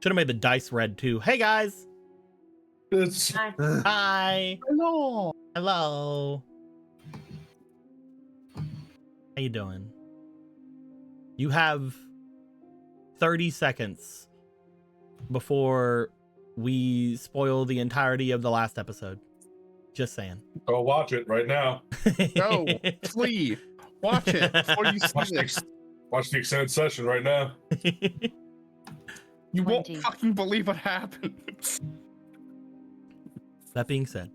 Should have made the dice red too. Hey guys. Hi. Hello. Hello. How you doing? You have 30 seconds before we spoil the entirety of the last episode. Just saying. Go watch it right now. Go, flee. Watch it before you see this. Watch the extended session right now. You won't 20. fucking believe what happens. That being said.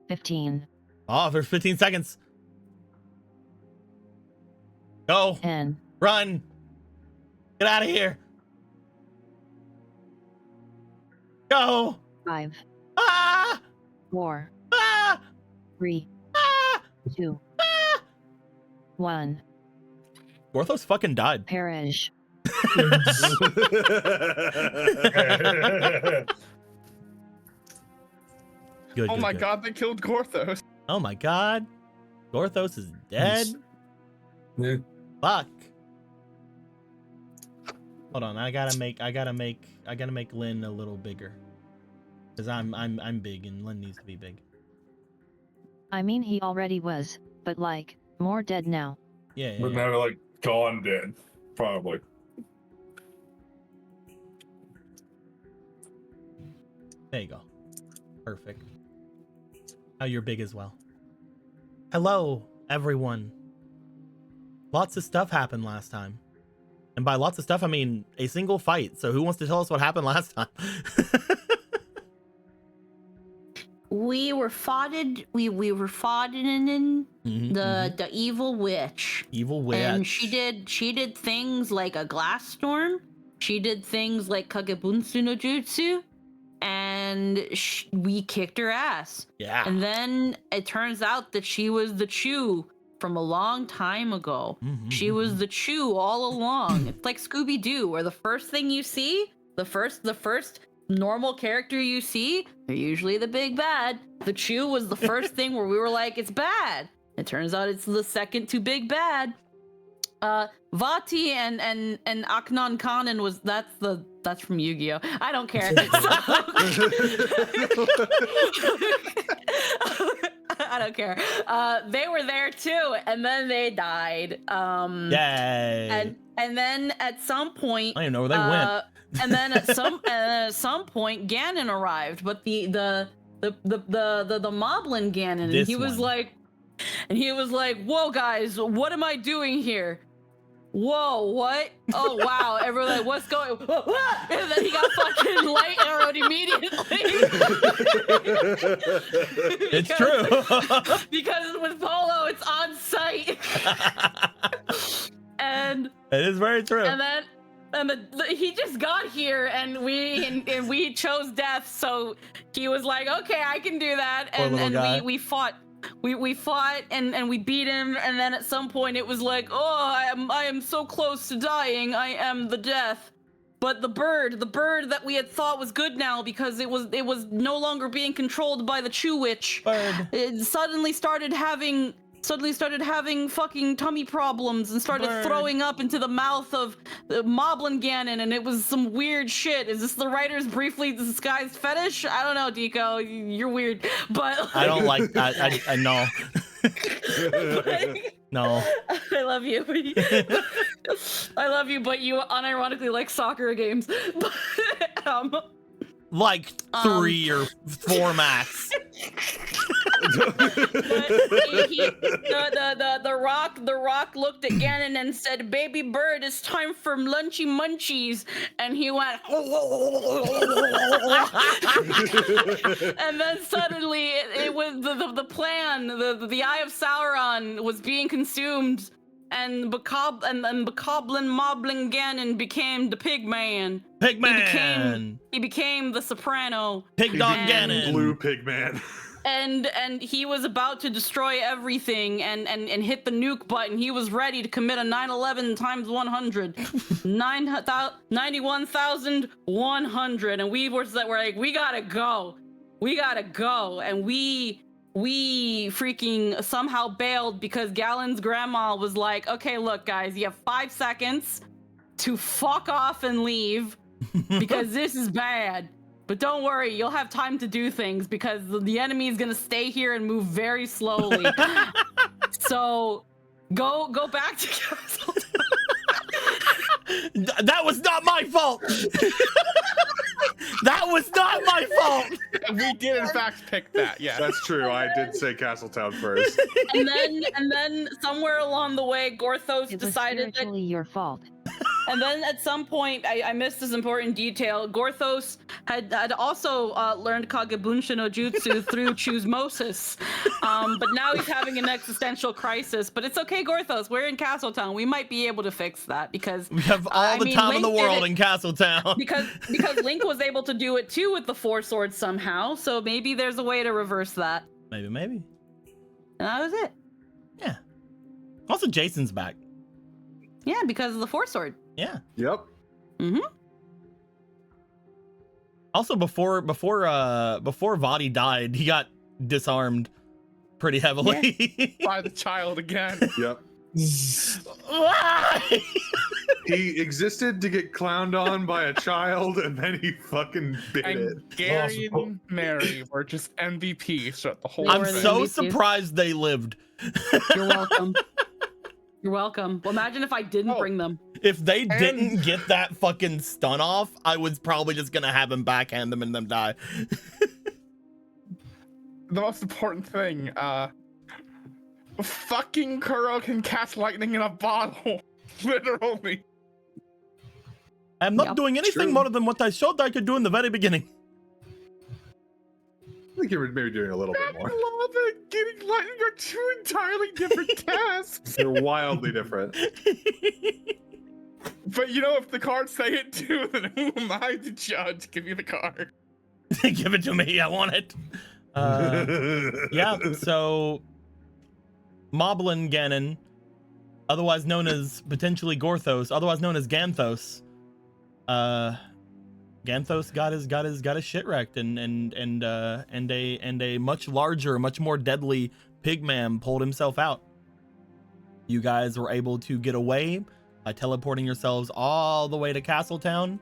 15. Oh, there's 15 seconds. Go. 10. Run. Get out of here. Go. 5. Ah! 4. Ah! 3. Ah! 2. Ah! 1. Gorthos fucking died. Perish. Good, Oh good, my good. god, they killed Gorthos. Oh my god. Gorthos is dead. Yeah. Fuck. Hold on, I gotta make Lynn a little bigger. Cause I'm big and Lynn needs to be big. I mean, he already was, but like, more dead now. Yeah, But now they're like gone dead. Probably. There you go. Perfect. Now you're big as well. Hello, everyone. Lots of stuff happened last time. And by lots of stuff, I mean a single fight. So who wants to tell us what happened last time? We were fighting in the evil witch. Evil witch. And she did things like a glass storm. She did things like Kagebunsu no Jutsu. And we kicked her ass. Yeah. And then it turns out that she was the Chew from a long time ago. She was the Chew all along. It's like Scooby-Doo, where the first thing you see, the first normal character you see, they're usually the big bad. The Chew was the first thing where we were like, it's bad. It turns out it's the second to big bad. Vati and Aknon Kanen was that's from Yu-Gi-Oh! I don't care. I don't care. They were there too, and then they died. Yay. And then at some point, I don't even know where they went. And then at some point, Ganon arrived, but the Moblin Ganon, and he was like, "Whoa, guys, what am I doing here? Whoa, what? Oh, wow." Everyone like, what's going on? And then he got fucking light arrowed immediately. It's true. Because with Polo, it's on site. And it is very true. And then he just got here, and we chose death, so he was like, okay, I can do that. And we fought. We fought and we beat him, and then at some point it was like, oh, I am so close to dying. I am the death. But the bird that we had thought was good now because it was no longer being controlled by the Chew Witch. Bird. It suddenly started having fucking tummy problems and started throwing up into the mouth of Moblin Ganon, and it was some weird shit. Is this the writer's briefly disguised fetish? I don't know, Deco. You're weird, but I don't like that. I know. No. I love you. I love you, but you unironically like soccer games. Like 3 or 4 max. The rock looked at Ganon and said, "Baby bird, it's time for lunchy munchies." And he went, and then suddenly it was the plan. The Eye of Sauron was being consumed, and Bokoblin Moblin Ganon became the pig man. Pig man. He became the soprano. Pig dog Ganon. Blue pig man. And he was about to destroy everything and hit the nuke button. He was ready to commit a 9/11 times 100. 91,100. And we were like, we gotta go. And we freaking somehow bailed because Galen's grandma was like, okay, look, guys, you have 5 seconds to fuck off and leave. because this is bad. But don't worry, you'll have time to do things because the enemy is gonna stay here and move very slowly. So go back to Castle. That was not my fault. That was not my fault. We did in fact pick that. Yeah. That's true. I did say Castletown first. And then somewhere along the way, Gorthos It was decided that. spiritually your fault. And then at some point, I missed this important detail. Gorthos had also learned Kagebunsha no Jutsu through Chusmosis. But now he's having an existential crisis. But it's okay, Gorthos. We're in Castletown. We might be able to fix that because We have all the time in the world in Castletown. Because Link was able to do it too with the Four Swords somehow. So maybe there's a way to reverse that. Maybe. And that was it. Yeah. Also, Jason's back. Yeah, because of the Four Sword. Yeah. Yep. Mm-hmm. Also, before Vadi died, he got disarmed pretty heavily. By the child again. Yep. Why? He existed to get clowned on by a child, and then he fucking bit it. And Gary and Mary were just MVP throughout the whole I'm They were thing. so MVP. surprised they lived. You're welcome. You're welcome. Well, imagine if I didn't Oh. bring them. If they didn't get that fucking stun off, I was probably just gonna have him backhand them and them die. The most important thing, fucking Kuro can catch lightning in a bottle. Literally. I'm not Yep. doing anything True. more than what I showed I could do in the very beginning. I think you were maybe doing a little bit Having more. lava and getting lightning are two entirely different tasks. They're wildly different. But you know, if the cards say it too, then who am I to judge? Give me the card. Give it to me. I want it. Yeah. So, Moblin Ganon, otherwise known as potentially Gorthos, otherwise known as Ganthos. Ganthos got his shit wrecked, and a much larger, much more deadly pigman pulled himself out. You guys were able to get away by teleporting yourselves all the way to Castletown.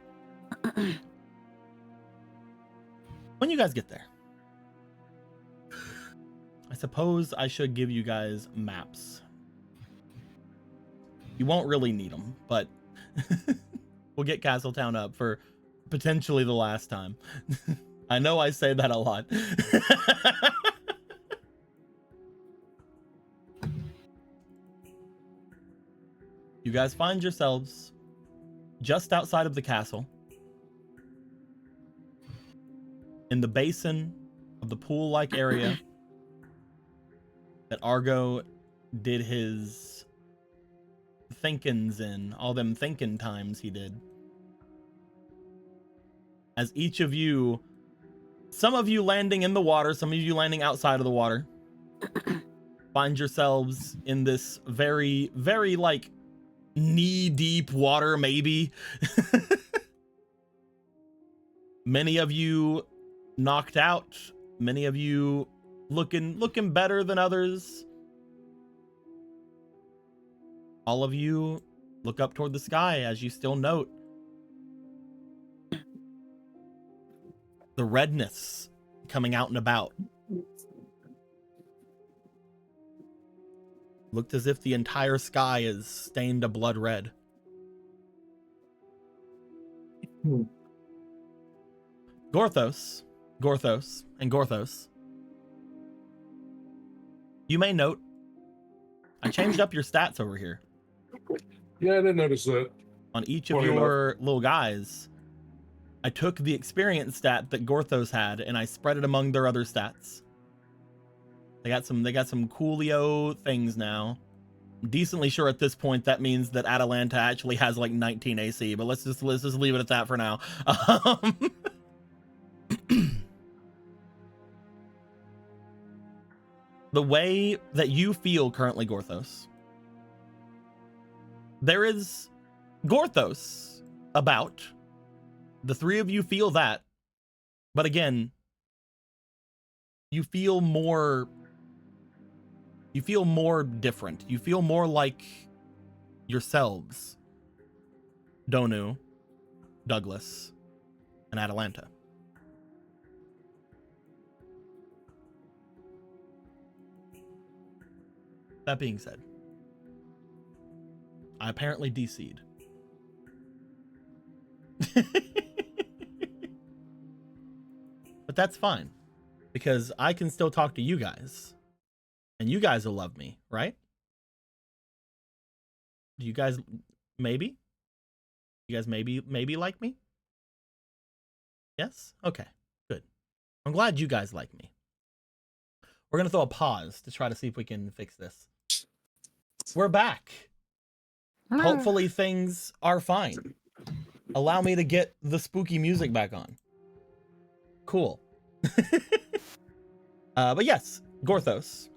When you guys get there, I suppose I should give you guys maps. You won't really need them, but we'll get Castletown up for potentially the last time. I know I say that a lot. You guys find yourselves just outside of the castle, in the basin of the pool-like area that Argo did his thinkins in, all them thinking times he did. As each of you, some of you landing in the water, some of you landing outside of the water, find yourselves in this very, very like knee-deep water, maybe. Many of you knocked out, many of you looking better than others. All of you look up toward the sky as you still note the redness coming out and about. Looked as if the entire sky is stained a blood red. Gorthos, and Gorthos. You may note, I changed up your stats over here. Yeah, I didn't notice that. On each of Funny your little guys, I took the experience stat that Gorthos had and I spread it among their other stats. They got some coolio things now. I'm decently sure at this point that means that Atalanta actually has like 19 AC, but let's just leave it at that for now. The way that you feel currently, Gorthos, there is Gorthos about. The three of you feel that. But again, you feel more different. You feel more like yourselves. Donu. Douglas, and Atalanta. That being said, I apparently DC'd. But that's fine, because I can still talk to you guys, and you guys will love me, right? Do you guys maybe? You guys maybe like me? Yes? Okay, good. I'm glad you guys like me. We're gonna throw a pause to try to see if we can fix this. We're back. Hopefully things are fine. Allow me to get the spooky music back on. Cool. But yes, Gorthos.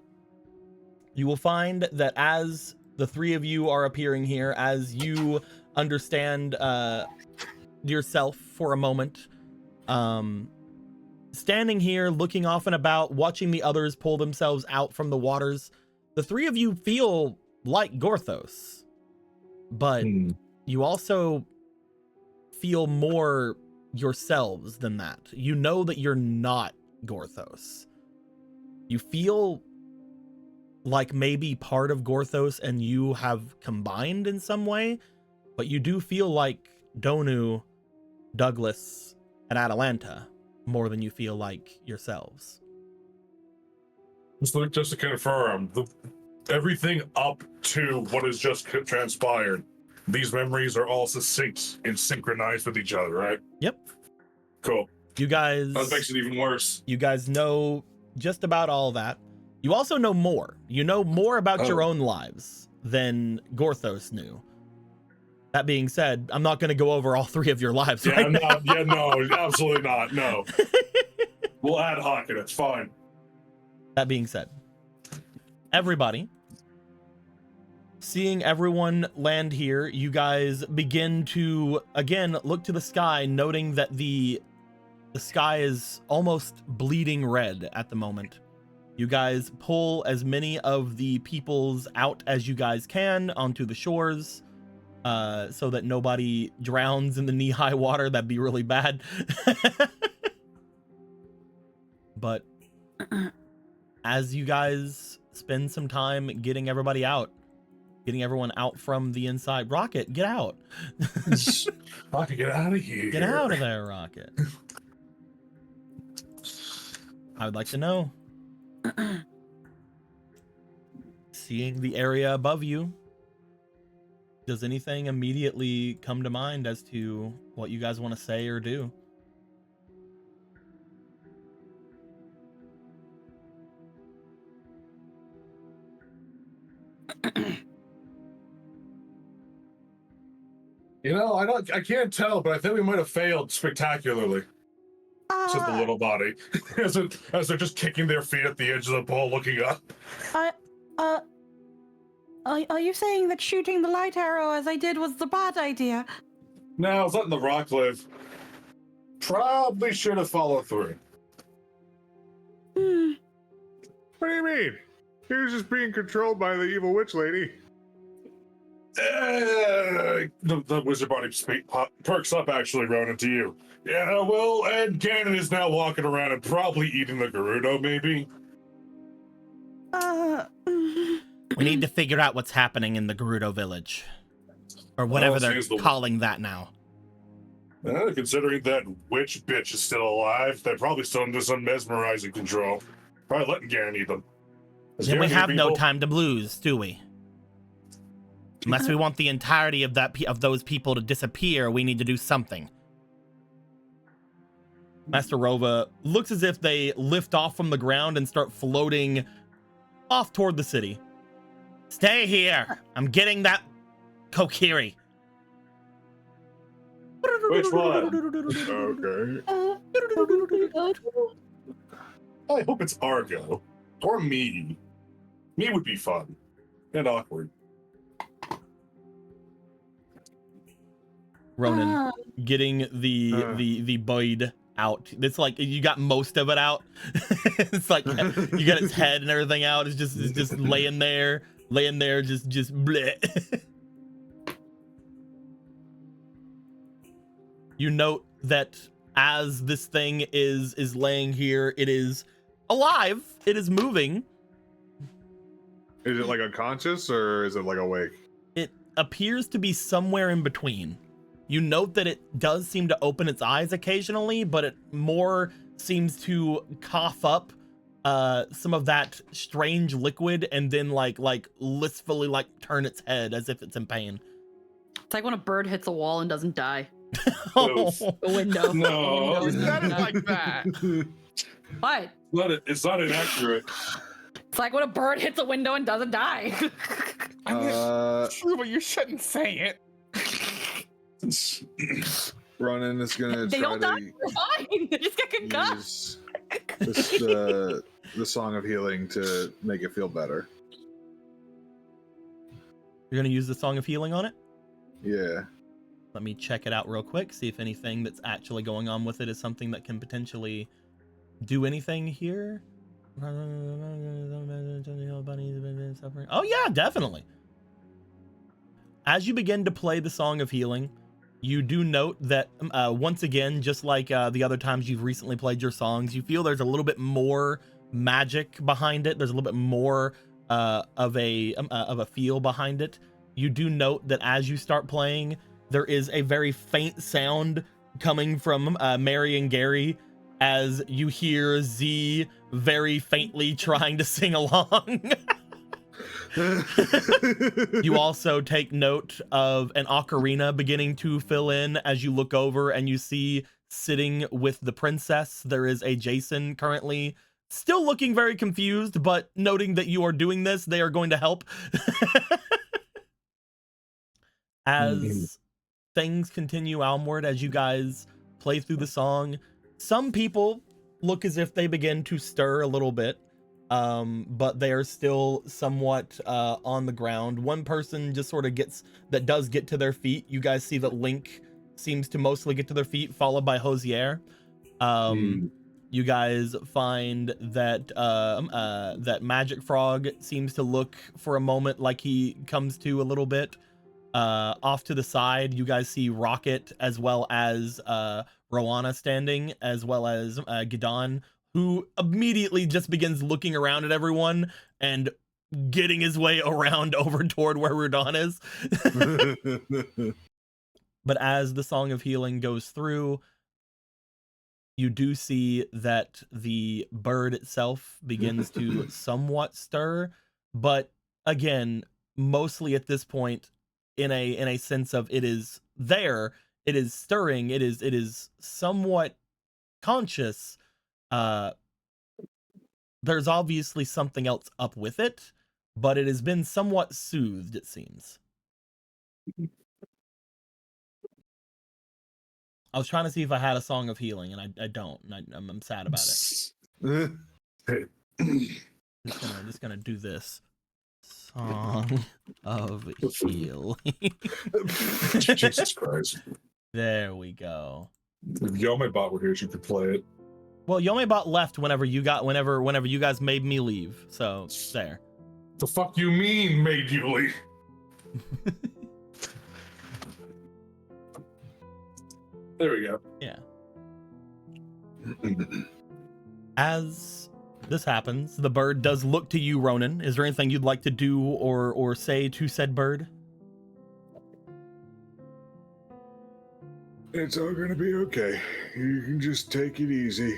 You will find that as the three of you are appearing here, as you understand yourself for a moment, standing here, looking off and about, watching the others pull themselves out from the waters, the three of you feel like Gorthos, but you also feel more yourselves than that. You know that you're not Gorthos. You feel like maybe part of Gorthos and you have combined in some way, but you do feel like Donu, Douglas, and Atalanta more than you feel like yourselves. Just to confirm, everything up to what has just transpired, these memories are all succinct and synchronized with each other, right? Yep. Cool. You guys... That makes it even worse. You guys know just about all that. You also know more. You know more about your own lives than Gorthos knew. That being said, I'm not going to go over all three of your lives right now. No, absolutely not. No. We'll ad hoc it. It's fine. That being said, everybody, seeing everyone land here, you guys begin to, again, look to the sky, noting that the sky is almost bleeding red at the moment. You guys pull as many of the peoples out as you guys can onto the shores, so that nobody drowns in the knee-high water. That'd be really bad. But as you guys spend some time getting everybody out, getting everyone out from the inside, Rocket, get out. Rocket, get out of here. Get out of there, Rocket. I would like to know. Seeing the area above you, does anything immediately come to mind as to what you guys want to say or do? You know, I can't tell, but I think we might have failed spectacularly. Said the little body, as they're just kicking their feet at the edge of the bowl, looking up. Are you saying that shooting the light arrow as I did was the bad idea? No, I was letting the rock live. Probably should have followed through. What do you mean? He was just being controlled by the evil witch lady. The wizard body perks up, actually, Ronan, to you. Yeah, well, and Ganon is now walking around and probably eating the Gerudo, maybe. We need to figure out what's happening in the Gerudo village. Or whatever they're calling that now. Considering that witch bitch is still alive, they're probably still under some mesmerizing control. Probably letting Ganon eat them. Then we have no time to lose, do we? Unless we want the entirety of those people to disappear, we need to do something. Master Rova looks as if they lift off from the ground and start floating off toward the city. Stay here. I'm getting that Kokiri. Which one? Okay. I hope it's Argo. Or me. Me would be fun. And awkward. Ronan getting the Boyd out. It's like you got most of it out. It's like you got its head and everything out. It's just laying there, just bleh. You note that as this thing is laying here, it is alive. It is moving. Is it like unconscious or is it like awake? It appears to be somewhere in between. You note that it does seem to open its eyes occasionally, but it more seems to cough up some of that strange liquid and then like blissfully like turn its head as if it's in pain. It's like when a bird hits a wall and doesn't die. Oof. A window. No. You said it like that. What? It's not inaccurate. It's like when a bird hits a window and doesn't die. I mean, it's true, but you shouldn't say it. Ronan is gonna They try don't die. to They're fine. They just get concussed. use the Song of Healing to make it feel better. You're gonna use the Song of Healing on it? Yeah. Let me check it out real quick, see if anything that's actually going on with it is something that can potentially do anything here. Oh yeah, definitely. As you begin to play the Song of Healing, you do note that once again, just like the other times you've recently played your songs, you feel there's a little bit more magic behind it. There's a little bit more of a feel behind it. You do note that as you start playing, there is a very faint sound coming from Mary and Gary as you hear Z very faintly trying to sing along. You also take note of an ocarina beginning to fill in as you look over and you see sitting with the princess. There is a Jason currently still looking very confused, but noting that you are doing this, they are going to help. As things continue onward, as you guys play through the song, some people look as if they begin to stir a little bit, but they are still somewhat on the ground. One person just sort of does get to their feet. You guys see that Link seems to mostly get to their feet, followed by Hosier. You guys find that that Magic Frog seems to look for a moment like he comes to a little bit. Off to the side, you guys see Rocket as well as Rowana standing, as well as Gidon, who immediately just begins looking around at everyone and getting his way around over toward where Rodon is. But as the Song of Healing goes through, you do see that the bird itself begins to somewhat stir, but again, mostly at this point, in a sense of it is there, it is stirring, it is somewhat conscious. There's obviously something else up with it, but it has been somewhat soothed, it seems. I was trying to see if I had a Song of Healing, and I don't, and I'm sad about it. Just gonna do this. Song of Healing. Jesus Christ. There we go. If Yomebot were here, she could play it. Well, Yomebot left whenever you guys made me leave. So there. The fuck you mean made you leave? There we go. Yeah. As this happens, the bird does look to you, Ronan. Is there anything you'd like to do or say to said bird? It's all gonna be okay. You can just take it easy.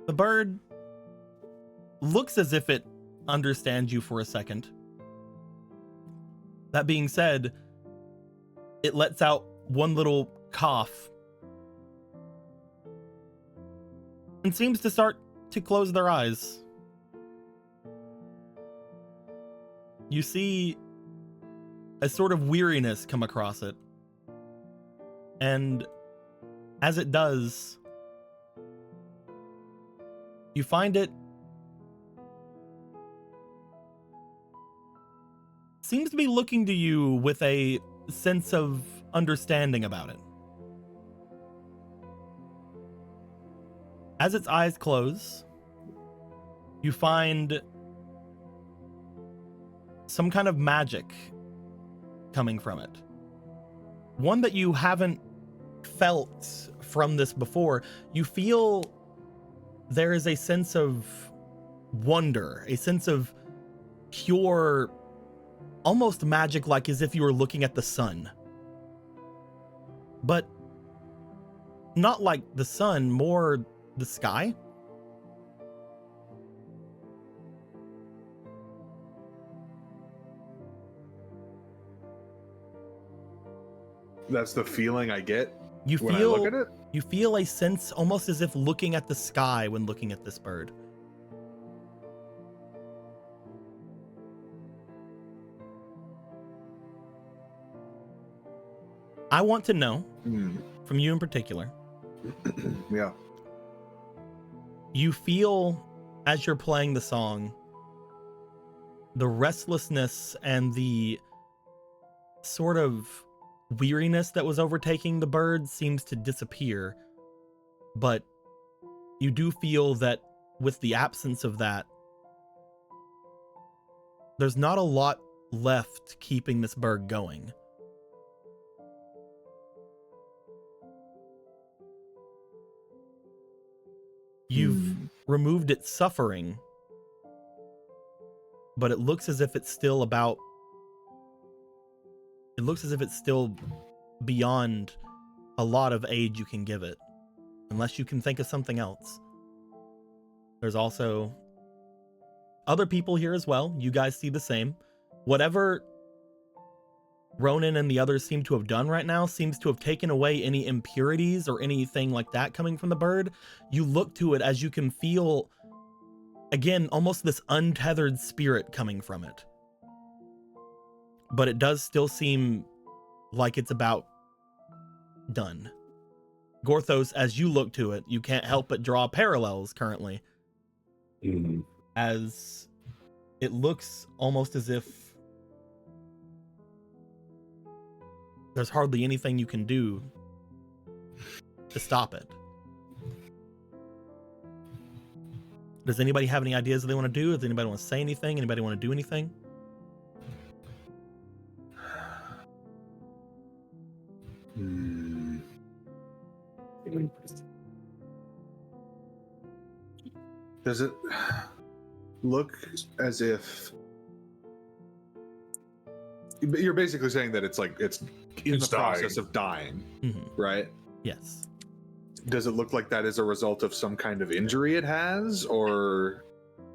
The bird looks as if it understands you for a second. That being said, it lets out one little cough and seems to start to close their eyes. You see a sort of weariness come across it. And as it does, you find it seems to be looking to you with a sense of understanding about it. As its eyes close, you find some kind of magic coming from it. one that you haven't felt from this before. You feel there is a sense of wonder, a sense of pure, almost magic, like as if you were looking at the sun. But not like the sun, more the sky. That's the feeling I get You when I look at it. You feel a sense almost as if looking at the sky when looking at this bird. I want to know, from you in particular, Yeah. you feel as you're playing the song, the restlessness and the sort of weariness that was overtaking the bird seems to disappear, but you do feel that with the absence of that, there's not a lot left keeping this bird going. You've removed its suffering, but it looks as if it's still about... It looks as if it's still beyond a lot of aid you can give it, unless you can think of something else. There's also other people here as well. You guys see the same. Whatever Ronan and the others seem to have done right now seems to have taken away any impurities or anything like that coming from the bird. You look to it as you can feel, again, almost this untethered spirit coming from it. But it does still seem like it's about done. Gorthos, as you look to it, you can't help but draw parallels currently. As it looks almost as if there's hardly anything you can do to stop it. Does anybody have any ideas that they want to do? Does anybody want to say anything? Anybody want to do anything? Does it look as if you're basically saying that it's like it's in It's the process dying. of dying, Mm-hmm. right? Yes. Does it look like that is a result of some kind of injury it has, or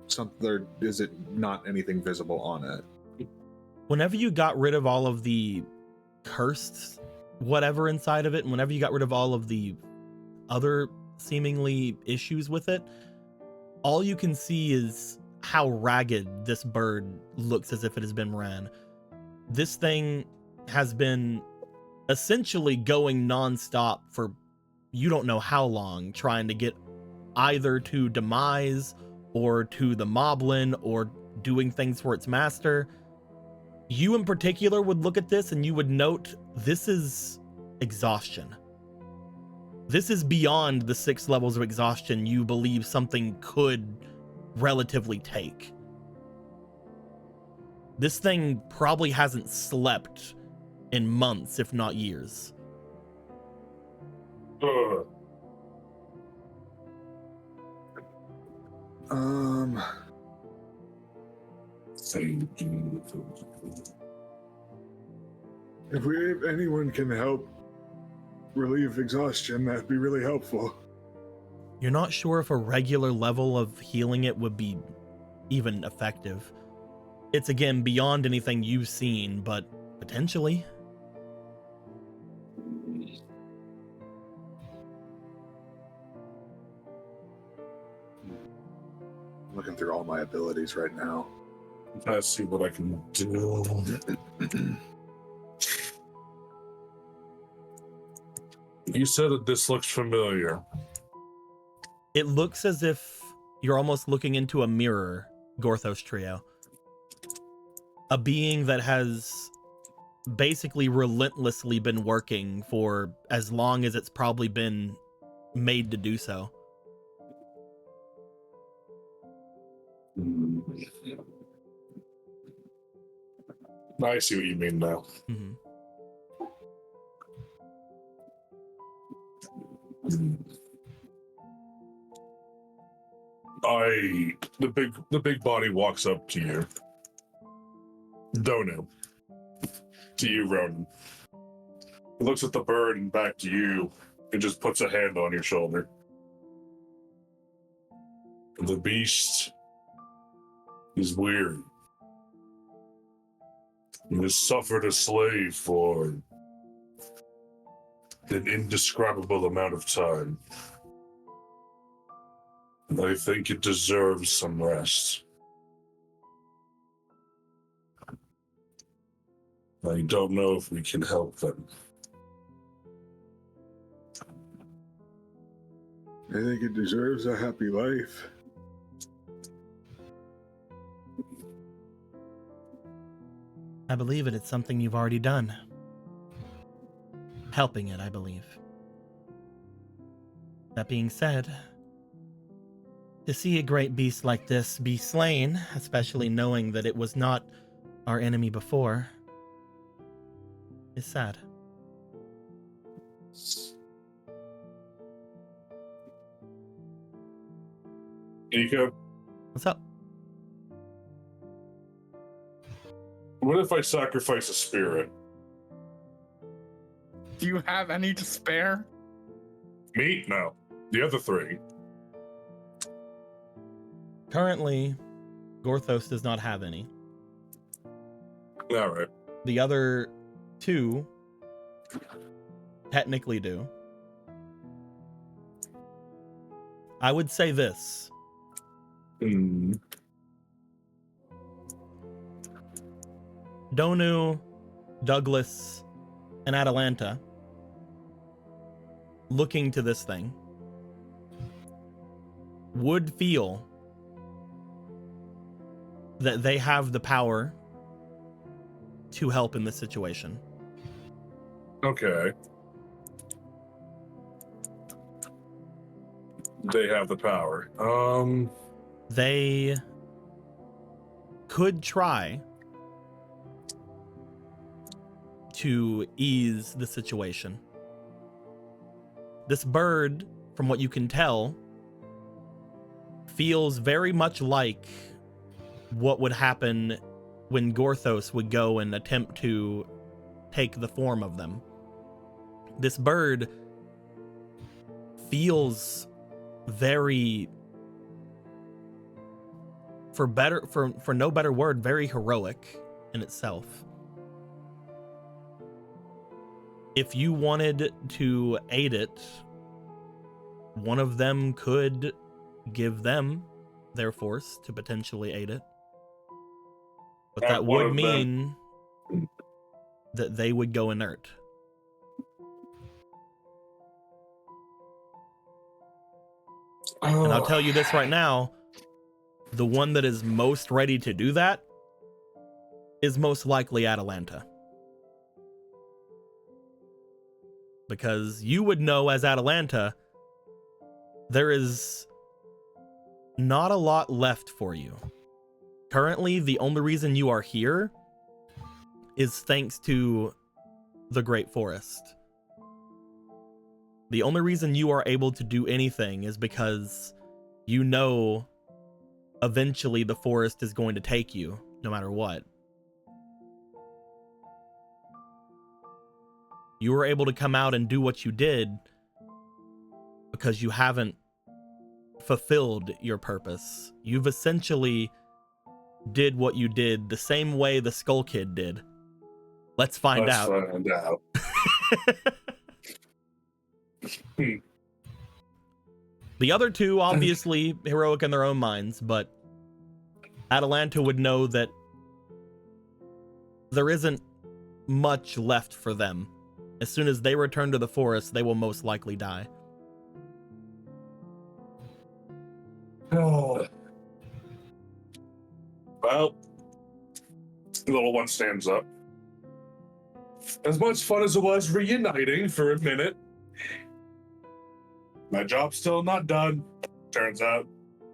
something? Or is it not anything visible on it? Whenever you got rid of all of the cursed whatever inside of it, and whenever you got rid of all of the other seemingly issues with it, all you can see is how ragged this bird looks as if it has been ran. This thing has been essentially going nonstop for you don't know how long, trying to get either to demise or to the moblin or doing things for its master. You in particular would look at this and you would note this is exhaustion. This is beyond the 6 levels of exhaustion you believe something could relatively take. This thing probably hasn't slept in months, if not years. If anyone can help relieve exhaustion, that'd be really helpful. You're not sure if a regular level of healing it would be even effective. It's again beyond anything you've seen, but potentially. Looking through all my abilities right now. Let's see what I can do. You said that this looks familiar. It looks as if you're almost looking into a mirror, Gorthos Trio. A being that has basically relentlessly been working for as long as it's probably been made to do so. I see what you mean now. Mm-hmm. The big body walks up to you. Donu. To you, Ronan. He looks at the bird and back to you and just puts a hand on your shoulder. The beast is weary. He has suffered a slave for an indescribable amount of time. And I think it deserves some rest. I don't know if we can help them. I think it deserves a happy life. I believe it's something you've already done. Helping it, I believe. That being said, to see a great beast like this be slain, especially knowing that it was not our enemy before, is sad. Nico, What's up? what if I sacrifice a spirit? Do you have any to spare? Me? No. The other three. Currently, Gorthos does not have any. All right. The other two technically do. I would say this. Donu, Douglas, and Atalanta looking to this thing would feel that they have the power to help in this situation. Okay. They have the power. They could try to ease the situation. This bird, from what you can tell, feels very much like what would happen when Gorthos would go and attempt to take the form of them. This bird feels very, for no better word, very heroic in itself. If you wanted to aid it, one of them could give them their force to potentially aid it. But that would mean that they would go inert. And I'll tell you this right now, the one that is most ready to do that is most likely Atalanta. Because you would know as Atalanta, there is not a lot left for you. Currently, the only reason you are here is thanks to the Great Forest. The only reason you are able to do anything is because you know eventually the forest is going to take you, no matter what. You were able to come out and do what you did because you haven't fulfilled your purpose. You've essentially did what you did the same way the Skull Kid did. Let's find out. The other two, obviously heroic in their own minds, but Atalanta would know that there isn't much left for them. As soon as they return to the forest, they will most likely die. Oh. Well, the little one stands up. As much fun as it was reuniting for a minute, my job's still not done. Turns out,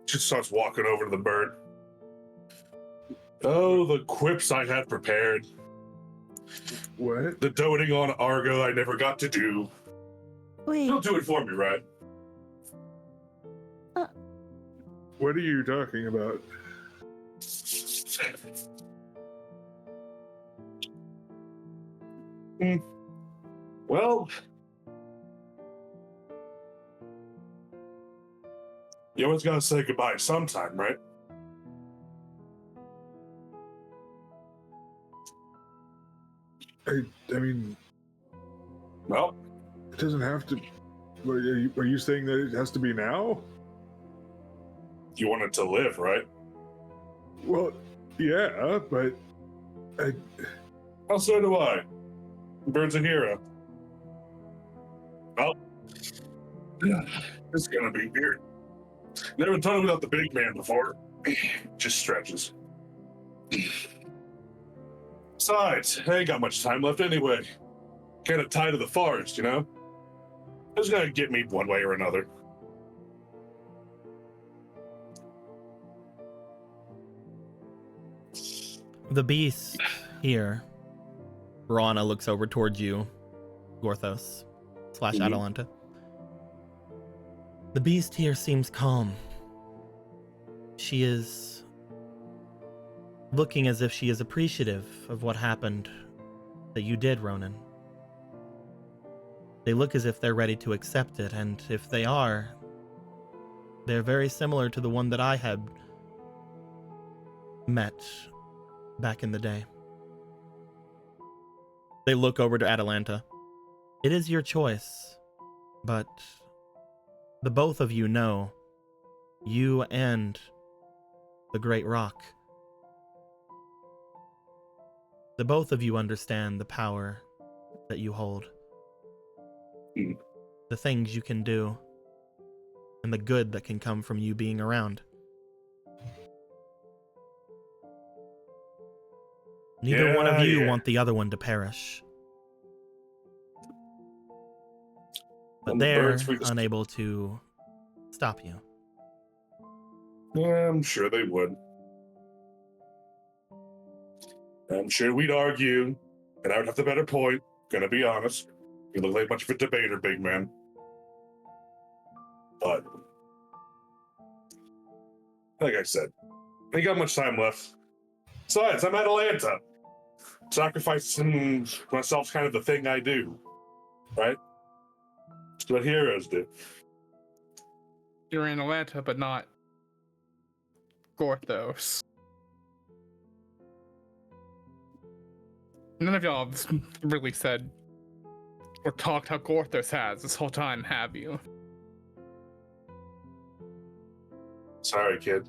she starts walking over to the bird. Oh, the quips I had prepared. What? The doting on Argo I never got to do. Wait. You'll do it for me, right? What are you talking about? Well, you always gotta say goodbye sometime, right? I mean, Well, it doesn't have to. Are you saying that it has to be now? you want it to live, right? Well, yeah, but Well, so do I. Bird's a hero. Well, it's gonna be weird. Never done it without the big man before. Just stretches. Besides, I ain't got much time left anyway. Kind of tied to the forest, you know? It's gonna get me one way or another. The beast here. Rana looks over towards you, Gorthos / Atalanta. The beast here seems calm. She is looking as if she is appreciative of what happened that you did, Ronan. They look as if they're ready to accept it, and if they are, they're very similar to the one that I had met back in the day. They look over to Atalanta. It is your choice, but the both of you know, you and the Great Rock, the both of you understand the power that you hold, the things you can do, and the good that can come from you being around. Neither one of you want the other one to perish. But they're unable to stop you. Yeah, I'm sure they would. I'm sure we'd argue, and I would have the better point, gonna be honest. You look like much of a debater, big man. But, like I said, I ain't got much time left. Besides, I'm Atalanta. Sacrificing myself's kind of the thing I do, right? It's what heroes do. You're in Atlanta, but not Gorthos. None of y'all have really said or talked how Gorthos has this whole time, have you? Sorry, kid.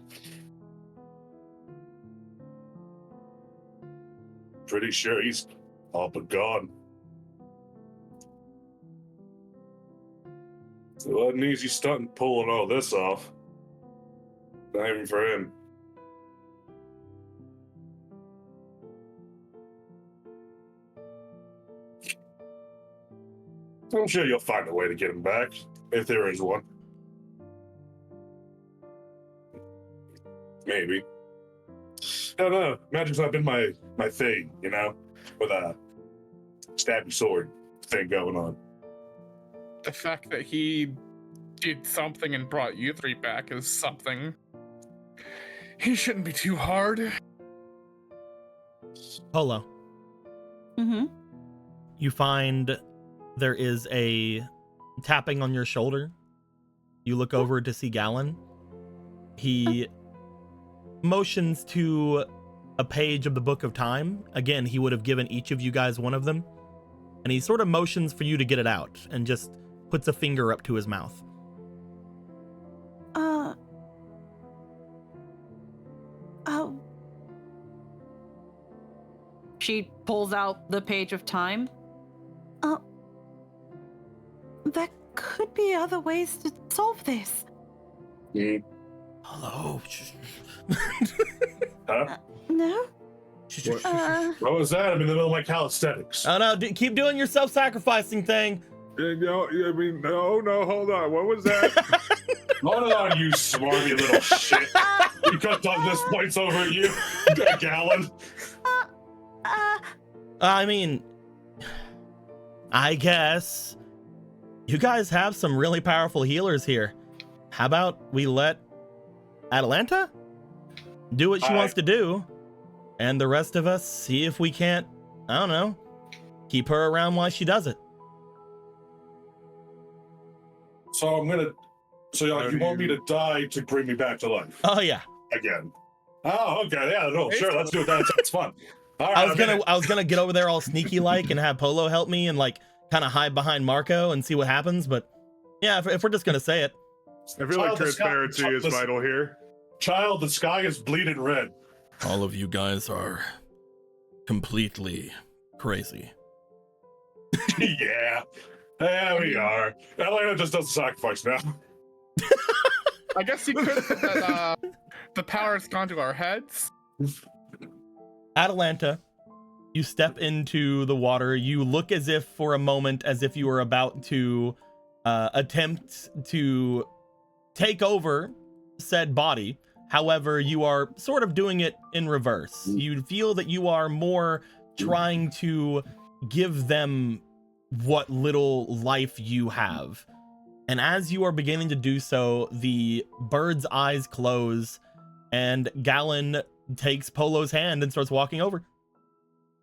Pretty sure he's all but gone. It wasn't easy stunt pulling all this off. Not even for him. I'm sure you'll find a way to get him back, if there is one. Maybe. I don't know. Magic's not been my thing, you know? With a stabby sword thing going on. The fact that he did something and brought you three back is something. He shouldn't be too hard. Polo. Mm-hmm. You find there is a tapping on your shoulder. You look over to see Gallon. He motions to a page of the Book of Time. Again, he would have given each of you guys one of them. And he sort of motions for you to get it out and just puts a finger up to his mouth. Oh. She pulls out the page of time. There could be other ways to solve this. Hello. Huh? No? What was that? I'm in the middle of my calisthenics. Oh no, keep doing your self-sacrificing thing. No, I mean, no, hold on. What was that? Hold on, you smarmy little shit. You cut this points over at you, Gallon. I mean, I guess You guys have some really powerful healers here. How about we let Atalanta do what she wants to do, and the rest of us see if we can't, I don't know, keep her around while she does it. So you want me to die to bring me back to life Oh yeah. again? Oh, okay. Yeah, no, sure. Let's do it. That's fun. All right, I was gonna get over there all sneaky like and have Polo help me and like kind of hide behind Marco and see what happens. But yeah, if we're just gonna say it, I feel like transparency is vital here. Child, the sky is bleeding red. all of you guys are completely crazy. Yeah. There we are. Atlanta just does the sacrifice now. I guess you could put that the power's gone to our heads. Atalanta, you step into the water. You look as if for a moment as if you were about to attempt to take over said body. However, you are sort of doing it in reverse. You feel that you are more trying to give them what little life you have. And as you are beginning to do so, the bird's eyes close and Gallon takes Polo's hand and starts walking over.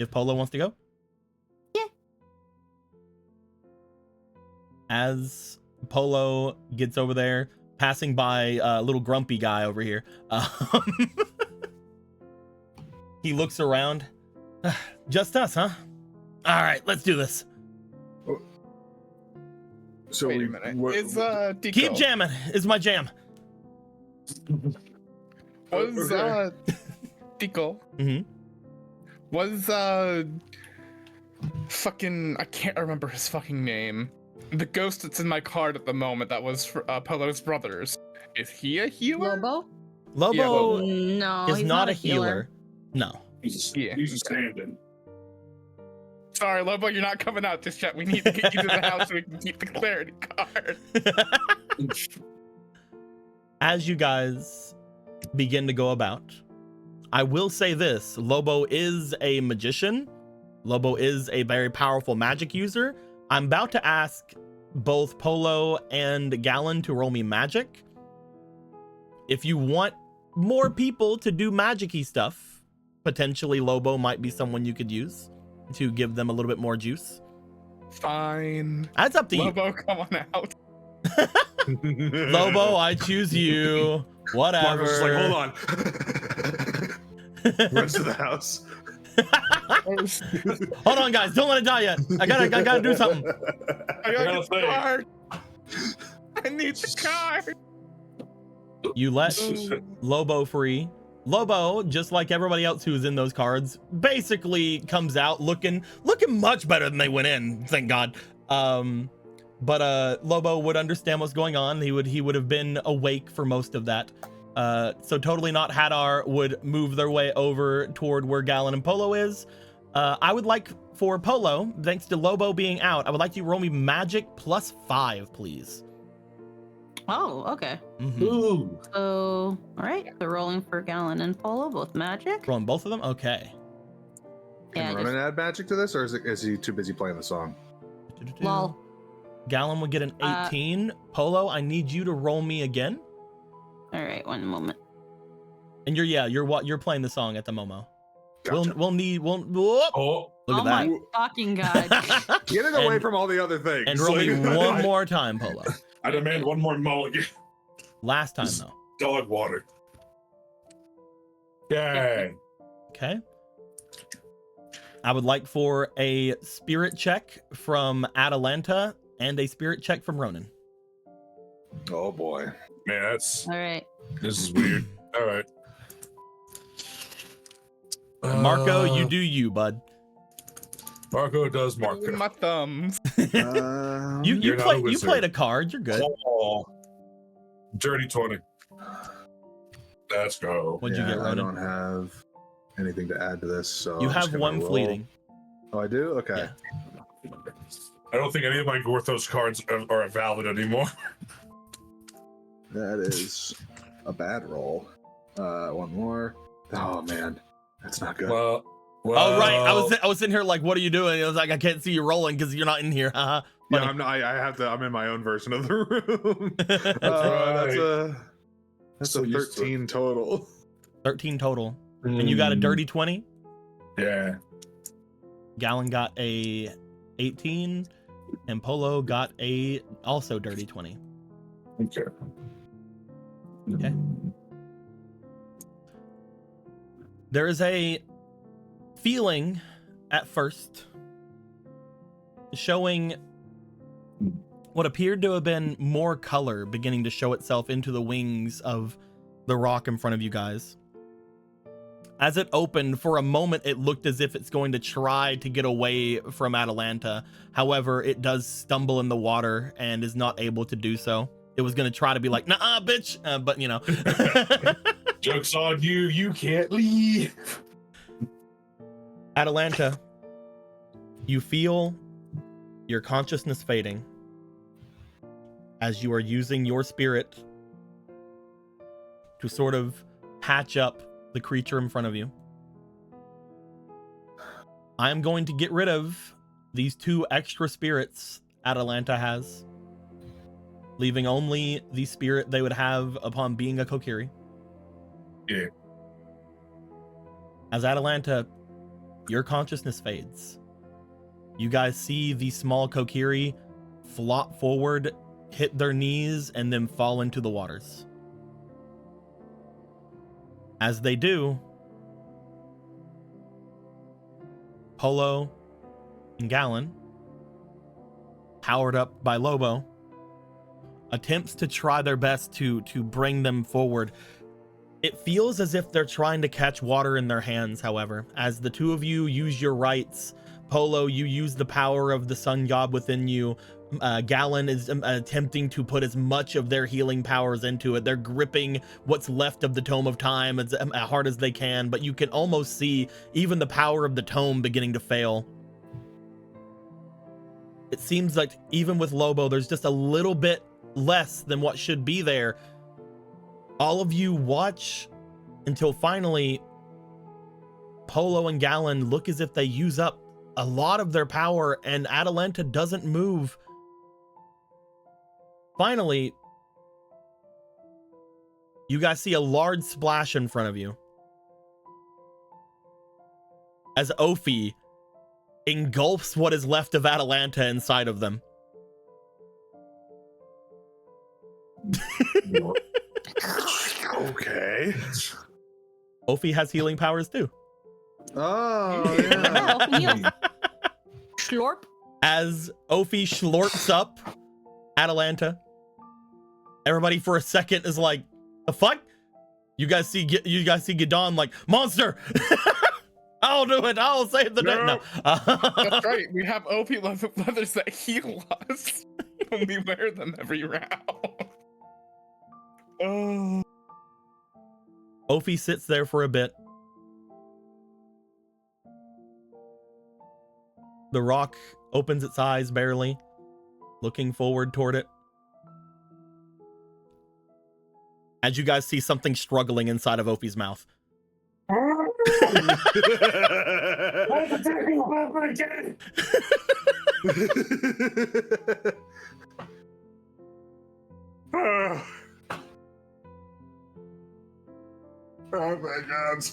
If Polo wants to go. Yeah. As Polo gets over there, passing by a little grumpy guy over here. He looks around. Just us, huh? All right, let's do this. So Wait a minute. Is Deco, Keep jamming is my jam. was Deco, Mm-hmm. was fucking, I can't remember his fucking name. The ghost that's in my card at the moment that was for, Polo's brothers. Is he a healer? Lobo? Lobo No, is he's not a healer. No. He's Yeah. a stand-in. Sorry, Lobo, you're not coming out just yet. We need to get you to the house so we can keep the clarity card. As you guys begin to go about, I will say this: Lobo is a magician. Lobo is a very powerful magic user. I'm about to ask both Polo and Gallon to roll me magic. If you want more people to do magic-y stuff, potentially Lobo might be someone you could use to give them a little bit more juice. Fine. That's up to Lobo, come on out. you. Lobo, I choose you. Whatever. Marco's just like, hold on. Runs to the house. Hold on, guys. Don't let it die yet. I gotta do something. I got gotta the think. card. I need the card. You let Lobo free. Lobo, just like everybody else who's in those cards, basically comes out looking much better than they went in, thank God. But Lobo would understand what's going on. He would have been awake for most of that. So totally not Hadar would move their way over toward where Gallon and Polo is. I would like for Polo, thanks to Lobo being out, I would like you to roll me magic +5, please. Oh, okay. Mm-hmm. Ooh. So, all right. So rolling for Gallon and Polo, both magic. Rolling both of them? Okay. Yeah, Can Ronan add magic to this, or is he too busy playing the song? Lol. Gallon would get an 18. Polo, I need you to roll me again. All right, one moment. And you're playing the song at the Momo. Gotcha. We'll whoop. Oh, Look Oh at my that. fucking god. Get it away And- from all the other things. And roll me Like- one more time, Polo. I demand one more mulligan. Last time though. Dog water. Yay. Okay. I would like for a spirit check from Atalanta and a spirit check from Ronan. Oh boy. Man, All right. this is weird. All right. Marco, you do you, bud. Marco does Marco. My thumbs. You You're not a played wizard. a card. You're good. Oh, dirty 20. Let's go. What'd you get, I Ronan? don't have anything to add to this, so You I'm just have gonna one roll. fleeting. Oh, I do. Okay. Yeah. I don't think any of my Gorthos cards are valid anymore. That is a bad roll. One more. Oh man, that's not good. Well, Oh right, I was sitting here like, what are you doing? I was like, I can't see you rolling because you're not in here. Yeah, Funny. I'm not. I have to. I'm in my own version of the room. right. That's So a used to it. 13 total. 13 total, and you got a dirty 20. Yeah. Gallon got a 18, and Polo got a also dirty 20. Okay. Okay. There is a feeling at first showing what appeared to have been more color beginning to show itself into the wings of the rock in front of you guys. As it opened, for a moment, it looked as if it's going to try to get away from Atalanta. However, it does stumble in the water and is not able to do so. It was going to try to be like, nah, bitch. But, you know. Joke's on you. You can't leave. Atalanta, you feel your consciousness fading as you are using your spirit to sort of patch up the creature in front of you. I am going to get rid of these 2 extra spirits Atalanta has, leaving only the spirit they would have upon being a Kokiri. Yeah. As Atalanta, your consciousness fades. You guys see the small Kokiri flop forward, hit their knees, and then fall into the waters. As they do, Polo and Gallon, powered up by Lobo, attempts to try their best to bring them forward. It feels as if they're trying to catch water in their hands, however. As the 2 of you use your rights, Polo, you use the power of the sun god within you. Gallon is attempting to put as much of their healing powers into it. They're gripping what's left of the Tome of Time as hard as they can, but you can almost see even the power of the tome beginning to fail. It seems like even with Lobo, there's just a little bit less than what should be there. All of you watch until finally Polo and Gallon look as if they use up a lot of their power and Atalanta doesn't move. Finally, you guys see a large splash in front of you as Ophi engulfs what is left of Atalanta inside of them. Okay. Ophi has healing powers too. Oh, yeah. Schlorp. As Ophi schlorps up Atalanta, everybody for a second is like, the fuck? You guys see Gidon like, monster! I'll do it. I'll save the day. No. That's right. We have OP leathers that heal us. And we wear them every round. Oh. Ophi sits there for a bit. The rock opens its eyes barely, looking forward toward it. As you guys see something struggling inside of Ophi's mouth. Oh my god.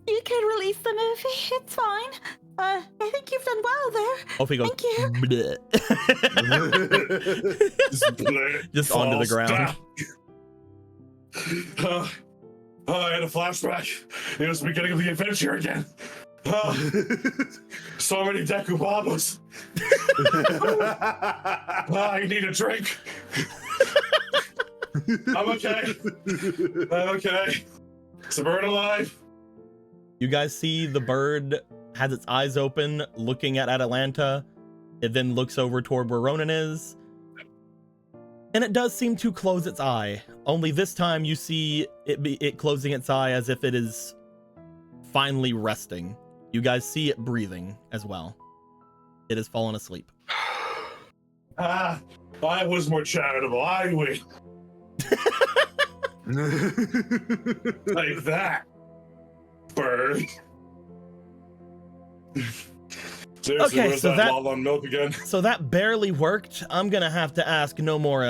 You can release the movie. It's fine. I think you've done well there. Ophi goes, Thank you. bleh. Just onto the ground. I had a flashback. It was the beginning of the adventure again. So many Dekubabas. I need a drink. I'm okay. I'm okay. Is the bird alive? You guys see the bird has its eyes open, looking at Atalanta. It then looks over toward where Ronan is. And it does seem to close its eye. Only this time you see it closing its eye as if it is finally resting. You guys see it breathing as well. It has fallen asleep. I was more charitable. I win. Like that. Bird. Seriously, Okay, where's so that that- lol on milk again? So that barely worked. I'm gonna have to ask no more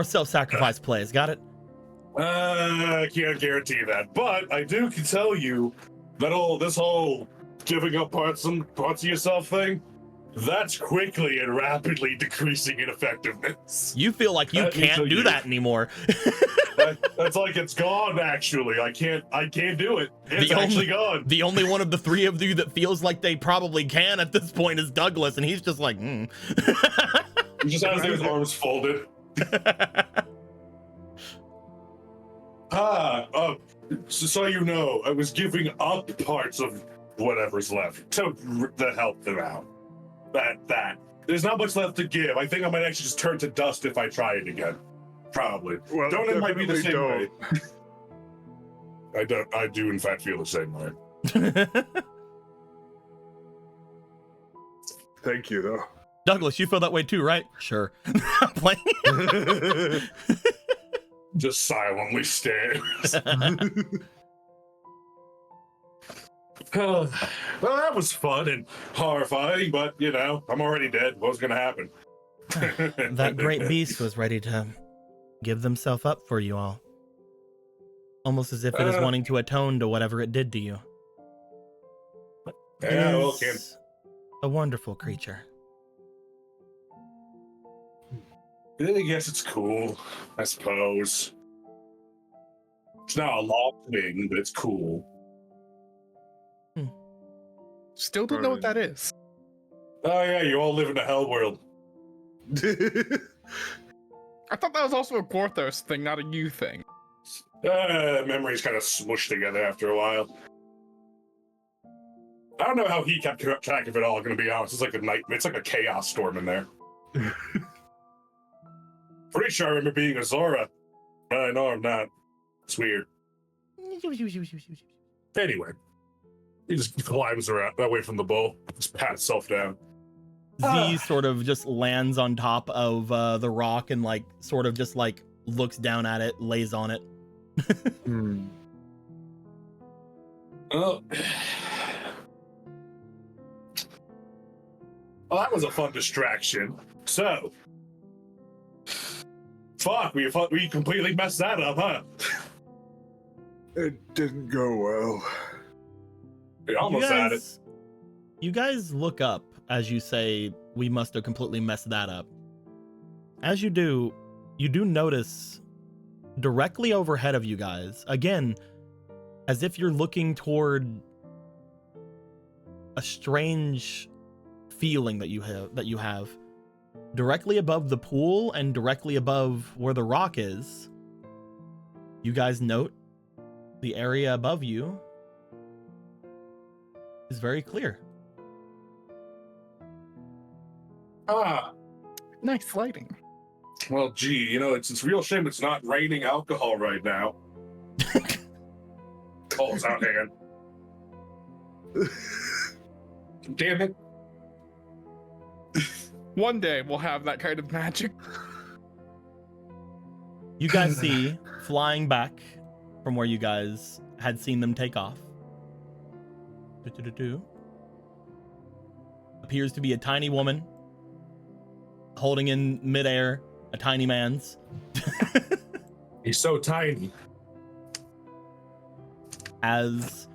self-sacrifice plays. Got it? I can't guarantee that, but I can tell you that this whole giving up parts of yourself thing, that's quickly and rapidly decreasing in effectiveness. You feel like you Let me tell can't do you. that anymore. That's like it's gone. Actually, I can't do it. It's The only- actually gone. The only one of the three of you that feels like they probably can at this point is Douglas, and he's just like, He just has his arms folded. So you know, I was giving up parts of whatever's left to help them out. That. There's not much left to give. I think I might actually just turn to dust if I try it again. Probably. Well, Don't it might be the same definitely way. I do in fact feel the same way. Thank you, though. Douglas, you feel that way too, right? Sure. I'm playing. Just silently stares. Well, that was fun and horrifying, but you know, I'm already dead. What was gonna happen? That great beast was ready to give themselves up for you all. Almost as if it is wanting to atone to whatever it did to you. Yeah, well, It is a wonderful creature. I guess it's cool, I suppose. It's not a long thing, but it's cool. Still don't know what that is. Oh yeah, you all live in the hell world. I thought that was also a Gorthos thing, not a you thing. Memories kind of smushed together after a while. I don't know how he kept track of it all, gonna be honest. It's like a nightmare. It's like a chaos storm in there. Pretty sure I remember being a Zora. I know I'm not. It's weird. Anyway, he just climbs around away from the bull. Just pat himself down. Z sort of just lands on top of the rock and like sort of just like looks down at it, lays on it. Oh. Well, that was a fun distraction. So, we completely messed that up, huh? It didn't go well. We almost had it. You guys look up as you say, we must have completely messed that up. As you do notice directly overhead of you guys, again, as if you're looking toward a strange feeling that you have, directly above the pool and directly above where the rock is, you guys note the area above you is very clear. Nice lighting. Well, gee, you know, it's a real shame it's not raining alcohol right now. Oh, it's out hand. Damn it. One day we'll have that kind of magic. You guys see flying back from where you guys had seen them take off. Appears to be a tiny woman holding in midair a tiny man's. He's so tiny. As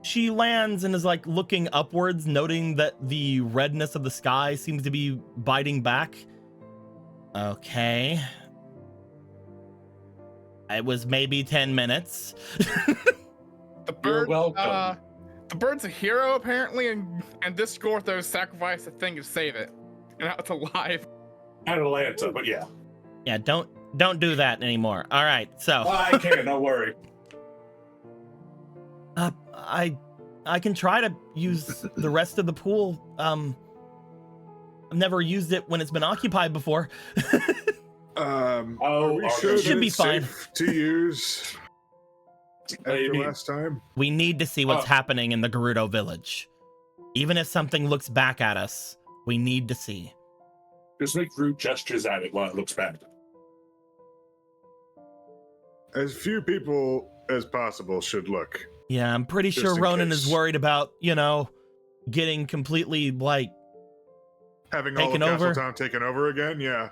she lands and is like looking upwards, noting that the redness of the sky seems to be biting back. Okay. It was maybe 10 minutes. The bird, welcome. The bird's a hero apparently, and this Gorthos sacrificed a thing to save it, and now it's alive. Atlanta, but yeah. Yeah, don't do that anymore. All right, so I can't, don't worry. I can try to use the rest of the pool. I've never used it when it's been occupied before. Are we sure Should that be it's fine. safe to use after last time? We need to see what's happening in the Gerudo village. Even if something looks back at us, we need to see. Just make rude gestures at it while it looks back. as few people as possible should look. Yeah, I'm pretty Just sure in Ronan is case. worried about, getting completely, Having all of taken over. Castletown taken over again, yeah.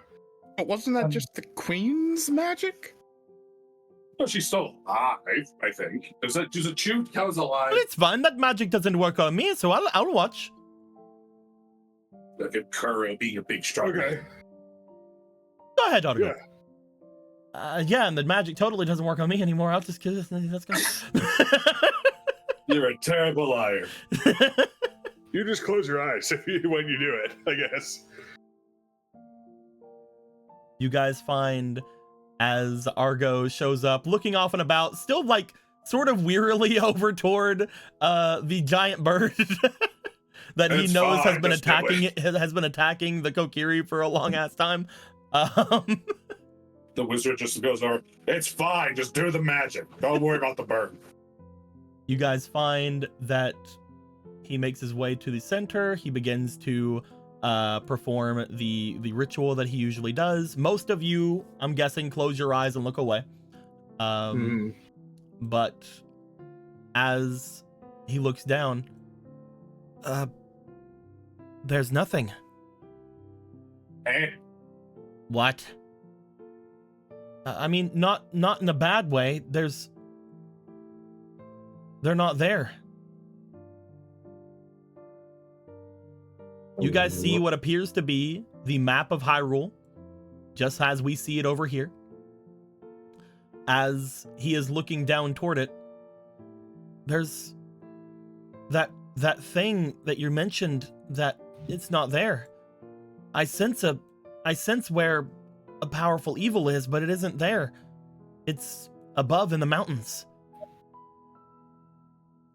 But wasn't that just the queen's magic? Well, she's still alive, I think. Does it chew cows alive? But it's fine. That magic doesn't work on me, so I'll watch. Look at Kuro being a big strong Okay. man. Go ahead, Argo. Yeah. Yeah, and the magic totally doesn't work on me anymore. I'll just kill this. Let's go. You're a terrible liar. You just close your eyes when you do it, I guess. You guys find as Argo shows up, looking off and about, still sort of wearily over toward the giant bird that he It's knows fine, just do has been attacking the Kokiri for a long ass time. The wizard just goes over, it's fine, just do the magic. Don't worry about the bird. You guys find that he makes his way to the center. He begins to perform the ritual that he usually does. Most of you, I'm guessing, close your eyes and look away. But as he looks down, there's nothing. Eh? What? I mean, not in a bad way. They're not there. You guys see what appears to be the map of Hyrule, just as we see it over here. As he is looking down toward it, there's that thing that you mentioned, that it's not there. I sense where a powerful evil is, but it isn't there. It's above in the mountains.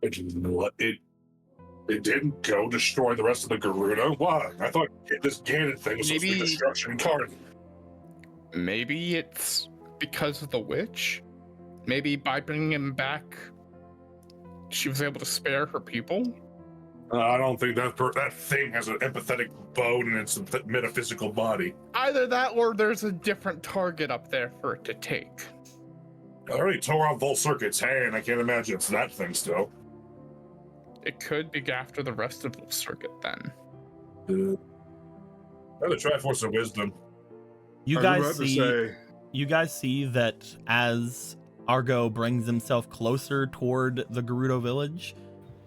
What? It didn't go destroy the rest of the Gerudo? Why? I thought this Ganon thing was supposed to be Maybe- destruction incarnate. Maybe it's because of the witch? Maybe by bringing him back, she was able to spare her people? I don't think that thing has an empathetic bone in its metaphysical body. Either that or there's a different target up there for it to take. I already tore out Volcircuit's hand. I can't imagine it's that thing still. It could be after the rest of the circuit then. I'm gonna try Force of Wisdom. You I was guys about to see. say, You guys see that as Argo brings himself closer toward the Gerudo village,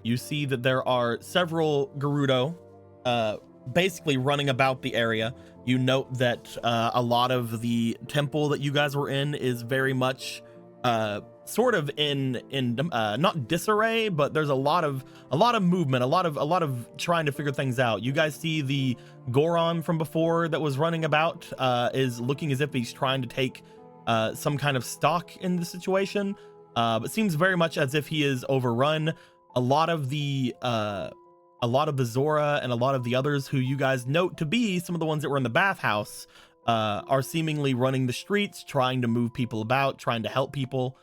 you see that there are several Gerudo basically running about the area. You note that a lot of the temple that you guys were in is very much sort of in not disarray, but there's a lot of movement, a lot of trying to figure things out. You guys see the Goron from before that was running about is looking as if he's trying to take some kind of stock in the situation, but seems very much as if he is overrun. A lot of the Zora and a lot of the others who you guys note to be some of the ones that were in the bathhouse are seemingly running the streets, trying to move people about, trying to help people.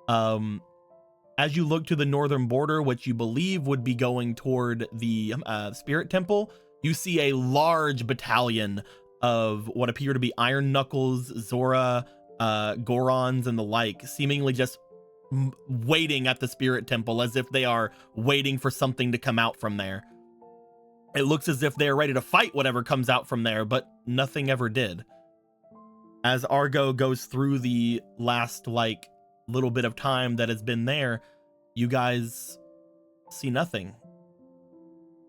As you look to the northern border, which you believe would be going toward the Spirit Temple, you see a large battalion of what appear to be Iron Knuckles, Zora, Gorons, and the like, seemingly just waiting at the Spirit Temple as if they are waiting for something to come out from there. It looks as if they're ready to fight whatever comes out from there, but nothing ever did. As Argo goes through the last little bit of time that has been there, you guys see nothing.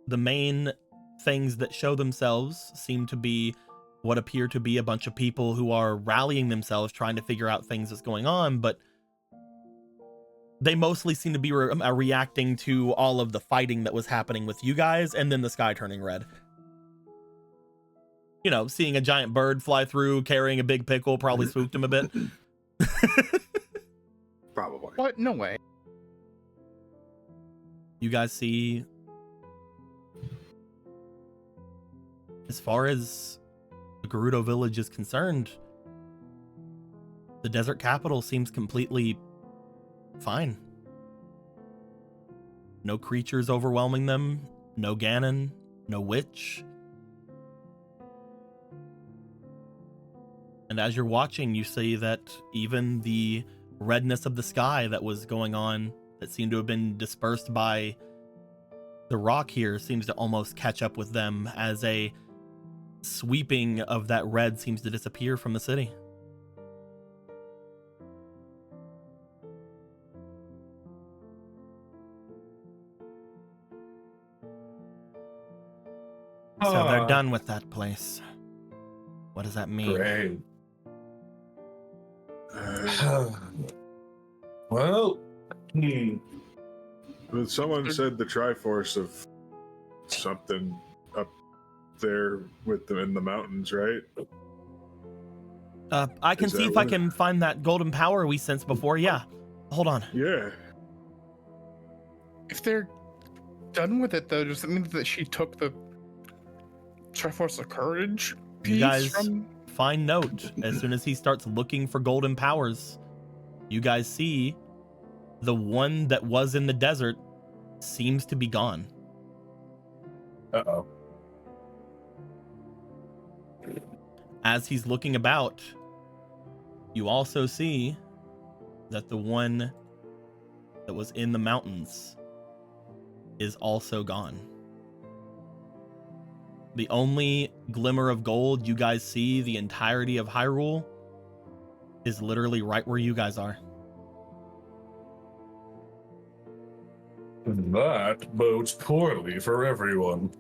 The main things that show themselves seem to be what appear to be a bunch of people who are rallying themselves, trying to figure out things that's going on, but they mostly seem to be reacting to all of the fighting that was happening with you guys, and then the sky turning red. You know, seeing a giant bird fly through carrying a big pickle probably spooked him a bit. probably. What? No way. You guys see, as far as the Gerudo village is concerned, the desert capital seems completely fine. No creatures overwhelming them, no Ganon, no witch. And as you're watching, you see that even the redness of the sky that was going on that seemed to have been dispersed by the rock here seems to almost catch up with them as a sweeping of that red seems to disappear from the city. So they're done with that place. What does that mean? Great. Well, But someone said the Triforce of something up there with them in the mountains, right? I can Is see that if I what- can find that golden power we sensed before. Yeah. Hold on. Yeah. If they're done with it, though, does it mean that she took the Triforce of Courage piece You guys from? find note as soon as he starts looking for golden powers. You guys see the one that was in the desert seems to be gone. uh-oh. As he's looking about, you also see that the one that was in the mountains is also gone. The only glimmer of gold you guys see the entirety of Hyrule is literally right where you guys are. That bodes poorly for everyone.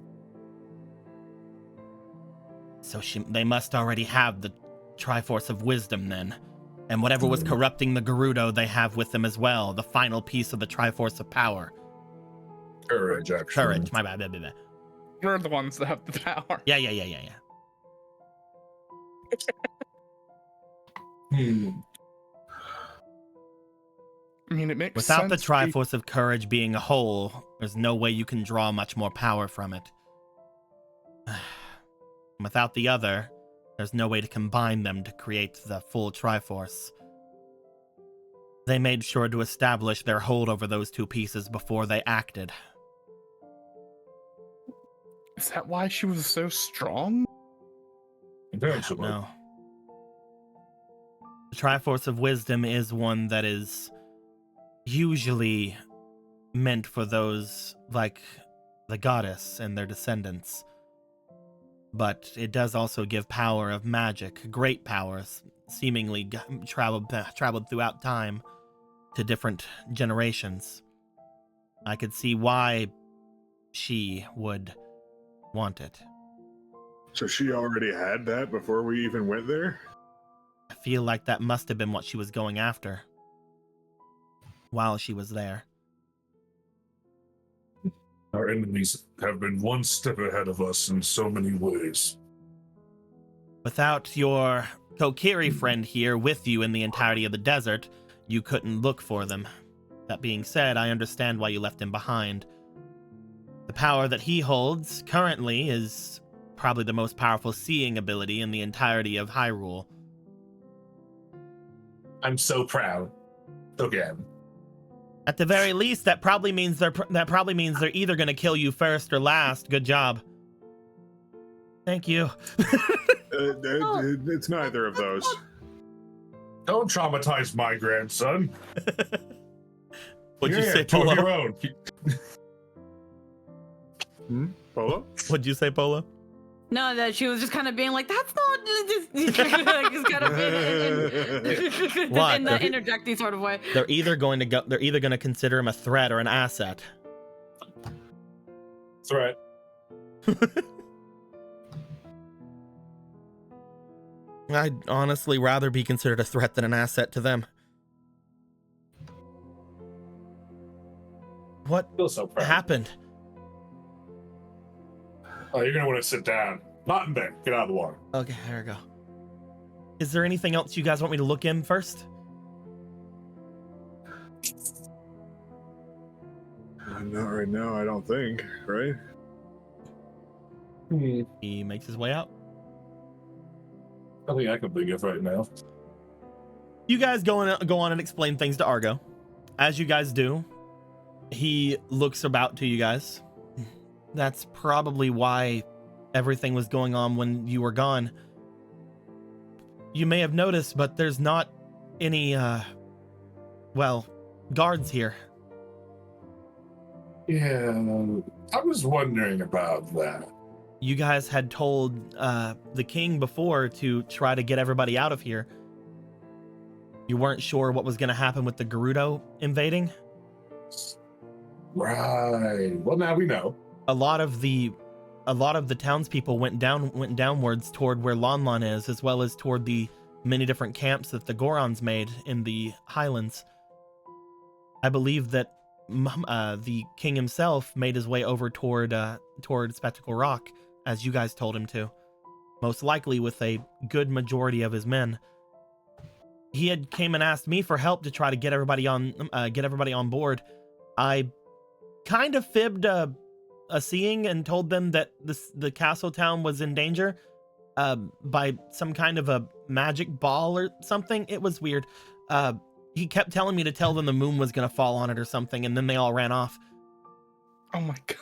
So they must already have the Triforce of Wisdom then. And whatever was corrupting the Gerudo they have with them as well. The final piece of the Triforce of Power. Courage, actually. Courage, my bad. We're the ones that have the power. Yeah. I mean, it makes Without sense. the Triforce of Courage being a whole, there's no way you can draw much more power from it. Without the other, there's no way to combine them to create the full Triforce. They made sure to establish their hold over those two pieces before they acted. Is that why she was so strong? Potentially. No. The Triforce of Wisdom is one that is usually meant for those like the goddess and their descendants. But it does also give power of magic, great powers, seemingly traveled throughout time to different generations. I could see why she would want it. So she already had that before we even went there? I feel like that must have been what she was going after while she was there. Our enemies have been one step ahead of us in so many ways. Without your Kokiri friend here with you in the entirety of the desert, you couldn't look for them. That being said, I understand why you left him behind. The power that he holds currently is probably the most powerful seeing ability in the entirety of Hyrule. I'm so proud. Again. At the very least, that probably means they're either going to kill you first or last. Good job. Thank you. It's neither of those. Don't traumatize my grandson. What'd you Here, say, to your Polo? own. Polo? What'd you say, Polo? No, that she was just kind of being like, "That's not," just kind of What? in that interjecting sort of way. They're either going to consider him a threat or an asset. That's right. I'd honestly rather be considered a threat than an asset to them. What Feel so proud. happened? Oh, you're gonna want to sit down. Not in bed. Get out of the water. Okay, there we go. Is there anything else you guys want me to look in first? Not right now, I don't think, right? He makes his way out. I think I can think of right now. You guys go on and explain things to Argo. As you guys do, he looks about to you guys. That's probably why everything was going on when you were gone. You may have noticed, but there's not any well, guards here. Yeah, I was wondering about that. You guys had told the king before to try to get everybody out of here. You weren't sure what was going to happen with the Gerudo invading. Right. Well, now we know. A lot of the townspeople went downwards toward where Lon is, as well as toward the many different camps that the Gorons made in the highlands. I believe that the king himself made his way over toward Spectacle Rock, as you guys told him to, most likely with a good majority of his men. He had came and asked me for help to try to get everybody on board. I kind of fibbed a seeing and told them that the castle town was in danger by some kind of a magic ball or something. It was weird. He kept telling me to tell them the moon was going to fall on it or something, and then they all ran off. Oh my god.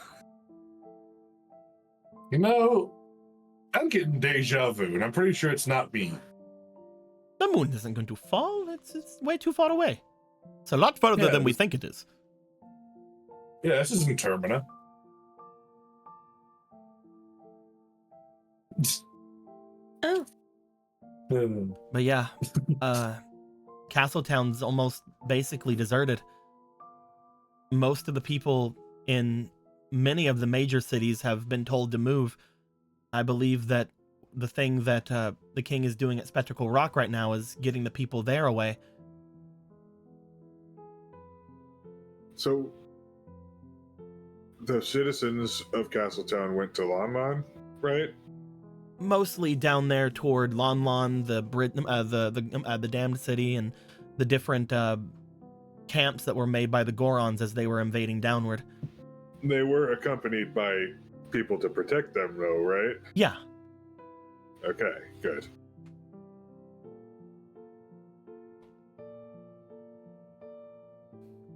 You know, I'm getting deja vu, and I'm pretty sure it's not me. The moon isn't going to fall. It's way too far away. It's a lot further than we think it is. Yeah, this isn't Termina. Oh. But yeah, Castletown's almost basically deserted. Most of the people in many of the major cities have been told to move. I believe that the thing that the king is doing at Spectacle Rock right now is getting the people there away. So, the citizens of Castletown went to Lanman, right? Mostly down there toward Lon, the damned city, and the different camps that were made by the Gorons as they were invading downward. They were accompanied by people to protect them, though, right? Yeah. Okay, good.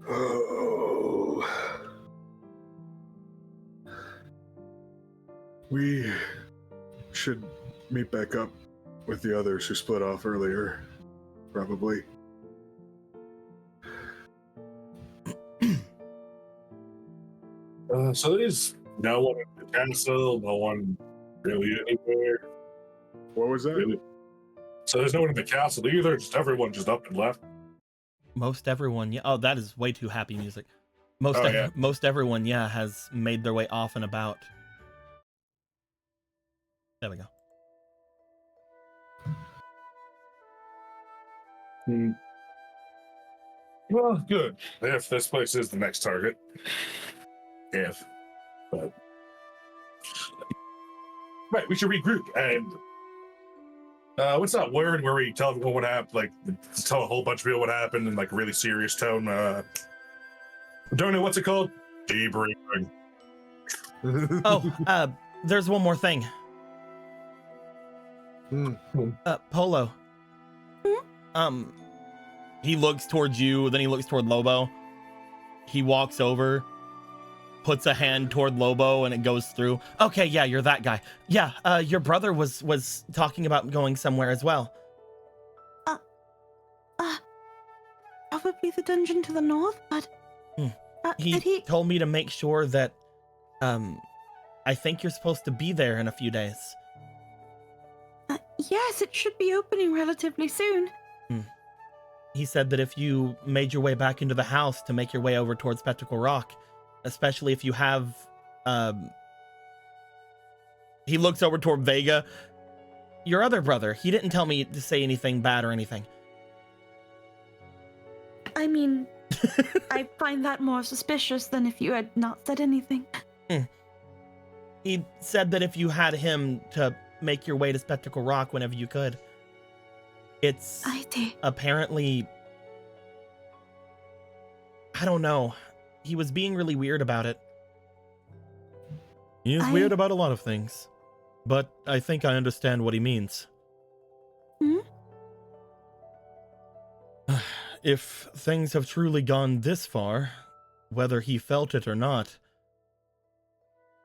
Oh. We should meet back up with the others who split off earlier, probably. So there's no one at the castle, no one really anywhere. What was that? Really? So there's no one in the castle either, just everyone just up and left. Most everyone, yeah. Oh, that is way too happy music. Yeah. Most everyone, yeah, has made their way off and about. There we go. Well, good. If this place is the next target. If. But. Right, we should regroup and what's that word where we tell everyone what happened, like tell a whole bunch of people what happened in like a really serious tone? Don't know what's it called? Debriefing. Oh, there's one more thing. Polo. He looks towards you, then he looks toward Lobo. He walks over, puts a hand toward Lobo, and it goes through. Okay, yeah, you're that guy. Yeah, your brother was talking about going somewhere as well. Probably the dungeon to the north, but He told me to make sure that I think you're supposed to be there in a few days. Yes, it should be opening relatively soon. He said that if you made your way back into the house to make your way over towards Spectacle Rock, especially if you have he looks over toward Vega, your other brother. He didn't tell me to say anything bad or anything. I mean, I find that more suspicious than if you had not said anything. He said that if you had him to make your way to Spectacle Rock whenever you could. It's I see. apparently, I don't know. He was being really weird about it. He is weird about a lot of things, but I think I understand what he means. If things have truly gone this far, whether he felt it or not,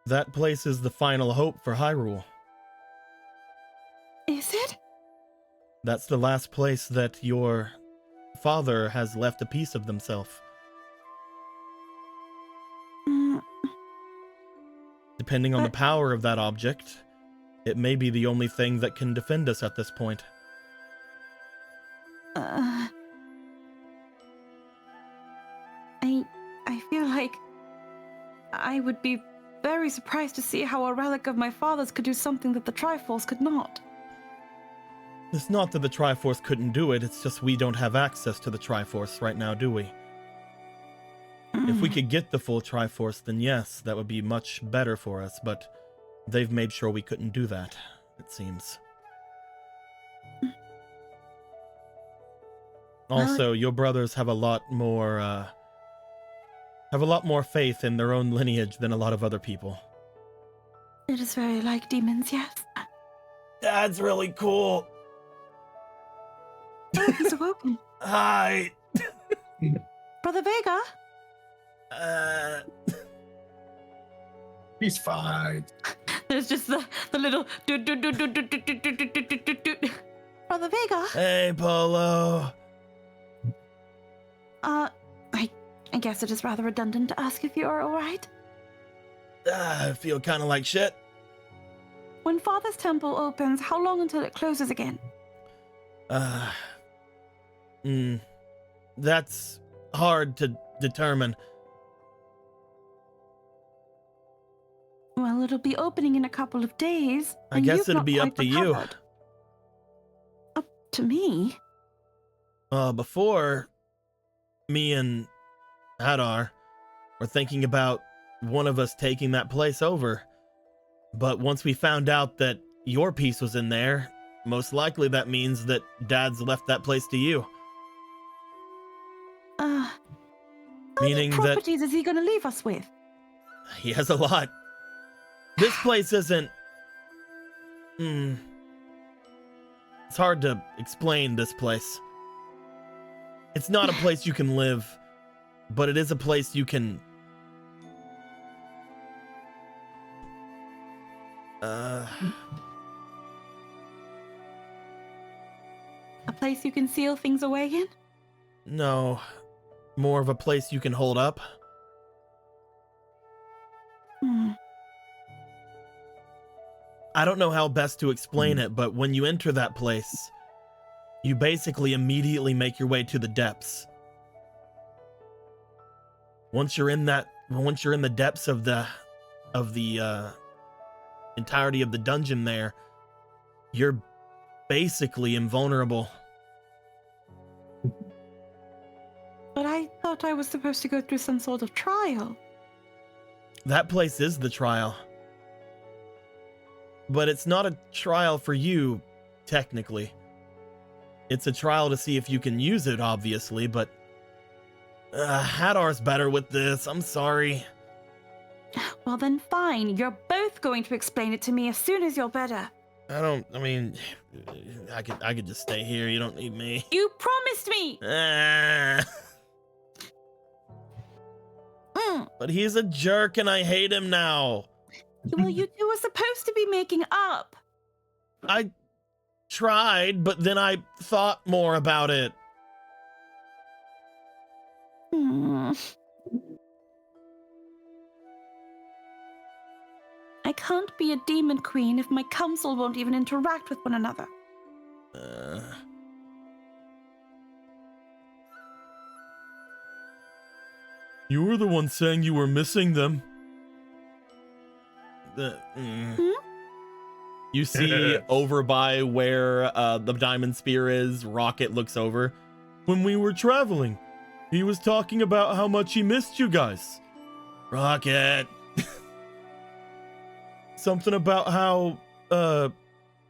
that place is the final hope for Hyrule. Is it? That's the last place that your father has left a piece of themselves. Depending on the power of that object, it may be the only thing that can defend us at this point. I feel like I would be very surprised to see how a relic of my father's could do something that the Triforce could not. It's not that the Triforce couldn't do it, it's just we don't have access to the Triforce right now, do we? If we could get the full Triforce, then yes, that would be much better for us, but they've made sure we couldn't do that, it seems. Also, your brothers have a lot more faith in their own lineage than a lot of other people. It is very like demons, yes. That's really cool. Oh, he's awoken. Hi. Brother Vega? He's fine. There's just the little Brother Vega? Hey, Polo. I guess it is rather redundant to ask if you are alright. I feel kind of like shit. When Father's temple opens, how long until it closes again? That's hard to determine. Well, it'll be opening in a couple of days. I and guess you've it'll not be up quite to you. recovered. To me? Before, me and Hadar were thinking about one of us taking that place over. But once we found out that your piece was in there, most likely that means that Dad's left that place to you. How Meaning many that properties is he going to leave us with? he has a lot. This place isn't... It's hard to explain this place. It's not a place you can live, but it is a place you can... A place you can seal things away in? No. More of a place you can hold up. I don't know how best to explain it, but when you enter that place, you basically immediately make your way to the depths. Once you're in the depths of the entirety of the dungeon there, you're basically invulnerable. But I thought I was supposed to go through some sort of trial. That place is the trial. But it's not a trial for you, technically. It's a trial to see if you can use it, obviously, but... Hadar's better with this, I'm sorry. Well then fine, you're both going to explain it to me as soon as you're better. I mean, I could just stay here, you don't need me. You promised me! But he's a jerk and I hate him now. Well, you two were supposed to be making up. I tried, but then I thought more about it. I can't be a demon queen if my council won't even interact with one another. You were the one saying you were missing them. You see over by where the diamond spear is, Rocket looks over. When we were traveling, he was talking about how much he missed you guys. Rocket. Something about how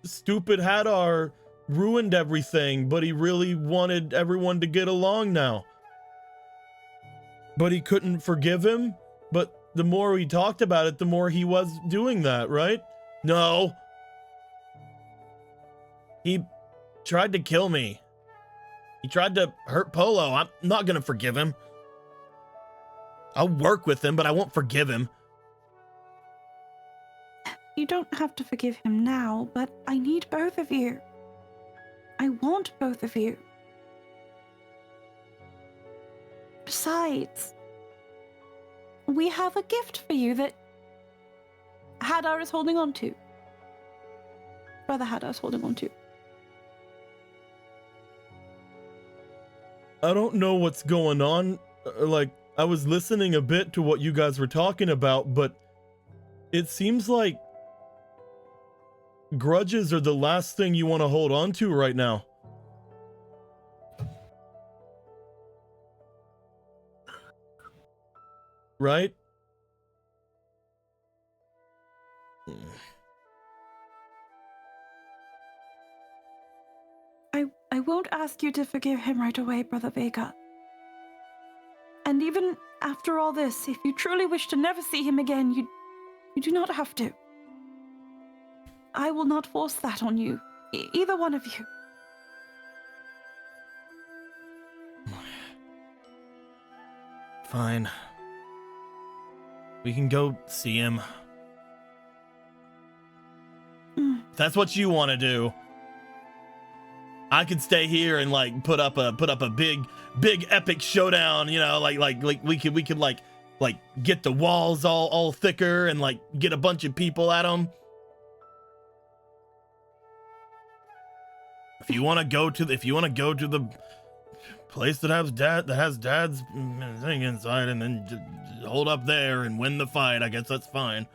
stupid Hadar ruined everything, but he really wanted everyone to get along now. But he couldn't forgive him? But the more we talked about it, the more he was doing that, right? No. He tried to kill me. He tried to hurt Polo. I'm not gonna forgive him. I'll work with him, but I won't forgive him. You don't have to forgive him now, but I need both of you. I want both of you. Besides, we have a gift for you that Hadar is holding on to. Brother Hadar is holding on to. I don't know what's going on. Like, I was listening a bit to what you guys were talking about, but it seems like grudges are the last thing you want to hold on to right now. Right? I won't ask you to forgive him right away, Brother Vega. And even after all this, if you truly wish to never see him again, you do not have to. I will not force that on you, either one of you. Fine. We can go see him. If that's what you want to do. I could stay here and like put up a big epic showdown, you know, like we could like get the walls all thicker and like get a bunch of people at them. If you want to go to the place that has dad's thing inside and then just hold up there and win the fight, I guess that's fine.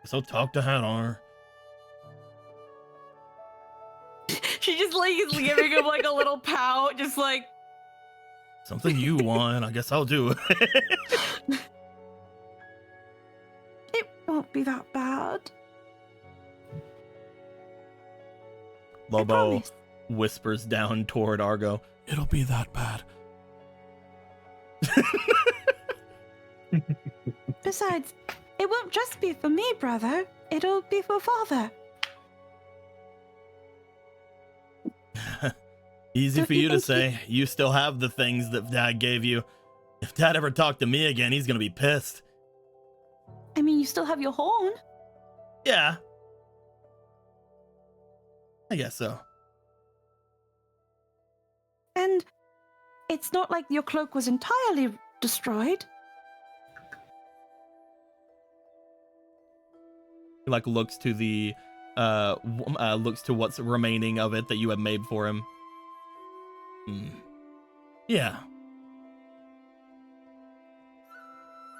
So talk to Hadar. She just like is giving him like a little pout, just like Something you want, I guess I'll do it. it won't be that bad. Lobo promise. whispers down toward Argo. It'll be that bad. Besides, it won't just be for me, brother. It'll be for father. Easy Don't for you you to think say. You still have the things that Dad gave you. If Dad ever talked to me again, he's gonna be pissed. I mean, you still have your horn. Yeah. I guess so. And it's not like your cloak was entirely destroyed. He like looks to the looks to what's remaining of it that you have made for him. Yeah.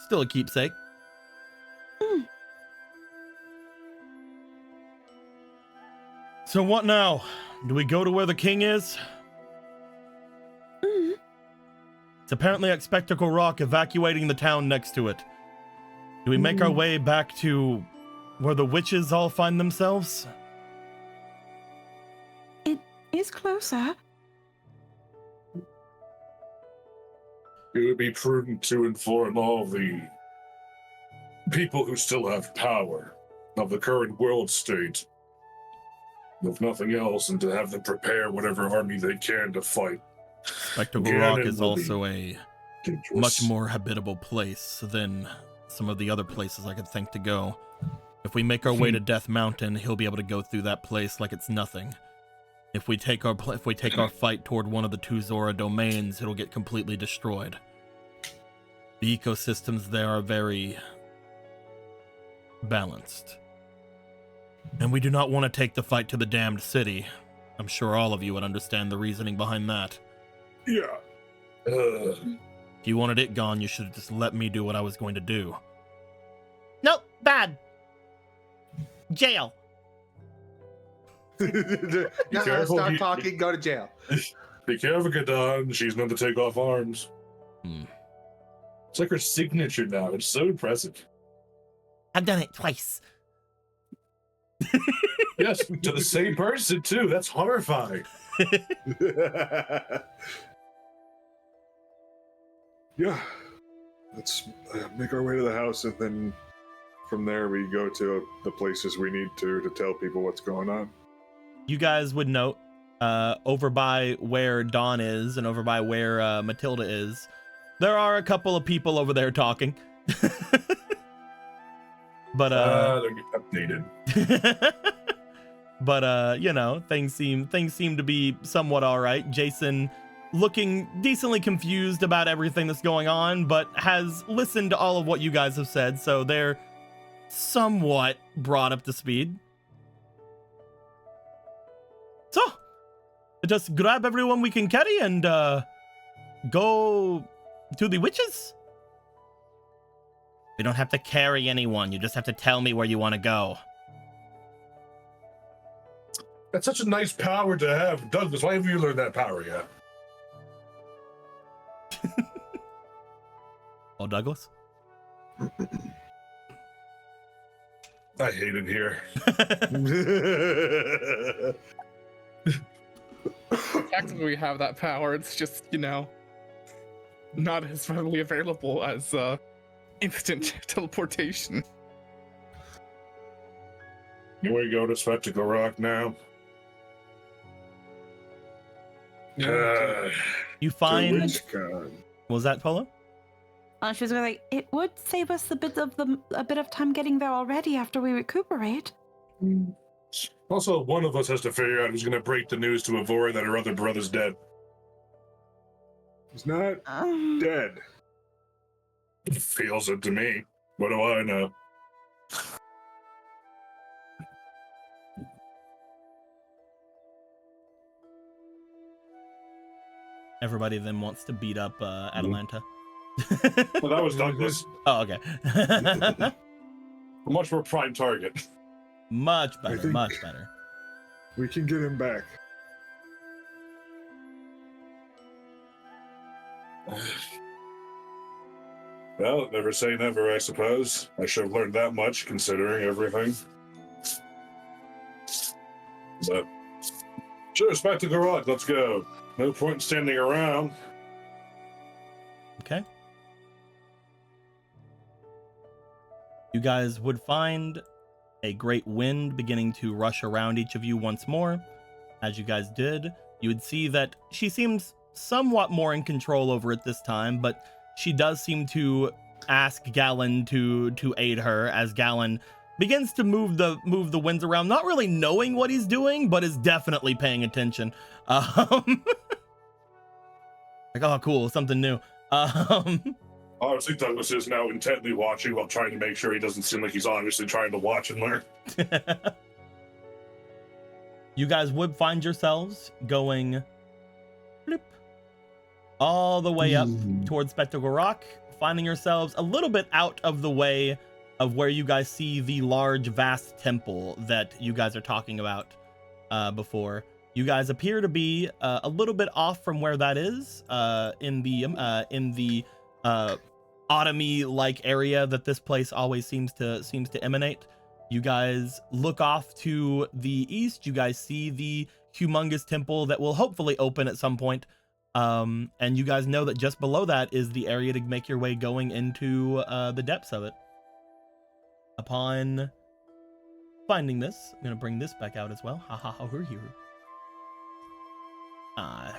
Still a keepsake. So what now? Do we go to where the king is? It's apparently at Spectacle Rock, evacuating the town next to it. Do we make our way back to where the witches all find themselves? It is closer. It would be prudent to inform all the people who still have power of the current world state, if nothing else, and to have them prepare whatever army they can to fight. Spectacle Ganon Rock is will be also a dangerous. much more habitable place than some of the other places I could think to go. If we make our way to Death Mountain, he'll be able to go through that place like it's nothing. If we take our fight toward one of the two Zora domains, it'll get completely destroyed. The ecosystems there are very balanced. And we do not want to take the fight to the damned city. I'm sure all of you would understand the reasoning behind that. Yeah. If you wanted it gone, you should have just let me do what I was going to do. Nope, bad. Jail. careful, Stop you- talking, go to jail. Be careful, Gadon. She's known to take off arms. It's like her signature now. It's so impressive. I've done it twice. Yes, to the same person, too. That's horrifying. Yeah. Let's make our way to the house, and then from there we go to the places we need to tell people what's going on. You guys would note, over by where Dawn is and over by where Matilda is, there are a couple of people over there talking. But They're updated. but you know, things seem to be somewhat all right. Jason looking decently confused about everything that's going on, but has listened to all of what you guys have said, so they're somewhat brought up to speed. So, just grab everyone we can carry and go to the witches. We don't have to carry anyone. You just have to tell me where you want to go. That's such a nice power to have. Douglas, why have you learned that power yet? Oh, Douglas? I hate it here. Technically, we have that power. It's just, not as readily available as instant teleportation. Can we go to Spectacle Rock now? You find... Which god? What was that, Polo? She was like, it would save us a bit of time getting there already after we recuperate. Also, one of us has to figure out who's going to break the news to Avora that her other brother's dead. He's not dead. Feels it to me. What do I know? Everybody then wants to beat up Atalanta. Well, that was Douglas. Oh, okay. A much more prime target. Much better, much better. We can get him back. Well, never say never, I suppose. I should have learned that much, considering everything. But sure, Spectacle Rock, let's go. No point in standing around. Okay. You guys would find a great wind beginning to rush around each of you once more. As you guys did, you would see that she seems somewhat more in control over it this time, but she does seem to ask Gallon to aid her as Gallon begins to move the winds around, not really knowing what he's doing, but is definitely paying attention. Like, oh, cool, something new. Honestly, Douglas is now intently watching while trying to make sure he doesn't seem like he's obviously trying to watch and learn. You guys would find yourselves going bloop, all the way up towards Spectacle Rock, finding yourselves a little bit out of the way of where you guys see the large, vast temple that you guys are talking about before. You guys appear to be a little bit off from where that is in the autumny-like area that this place always seems to emanate. You guys look off to the east. You guys see the humongous temple that will hopefully open at some point. And you guys know that just below that is the area to make your way going into the depths of it. Upon finding this, I'm going to bring this back out as well. Ha ha ha, we're here.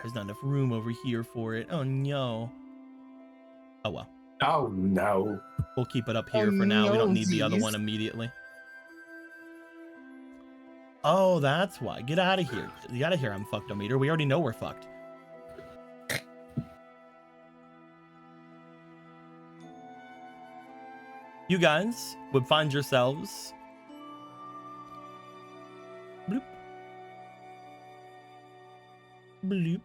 There's not enough room over here for it. Oh no. Oh well. Oh no. We'll keep it up here for now. We don't need the other one immediately. Oh, that's why. Get out of here. Get out of here, I'm fucked-o-meter. We already know we're fucked. You guys would find yourselves bloop, bloop,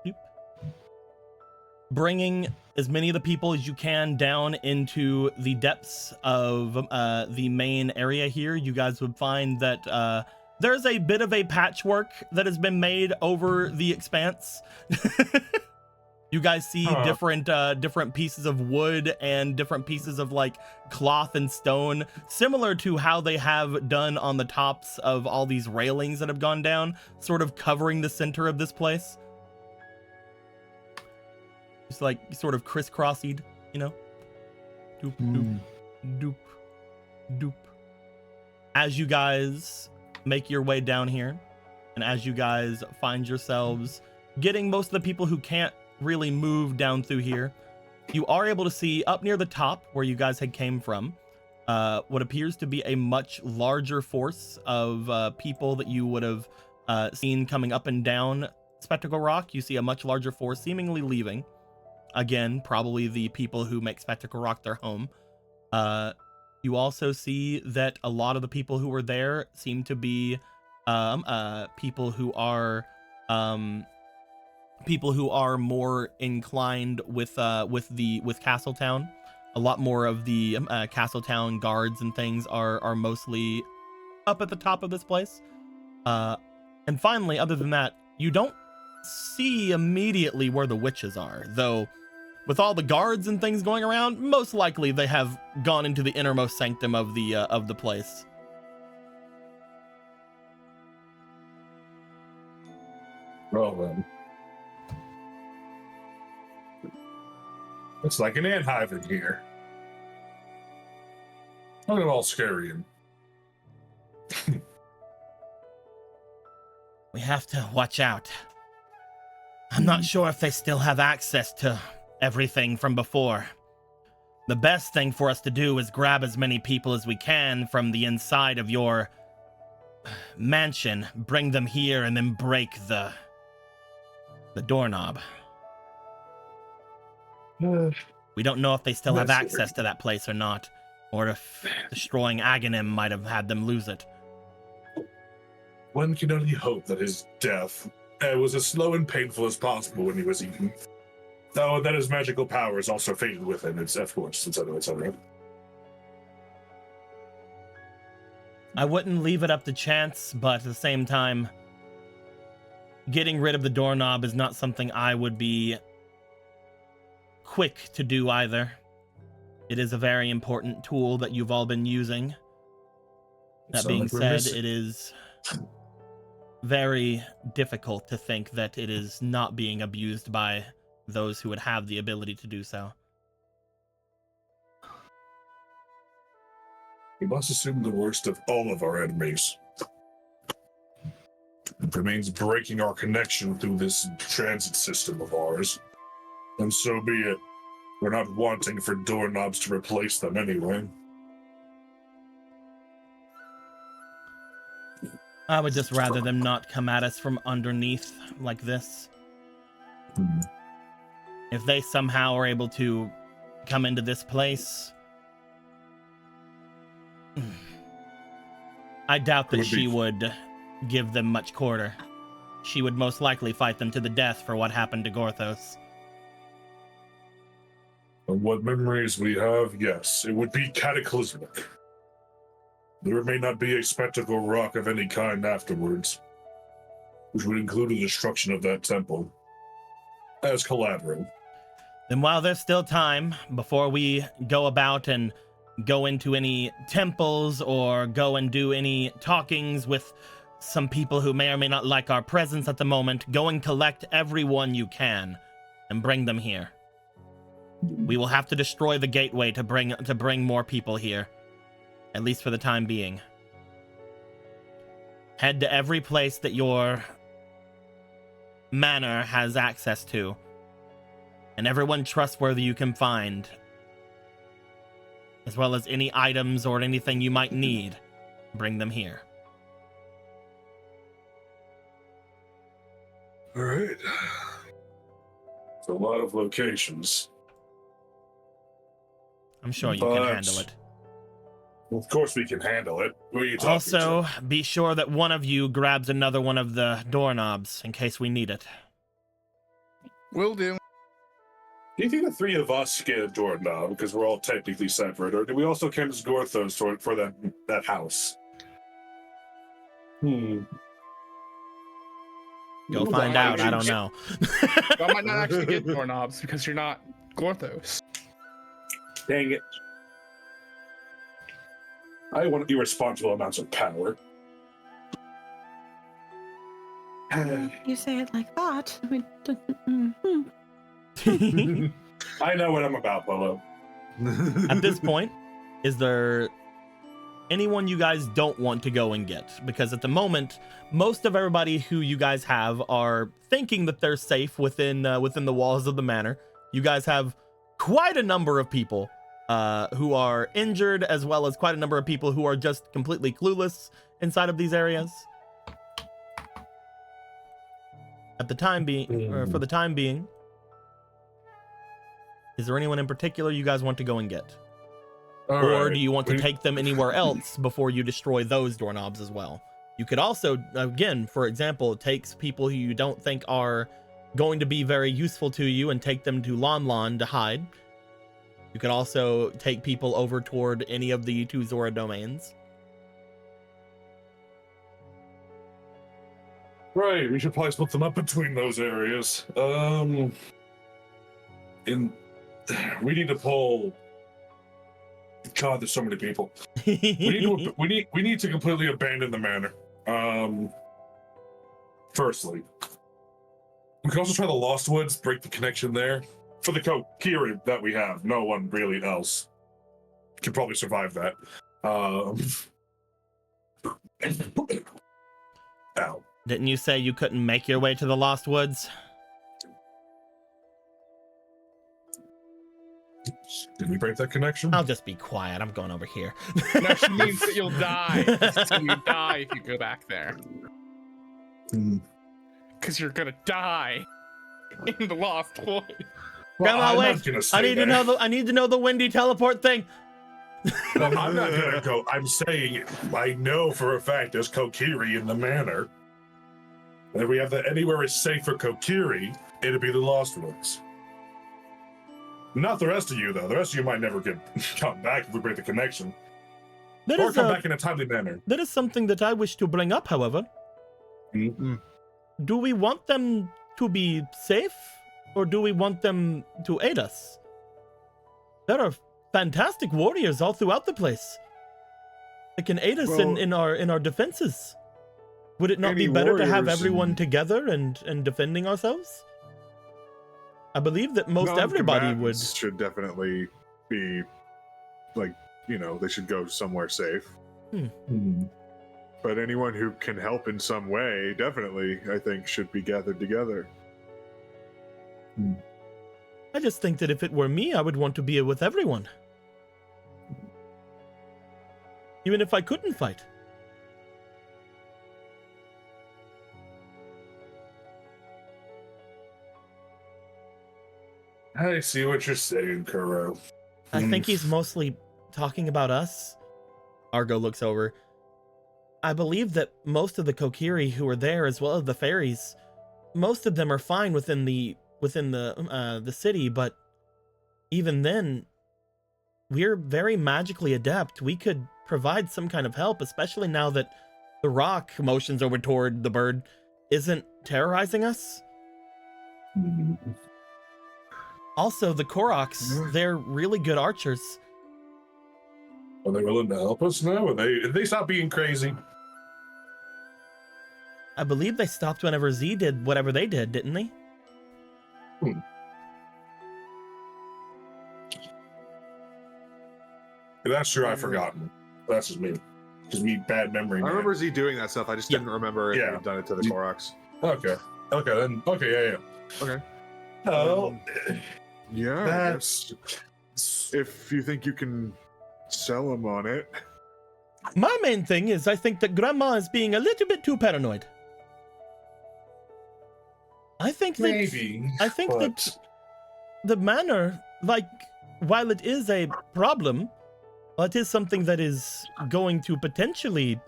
bloop, bringing as many of the people as you can down into the depths of the main area here. You guys would find that there's a bit of a patchwork that has been made over the expanse. You guys see different pieces of wood and different pieces of like cloth and stone, similar to how they have done on the tops of all these railings that have gone down, sort of covering the center of this place. Just like sort of crisscrossed, you know? Doop, doop, doop, doop. As you guys make your way down here, and as you guys find yourselves getting most of the people who can't really move down through here, you are able to see up near the top where you guys had came from what appears to be a much larger force of people that you would have seen coming up and down Spectacle Rock, you see a much larger force seemingly leaving. Again, probably the people who make Spectacle Rock their home. You also see that a lot of the people who were there seem to be people who are more inclined with Castletown. A lot more of the Castletown guards and things are mostly up at the top of this place. And finally, other than that, you don't see immediately where the witches are, though. With all the guards and things going around, most likely they have gone into the innermost sanctum of the place. Well then, it's like an ant hive in here. Look at all scary. We have to watch out. I'm not sure if they still have access to everything from before. The best thing for us to do is grab as many people as we can from the inside of your mansion, bring them here, and then break the doorknob. We don't know if they still have access to that place or not, or if destroying Aghanim might have had them lose it. One can only hope that his death was as slow and painful as possible when he was eaten. Though that his magical powers also faded with him, it's of course, etc., etc. I wouldn't leave it up to chance, but at the same time, getting rid of the doorknob is not something I would be quick to do either. It is a very important tool that you've all been using. That being said, it is very difficult to think that it is not being abused by those who would have the ability to do so. We must assume the worst of all of our enemies. It remains breaking our connection through this transit system of ours. And so be it. We're not wanting for doorknobs to replace them anyway. I would just rather them not come at us from underneath like this. If they somehow are able to come into this place, I doubt that she would give them much quarter. She would most likely fight them to the death for what happened to Gorthos. And what memories we have, yes, it would be cataclysmic. There may not be a spectacle rock of any kind afterwards, which would include the destruction of that temple as collateral. Then while there's still time, before we go about and go into any temples or go and do any talkings with some people who may or may not like our presence at the moment, go and collect everyone you can and bring them here. We will have to destroy the gateway to bring more people here, at least for the time being. Head to every place that your manor has access to, and everyone trustworthy you can find, as well as any items or anything you might need. Bring them here. All right. It's a lot of locations. I'm sure you can handle it. Of course we can handle it. Who are you talking Also, to? be sure that one of you grabs another one of the doorknobs in case we need it. Will do. Do you think the three of us get a doorknob because we're all technically separate, or do we also count as Gorthos for that house? Go find out. I don't know. I might not actually get doorknobs because you're not Gorthos. Dang it. I want irresponsible amounts of power. You say it like that. I know what I'm about, Polo. At this point, is there anyone you guys don't want to go and get? Because at the moment, most of everybody who you guys have are thinking that they're safe within the walls of the manor. You guys have quite a number of people who are injured, as well as quite a number of people who are just completely clueless inside of these areas. At the time being, or for the time being, is there anyone in particular you guys want to go and get? All Or right. do you want to take them anywhere else before you destroy those doorknobs as well? You could also, again, for example, take people who you don't think are going to be very useful to you and take them to Lon Lon to hide. You could also take people over toward any of the 2 Zora domains. Right, we should probably split them up between those areas. We need to pull. God, there's so many people. We need to completely abandon the manor. Firstly, we can also try the Lost Woods, break the connection there. For the Kokiri that we have, no one really else can probably survive that. Ow. Didn't you say you couldn't make your way to the Lost Woods? Did we break that connection? I'll just be quiet. I'm going over here. No, she means that you'll die. So you die if you go back there. Because you're gonna die in the Lost Woods. Well, Grandma, I'm wait. not gonna I say need to know the windy teleport thing. Well, I'm not gonna go. I'm saying I know for a fact there's Kokiri in the manor. And if we have that anywhere is safe for Kokiri, it'd be the Lost Woods. Not the rest of you, though. The rest of you might never come back if we break the connection. That Or is come back in a timely manner. That is something that I wish to bring up, however. Mm-hmm. Do we want them to be safe, or do we want them to aid us? There are fantastic warriors all throughout the place that can aid us in our defenses. Would it not be better to have everyone together and defending ourselves? I believe that most everybody would. Should definitely be, like, they should go somewhere safe. But anyone who can help in some way, definitely, I think, should be gathered together. I just think that if it were me, I would want to be with everyone. Even if I couldn't fight. I see what you're saying, Kuro. I think he's mostly talking about us. Argo looks over. I believe that most of the Kokiri who are there, as well as the fairies, most of them are fine within the city, but even then, we're very magically adept. We could provide some kind of help, especially now that the rock motions over toward the bird isn't terrorizing us. Also, the Koroks, they're really good archers. Are they willing to help us now? Did they stop being crazy? I believe they stopped whenever Z did whatever they did, didn't they? If that's true, I've forgotten. That's just me. Just me, bad memory. I man. remember Z doing that stuff. I just didn't remember if Yeah. he'd done it to the Koroks. Okay. Okay, then. Okay, yeah. Okay. Oh, Yeah. I that's. guess if you think you can sell him on it. My main thing is I think that Grandma is being a little bit too paranoid. I think that Maybe. that the manor, like, while it is a problem, it is something that is going to potentially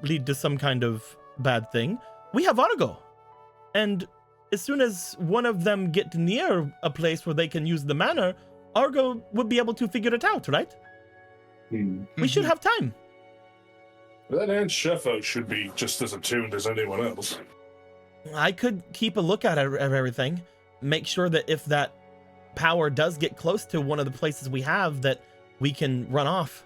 lead to some kind of bad thing. We have Argo, and as soon as one of them get near a place where they can use the manor, Argo would be able to figure it out, right? We should have time. That and Sheffo should be just as attuned as anyone else. I could keep a look at everything, make sure that if that power does get close to one of the places we have, that we can run off.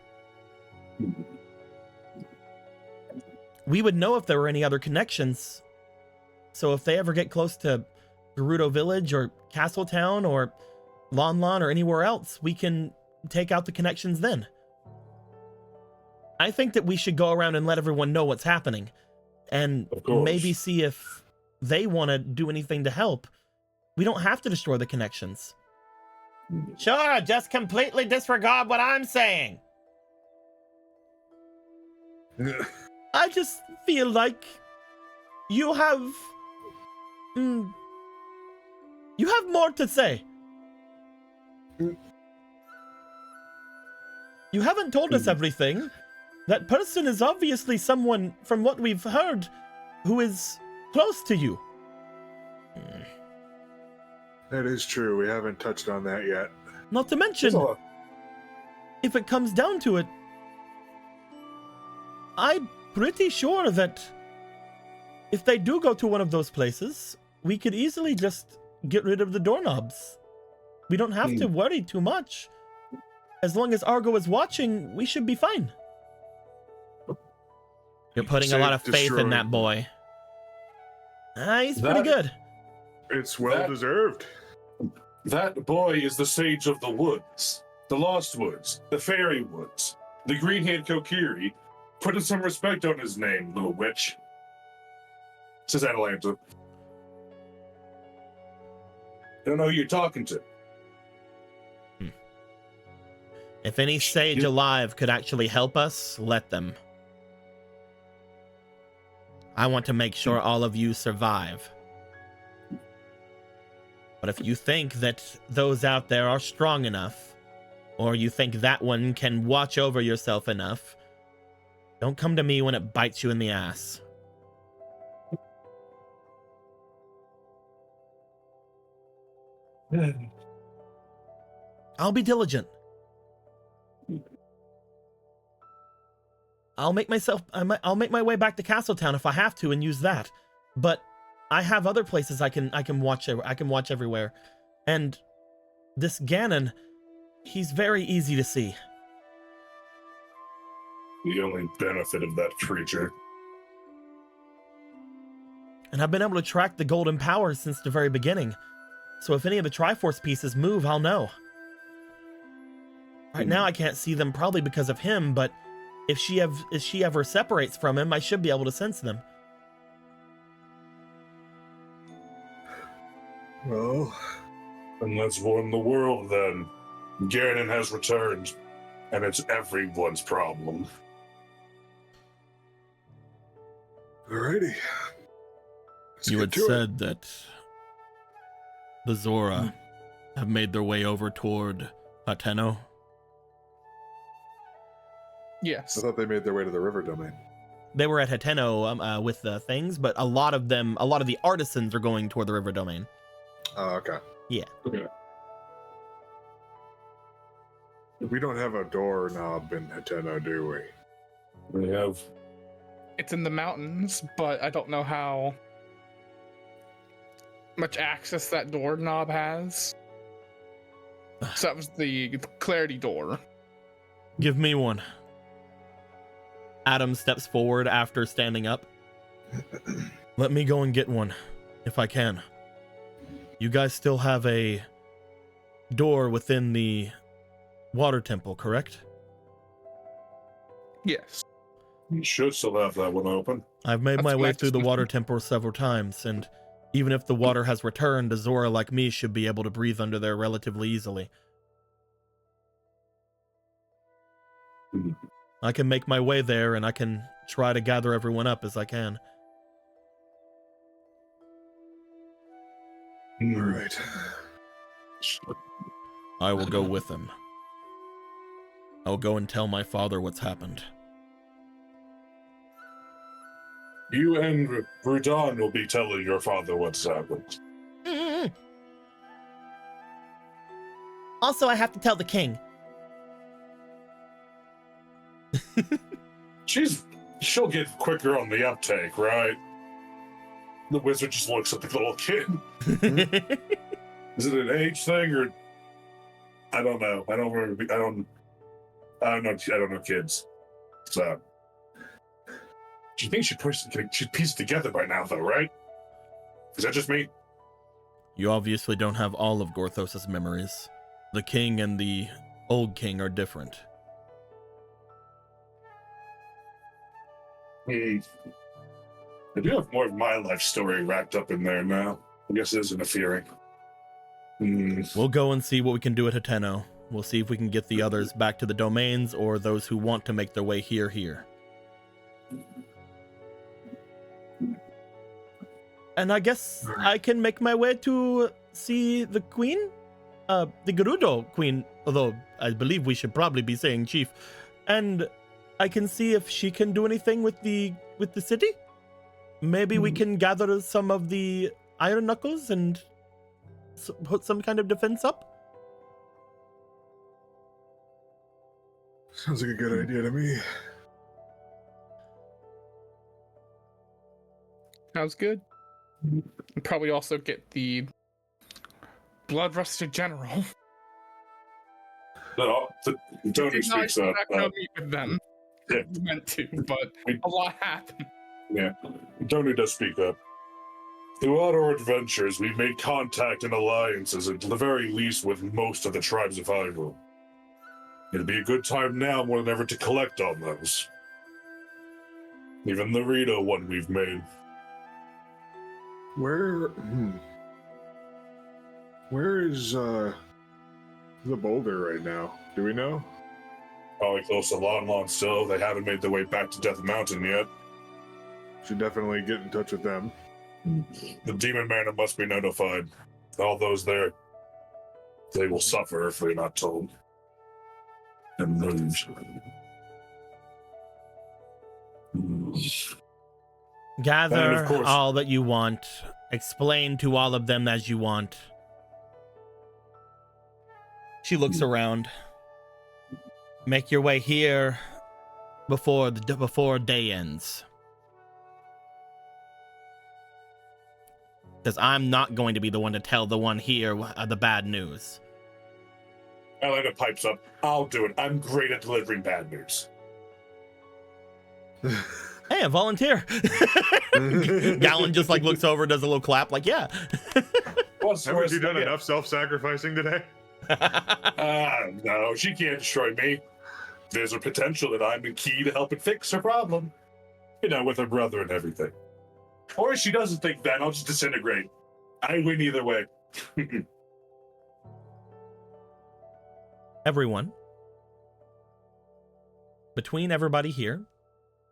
We would know if there were any other connections. So if they ever get close to Gerudo Village or Castletown or Lon Lon or anywhere else, we can take out the connections then. I think that we should go around and let everyone know what's happening and maybe see if they want to do anything to help. We don't have to destroy the connections. Sure, just completely disregard what I'm saying. I just feel like you have You have more to say. You haven't told us everything. That person is obviously someone, from what we've heard, who is close to you. That is true. We haven't touched on that yet. Not to mention, if it comes down to it, I'm pretty sure that if they do go to one of those places, we could easily just get rid of the doorknobs. We don't have to worry too much. As long as Argo is watching, we should be fine. You're putting a lot of faith in that boy. He's pretty good. It's well deserved. That boy is the sage of the woods, the lost woods, the fairy woods, the green-haired Kokiri. Put some respect on his name, little witch. Says Atalanta. Don't know who you're talking to. If any sage alive could actually help us, let them. I want to make sure all of you survive. But if you think that those out there are strong enough, or you think that one can watch over yourself enough, don't come to me when it bites you in the ass. I'll be diligent. I'll make my way back to Castletown if I have to and use that. But I have other places I can watch everywhere. And this Ganon, he's very easy to see. The only benefit of that creature. And I've been able to track the golden power since the very beginning. So if any of the Triforce pieces move, I'll know. Right now I can't see them probably because of him, but if she ever separates from him, I should be able to sense them. Well, And let's warn the world then. Ganon has returned, and it's everyone's problem. alrighty. You had said that the Zora have made their way over toward Hateno. Yes. I thought they made their way to the river domain. They were at Hateno with the things, but a lot of the artisans are going toward the river domain. Oh, okay. Yeah. Okay. We don't have a doorknob in Hateno, do we? We have. It's in the mountains, but I don't know how much access that doorknob has. So that was the clarity door. Give me one. Adam steps forward after standing up. Let me go and get one, if I can. You guys still have a door within the water temple, correct? Yes. You should still have that one open. I've made That's my way what I through the just- water temple several times, and even if the water has returned, a Zora like me should be able to breathe under there relatively easily. I can make my way there, and I can try to gather everyone up as I can. All right. I will go with them. I'll go and tell my father what's happened. You and Rudon will be telling your father what's happened. Also, I have to tell the king. She'll get quicker on the uptake, right? The wizard just looks at the little kid. Is it an age thing or I don't know. I don't know kids. So do you think she'd piece it together by now though, right? Is that just me? You obviously don't have all of Gorthos's memories. The king and the old king are different. I do have more of my life story wrapped up in there now. I guess it is interfering. We'll go and see what we can do at Hateno. We'll see if we can get the others back to the domains or those who want to make their way here. And I guess I can make my way to see the queen? The Gerudo queen, although I believe we should probably be saying chief. And I can see if she can do anything with the city? Maybe we can gather some of the iron knuckles and put some kind of defense up? Sounds like a good idea to me. Sounds good. And probably also get the blood-rusted general. No, Tony speaks up. No meet with them. Yeah. We meant to, but a lot happened. Yeah, Tony does speak up. Throughout our adventures, we've made contact and alliances, at the very least, with most of the tribes of Hyrule. It'd be a good time now more than ever to collect on those. Even the Rito one we've made. Where is the boulder right now? Do we know? Probably close to Lon Lon still. They haven't made their way back to Death Mountain yet. Should definitely get in touch with them. The Demon Manor must be notified. All those there, they will suffer if they're not told. And lose. Gather of course- all that you want. Explain to all of them as you want. She looks around. Make your way here before day ends. Because I'm not going to be the one to tell the one here the bad news. Elena pipes up. I'll do it. I'm great at delivering bad news. Hey, a volunteer. Gallon just like looks over, does a little clap, like, yeah. Haven't you done enough self-sacrificing today? No, she can't destroy me. There's a potential that I'm the key to helping fix her problem. You know, with her brother and everything. Or if she doesn't think that, I'll just disintegrate. I win either way. Everyone, between everybody here,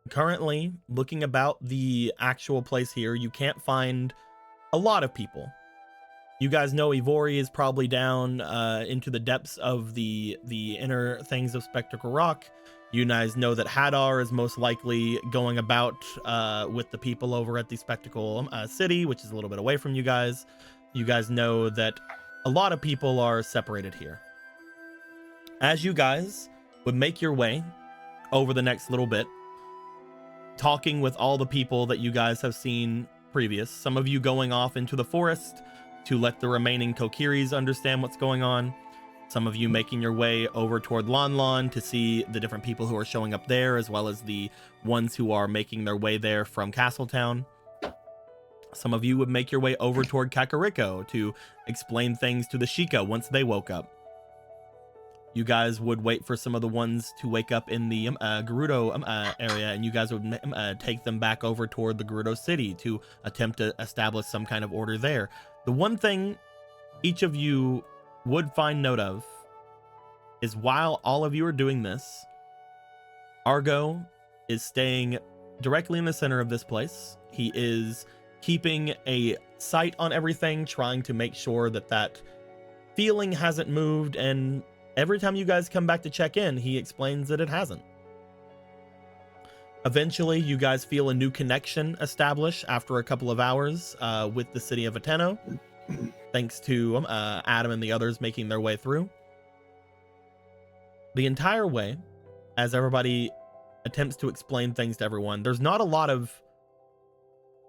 currently looking about the actual place here, you can't find a lot of people. You guys know Ivori is probably down into the depths of the inner things of Spectacle Rock. You guys know that Hadar is most likely going about with the people over at the Spectacle City, which is a little bit away from you guys. You guys know that a lot of people are separated here. As you guys would make your way over the next little bit, talking with all the people that you guys have seen previous, some of you going off into the forest to let the remaining Kokiris understand what's going on. Some of you making your way over toward Lon Lon to see the different people who are showing up there, as well as the ones who are making their way there from Castletown. Some of you would make your way over toward Kakariko to explain things to the Sheikah once they woke up. You guys would wait for some of the ones to wake up in the Gerudo area, and you guys would take them back over toward the Gerudo city to attempt to establish some kind of order there. The one thing each of you would find note of is while all of you are doing this, Argo is staying directly in the center of this place. He is keeping a sight on everything, trying to make sure that that feeling hasn't moved, and every time you guys come back to check in, he explains that it hasn't. Eventually, you guys feel a new connection establish after a couple of hours with the city of Ateno, thanks to Adam and the others making their way through. The entire way, as everybody attempts to explain things to everyone, there's not a lot of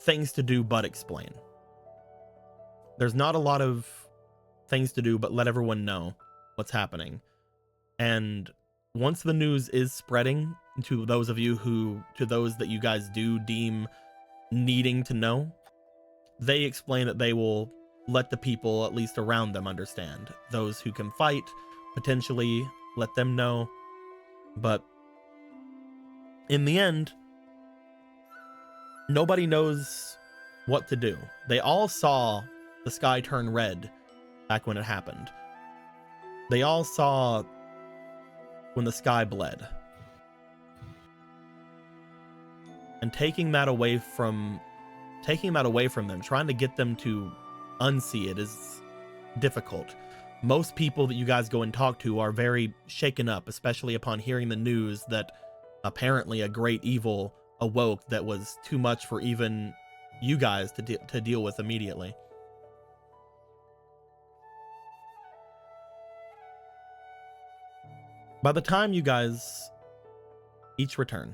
things to do but explain. There's not a lot of things to do but let everyone know what's happening. And once the news is spreading to those of you to those that you guys do deem needing to know, they explain that they will let the people at least around them understand. Those who can fight, potentially let them know. But in the end, nobody knows what to do. They all saw the sky turn red back when it happened. They all saw when the sky bled. And taking that away from taking that away from them, trying to get them to unsee it is difficult. Most people that you guys go and talk to are very shaken up, especially upon hearing the news that apparently a great evil awoke that was too much for even you guys to deal with immediately. By the time you guys each return,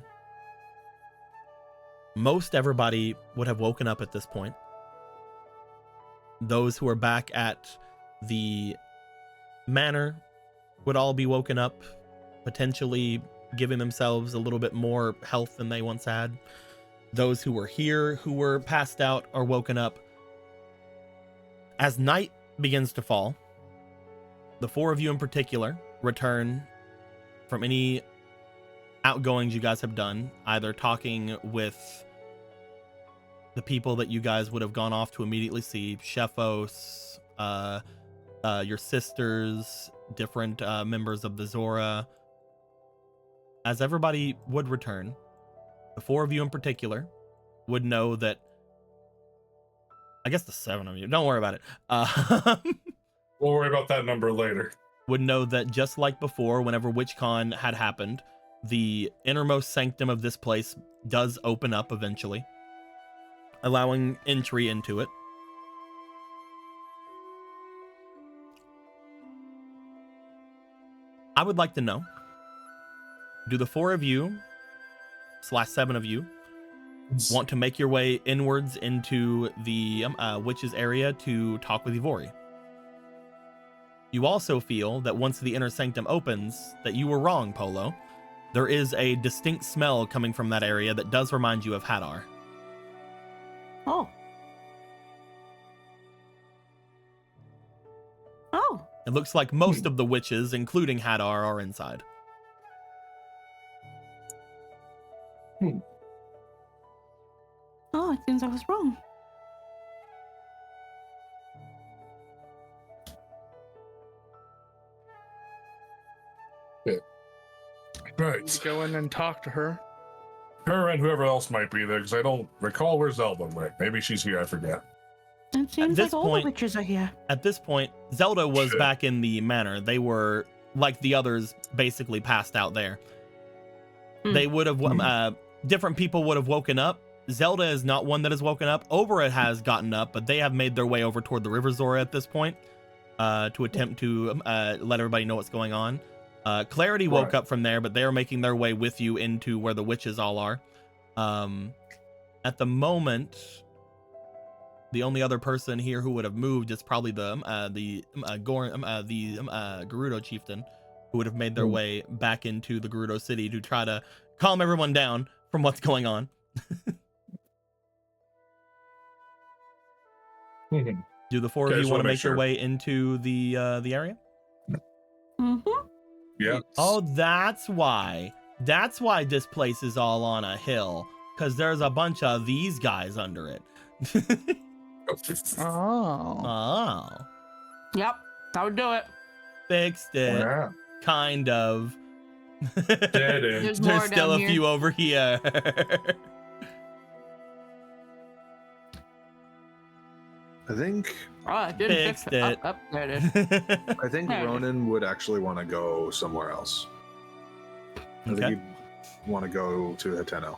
most everybody would have woken up at this point. Those who are back at the manor would all be woken up, potentially giving themselves a little bit more health than they once had. Those who were here, who were passed out, are woken up. As night begins to fall, the four of you in particular return from any outgoings you guys have done, either talking with the people that you guys would have gone off to immediately see, Shefos, your sisters, different members of the Zora. As everybody would return, the four of you in particular would know that, I guess the seven of you, don't worry about it. We'll worry about that number later. Would know that just like before, whenever WitchCon had happened, the innermost sanctum of this place does open up eventually, allowing entry into it. I would like to know, do the four of you / seven of you want to make your way inwards into the witch's area to talk with Ivori? You also feel that once the inner sanctum opens, that you were wrong, Polo. There is a distinct smell coming from that area that does remind you of Hadar. Oh. Oh. It looks like most of the witches, including Hadar, are inside. Oh, it seems I was wrong. Right. Go in and talk to her. Her and whoever else might be there, because I don't recall where Zelda went. Maybe she's here, I forget. It seems this like all point- the witches are here. At this point, Zelda was Shit. back in the manor. They were, like the others, basically passed out there. They would have, different people would have woken up. Zelda is not one that has woken up. Oberyn has gotten up, but they have made their way over toward the River Zora at this point to attempt to let everybody know what's going on. Clarity woke Right. up from there, but they are making their way with you into where the witches all are. At the moment, the only other person here who would have moved is probably the Gerudo chieftain, who would have made their way back into the Gerudo city to try to calm everyone down from what's going on. Do the four of Okay, you just want wanna to make make your sure. way into the area? Mm-hmm. Yeah. Oh, that's why. That's why this place is all on a hill, because there's a bunch of these guys under it. Oh. Oh, Yep. That would do it. fixed it. Yeah. Kind of. Dead end. There's more There's still down a here. few over here. I think Oh, it didn't Fixed fix it. it. Up, there it is. I think There it is. Ronan would actually want to go somewhere else. I Okay. think he'd want to go to Hateno.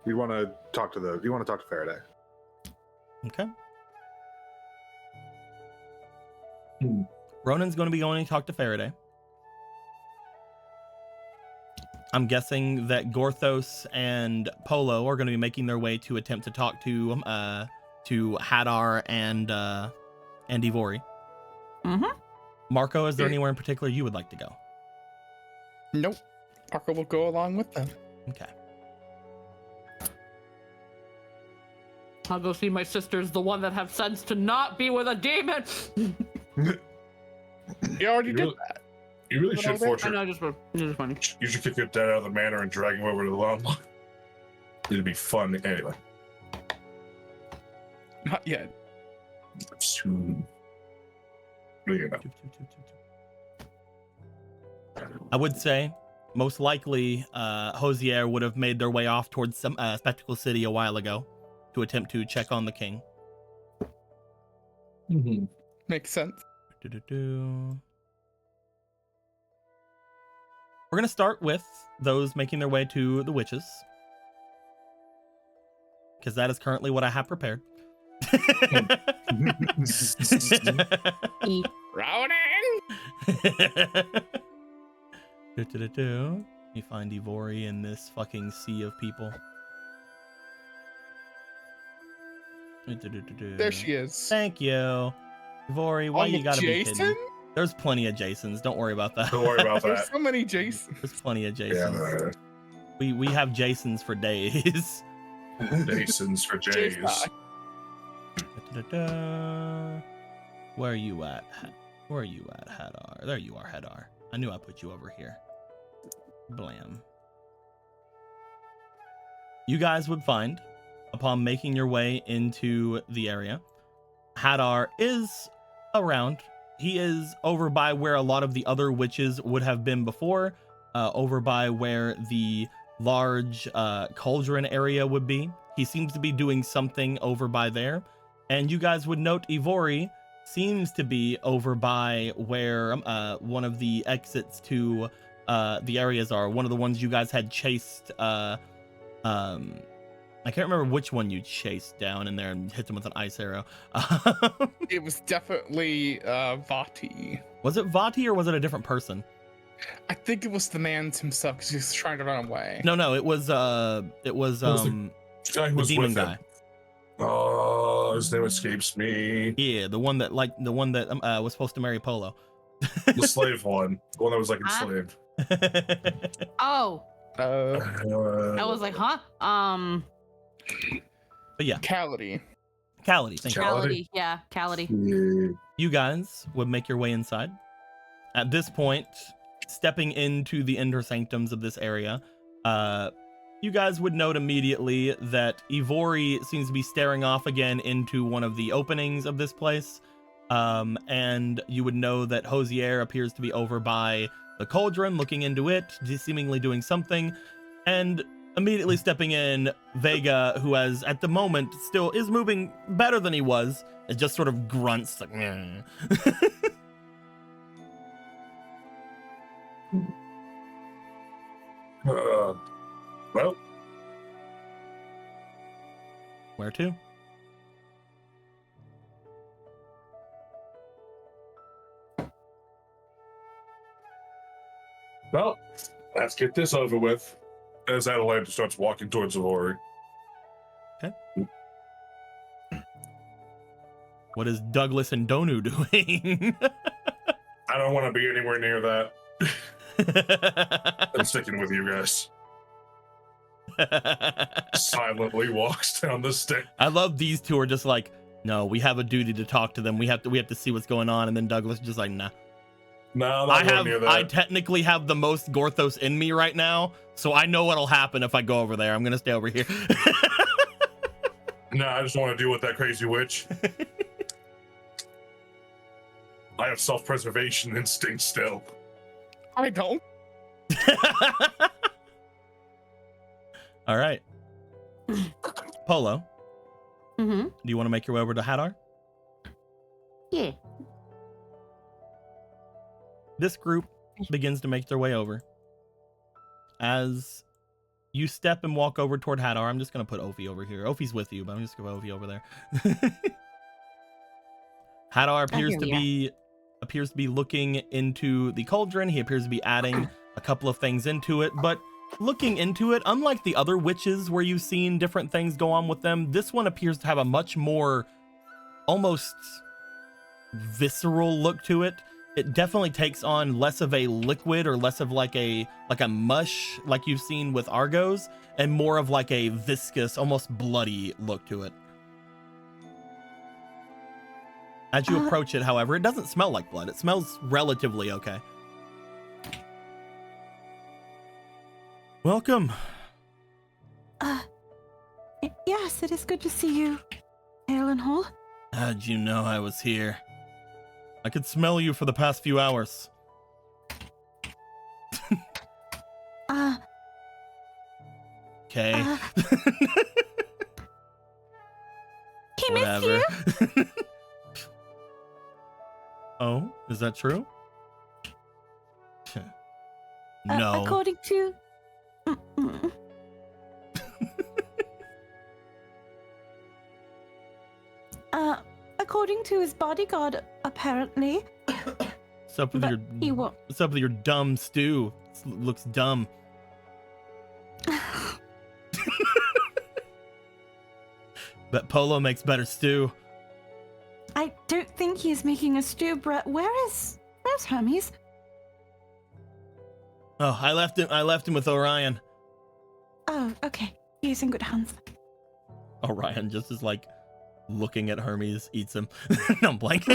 You want to talk to Faraday. Okay. Hmm. Ronan's going to be going to talk to Faraday. I'm guessing that Gorthos and Polo are going to be making their way to attempt to talk to Hadar and Ivori. Mm-hmm. Marco, is there anywhere in particular you would like to go? Nope. Parker will go along with them. Okay. I'll go see my sisters, the one that have sense to not be with a demon. You already did really- that. You really But should over- force I her. know, just funny. You should kick your dad out of the manor and drag him over to the lawn. It'd be fun anyway. Not yet. Soon. You know. I would say most likely Hosier would have made their way off towards some Spectacle City a while ago to attempt to check on the king. Makes sense. We're gonna start with those making their way to the witches, because that is currently what I have prepared. Ronan! Let me find Ivori in this fucking sea of people. There she is. Thank you. Ivori, why Oh, you gotta be Jason? kidding? There's plenty of Jasons. Don't worry about that. Don't worry about There's that. so many Jasons. There's plenty of Jasons. Yeah, We have Jasons for days. Jason's for Jays. Where are you at? Where are you at, Hadar? There you are, Hadar. I knew I put you over here. Blam. You guys would find, upon making your way into the area, Hadar is around. He is over by where a lot of the other witches would have been before, over by where the large cauldron area would be. He seems to be doing something over by there. And you guys would note Ivori seems to be over by where one of the exits to the areas are. One of the ones you guys had chased. I can't remember which one you chased down in there and hit them with an ice arrow. It was definitely Vati. Was it Vati or was it a different person? I think it was the man himself because he was trying to run away. No, it was the guy who the was demon with guy. him. Oh, his name escapes me. Yeah, the one that was supposed to marry Polo. The slave one. The one that was like enslaved. Oh, I was like, huh? But yeah, Cality. Cality. Thank you. Cality. Yeah, Cality. You guys would make your way inside. At this point, stepping into the inner sanctums of this area, you guys would note immediately that Ivori seems to be staring off again into one of the openings of this place. And you would know that Hosier appears to be over by the cauldron, looking into it, seemingly doing something. And immediately stepping in, Vega, who has at the moment still is moving better than he was, it just sort of grunts like, meh. Well, Where to? well, let's get this over with. As Atalanta starts walking towards Ivori. What is Douglas and Donu doing? I don't want to be anywhere near that. I'm sticking with you guys. Silently walks down the stairs. I love these two are just like, no, we have a duty to talk to them. We have to see what's going on. And then Douglas is just like, nah. No, I'm not going near that. I technically have the most Gorthos in me right now, so I know what'll happen if I go over there. I'm gonna stay over here. No, I just want to deal with that crazy witch. I have self-preservation instinct still. I don't. All right. Polo, Mm-hmm. do you want to make your way over to Hadar? Yeah. This group begins to make their way over. As you step and walk over toward Hadar, I'm just going to put Ophi over here. Ophi's with you, but I'm just going to put Ophi over there. Hadar appears to be looking into the cauldron. He appears to be adding a couple of things into it, but looking into it, unlike the other witches where you've seen different things go on with them, this one appears to have a much more almost visceral look to it. It definitely takes on less of a liquid or less of like a mush like you've seen with Argos, and more of like a viscous, almost bloody look to it. As you approach it, however, it doesn't smell like blood. It smells relatively okay. Welcome. Yes, it is good to see you, hale and whole. How'd you know I was here? I could smell you for the past few hours. Okay. He missed you. Oh, is that true? No. According to. Mm-mm. According to his bodyguard, apparently. What's up with But your he won't. What's up with your dumb stew? Looks dumb. Bet Polo makes better stew. I don't think he's making a stew, Brett. Where's Hermes? Oh, I left him with Orion. Oh, okay. He's in good hands. Orion just is like looking at Hermes, eats him. No, I'm blank.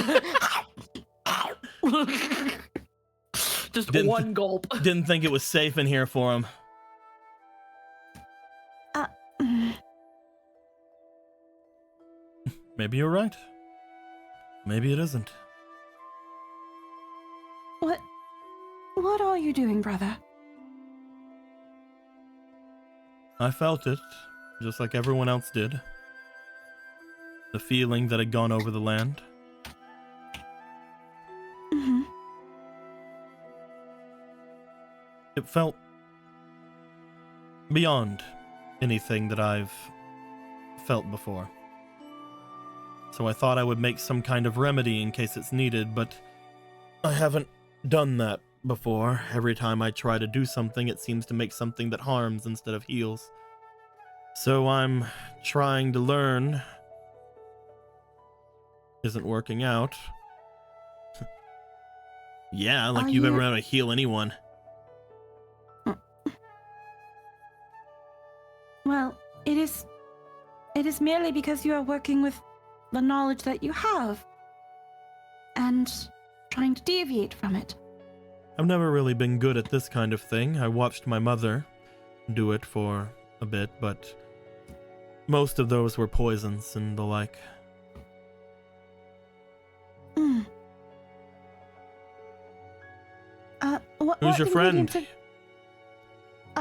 Just Didn't- one gulp. Didn't think it was safe in here for him. Mm. Maybe you're right. Maybe it isn't. What are you doing, brother? I felt it, just like everyone else did. The feeling that had gone over the land. Mm-hmm. It felt beyond anything that I've felt before. So I thought I would make some kind of remedy in case it's needed, but I haven't done that before. Every time I try to do something, it seems to make something that harms instead of heals. So I'm trying to learn. Isn't working out. Yeah, like Are you've ever you- been able to heal anyone. Well, it is merely because you are working with the knowledge that you have and trying to deviate from it. I've never really been good at this kind of thing. I watched my mother do it for a bit, but most of those were poisons and the like. Mm. Who's your friend? ingredient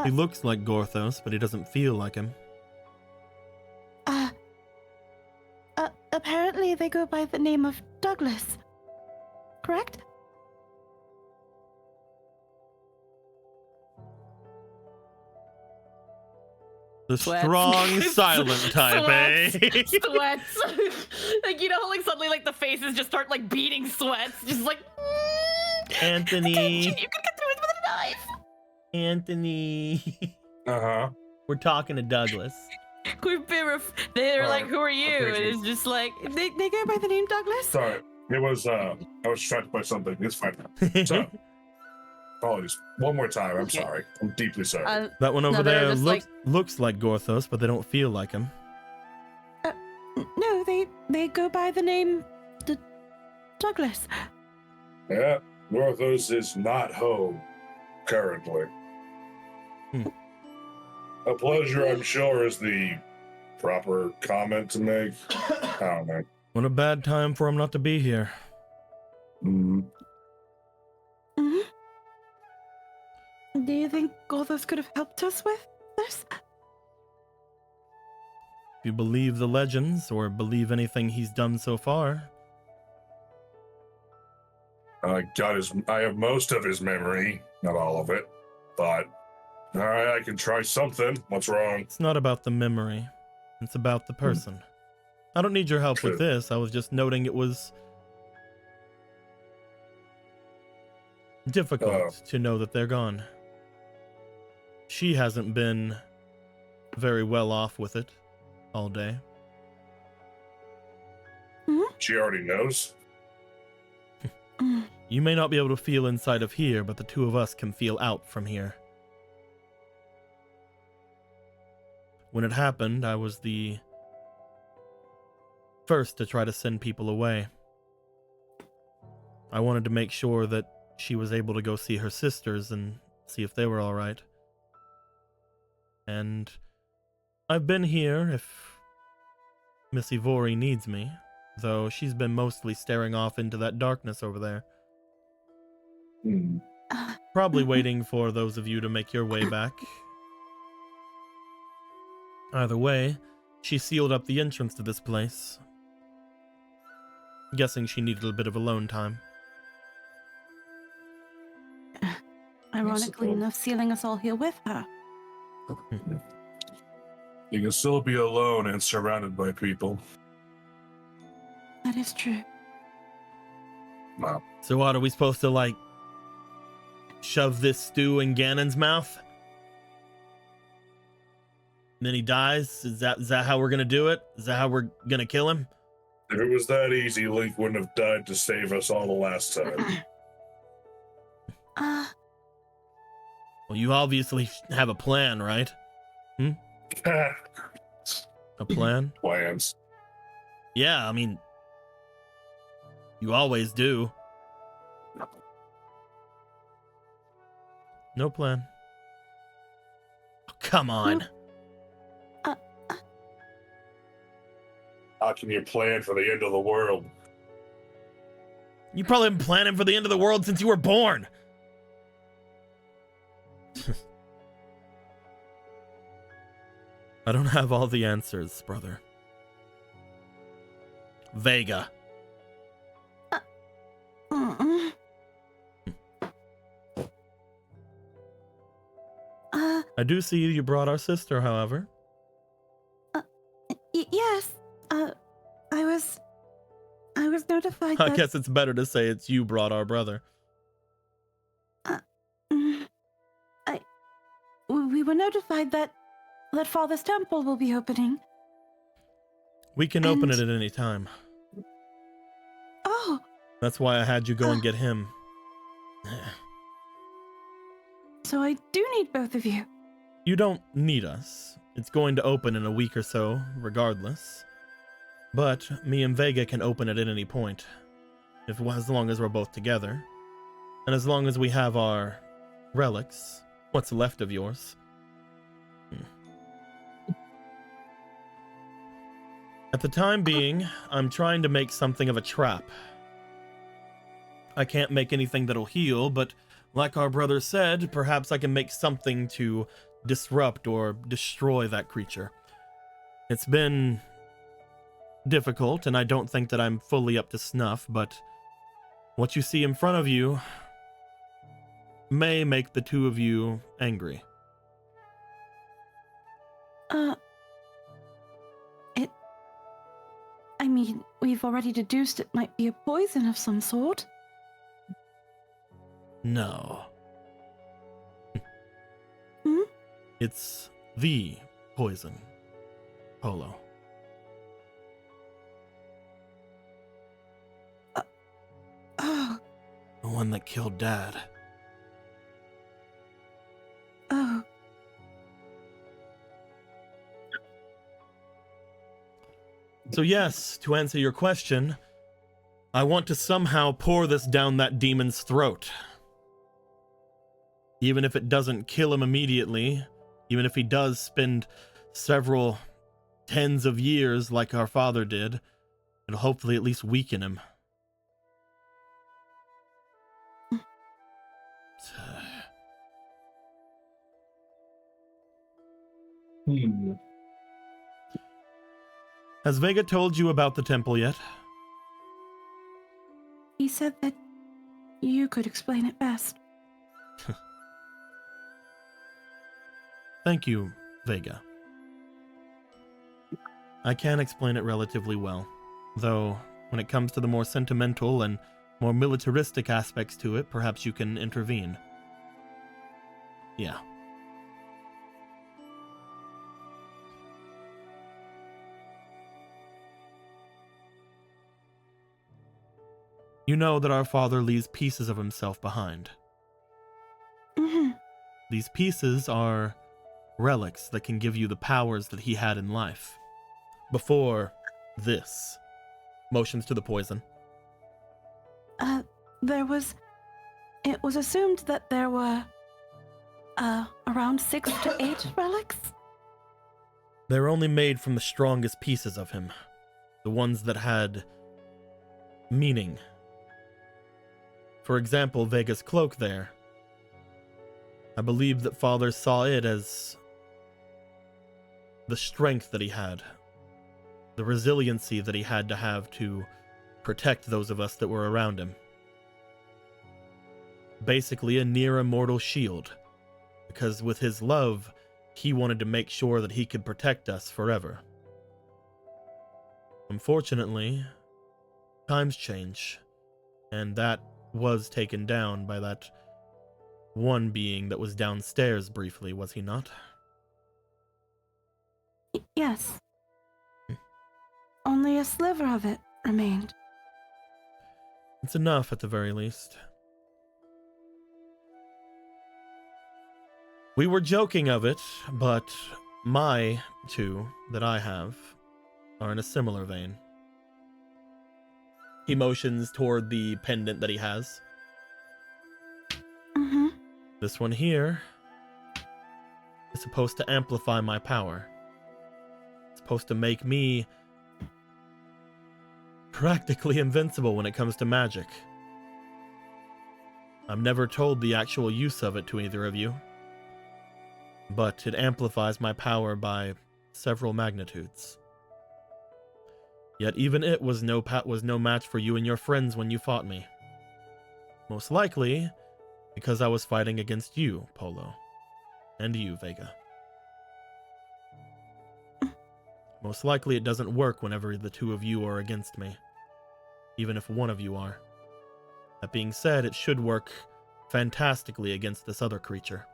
He looks like Gorthos, but he doesn't feel like him. Apparently they go by the name of Douglas. Correct? The Sweats. strong silent type, eh? Sweats. Like, you know, like suddenly like the faces just start like beating sweats. Just like Anthony. attention, you could get through it with a knife. Anthony. Uh-huh. We're talking to Douglas. We've been they're like, Alright, who are you? And appreciate it's just like They go by the name Douglas? Sorry. It was I was distracted by something. It's fine. So apologies. One more time. I'm Okay. sorry. I'm deeply sorry. That one over No, they're there just looks like Gorthos, but they don't feel like him. No, they go by the name Douglas. Yeah. Northos is not home currently. Hmm. A pleasure, I'm sure, is the proper comment to make. I don't know. What a bad time for him not to be here. Mm, Hmm. Do you think Gorthos could have helped us with this? If you believe the legends or believe anything he's done so far. I have most of his memory, not all of it, but all right, I can try something. What's wrong? It's not about the memory. It's about the person. I don't need your help with this. I was just noting it was difficult to know that they're gone. She hasn't been very well off with it all day. She already knows. You may not be able to feel inside of here, but the two of us can feel out from here. When it happened, I was the first to try to send people away. I wanted to make sure that she was able to go see her sisters and see if they were all right. And I've been here if Miss Ivori needs me, though she's been mostly staring off into that darkness over there. Hmm. Probably waiting for those of you to make your way back. Either way, she sealed up the entrance to this place. Guessing she needed a bit of alone time. Ironically enough, sealing us all here with her. You can still be alone and surrounded by people. That is true. Wow. So what, are we supposed to, like, shove this stew in Ganon's mouth? And then he dies? Is that how we're gonna do it? Is that how we're gonna kill him? If it was that easy, Link wouldn't have died to save us all the last time. Well, you obviously have a plan, right? A plan? Plans. Yeah, I mean, you always do. No plan. Oh, come on. How can you plan for the end of the world? You probably been planning for the end of the world since you were born. I don't have all the answers, brother. Vega. I do see you brought our sister, however. Yes. I was notified I that... guess it's better to say it's you brought our brother. We were notified that Father's temple will be opening. We can open it at any time. Oh. That's why I had you go and get him. So I do need both of you. You don't need us. It's going to open in a week or so, regardless. But me and Vega can open it at any point, as long as we're both together. And as long as we have our relics, what's left of yours. At the time being, I'm trying to make something of a trap. I can't make anything that'll heal, but like our brother said, perhaps I can make something to disrupt or destroy that creature. It's been difficult, and I don't think that I'm fully up to snuff, but what you see in front of you may make the two of you angry. I mean, we've already deduced it might be a poison of some sort. No. Hmm? It's the poison, Polo. Oh. The one that killed Dad. Oh. So yes, to answer your question, I want to somehow pour this down that demon's throat. Even if it doesn't kill him immediately, even if he does spend several tens of years like our father did, it'll hopefully at least weaken him. Has Vega told you about the temple yet? He said that you could explain it best. Thank you, Vega. I can explain it relatively well, though when it comes to the more sentimental and more militaristic aspects to it, perhaps you can intervene. Yeah. You know that our father leaves pieces of himself behind. Mm-hmm. These pieces are relics that can give you the powers that he had in life. Before this. Motions to the poison. It was assumed that there were, around 6 to 8 relics? They're only made from the strongest pieces of him. The ones that had meaning. For example, Vega's cloak there. I believe that Father saw it as the strength that he had, the resiliency that he had to have to protect those of us that were around him. Basically a near immortal shield, because with his love, he wanted to make sure that he could protect us forever. Unfortunately, times change, and that was taken down by that one being that was downstairs briefly, was he not? Yes. Only a sliver of it remained. It's enough at the very least. We were joking of it, but my two that I have are in a similar vein. He motions toward the pendant that he has. Mm-hmm. This one here is supposed to amplify my power. It's supposed to make me practically invincible when it comes to magic. I've never told the actual use of it to either of you, but it amplifies my power by several magnitudes. Yet even it was no match for you and your friends when you fought me. Most likely because I was fighting against you, Polo, and you, Vega. Most likely it doesn't work whenever the two of you are against me, even if one of you are. That being said, it should work fantastically against this other creature.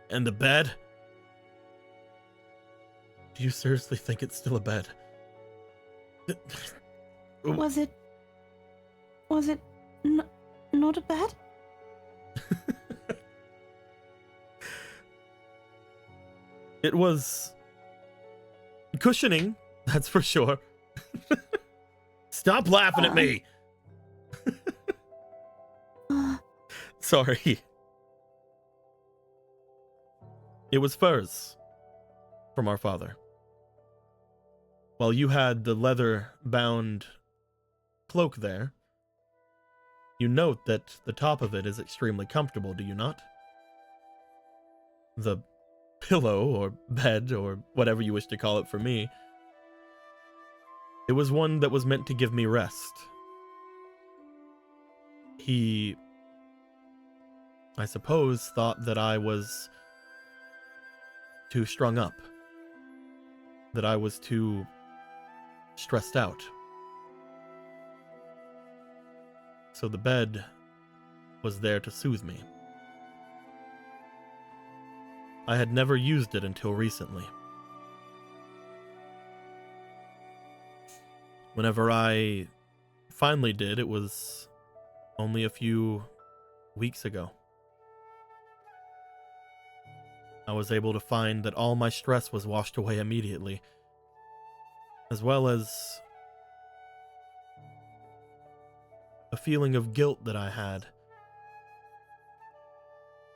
And the bed? Do you seriously think it's still a bed? Was it not a bed? It was cushioning, that's for sure. Stop laughing at me! Sorry. It was furs from our father. While you had the leather-bound cloak there, you note that the top of it is extremely comfortable, do you not? The pillow, or bed, or whatever you wish to call it for me, it was one that was meant to give me rest. He, I suppose, thought that I was too strung up, that I was too stressed out. So the bed was there to soothe me. I had never used it until recently. Whenever I finally did, it was only a few weeks ago. I was able to find that all my stress was washed away immediately, as well as a feeling of guilt that I had.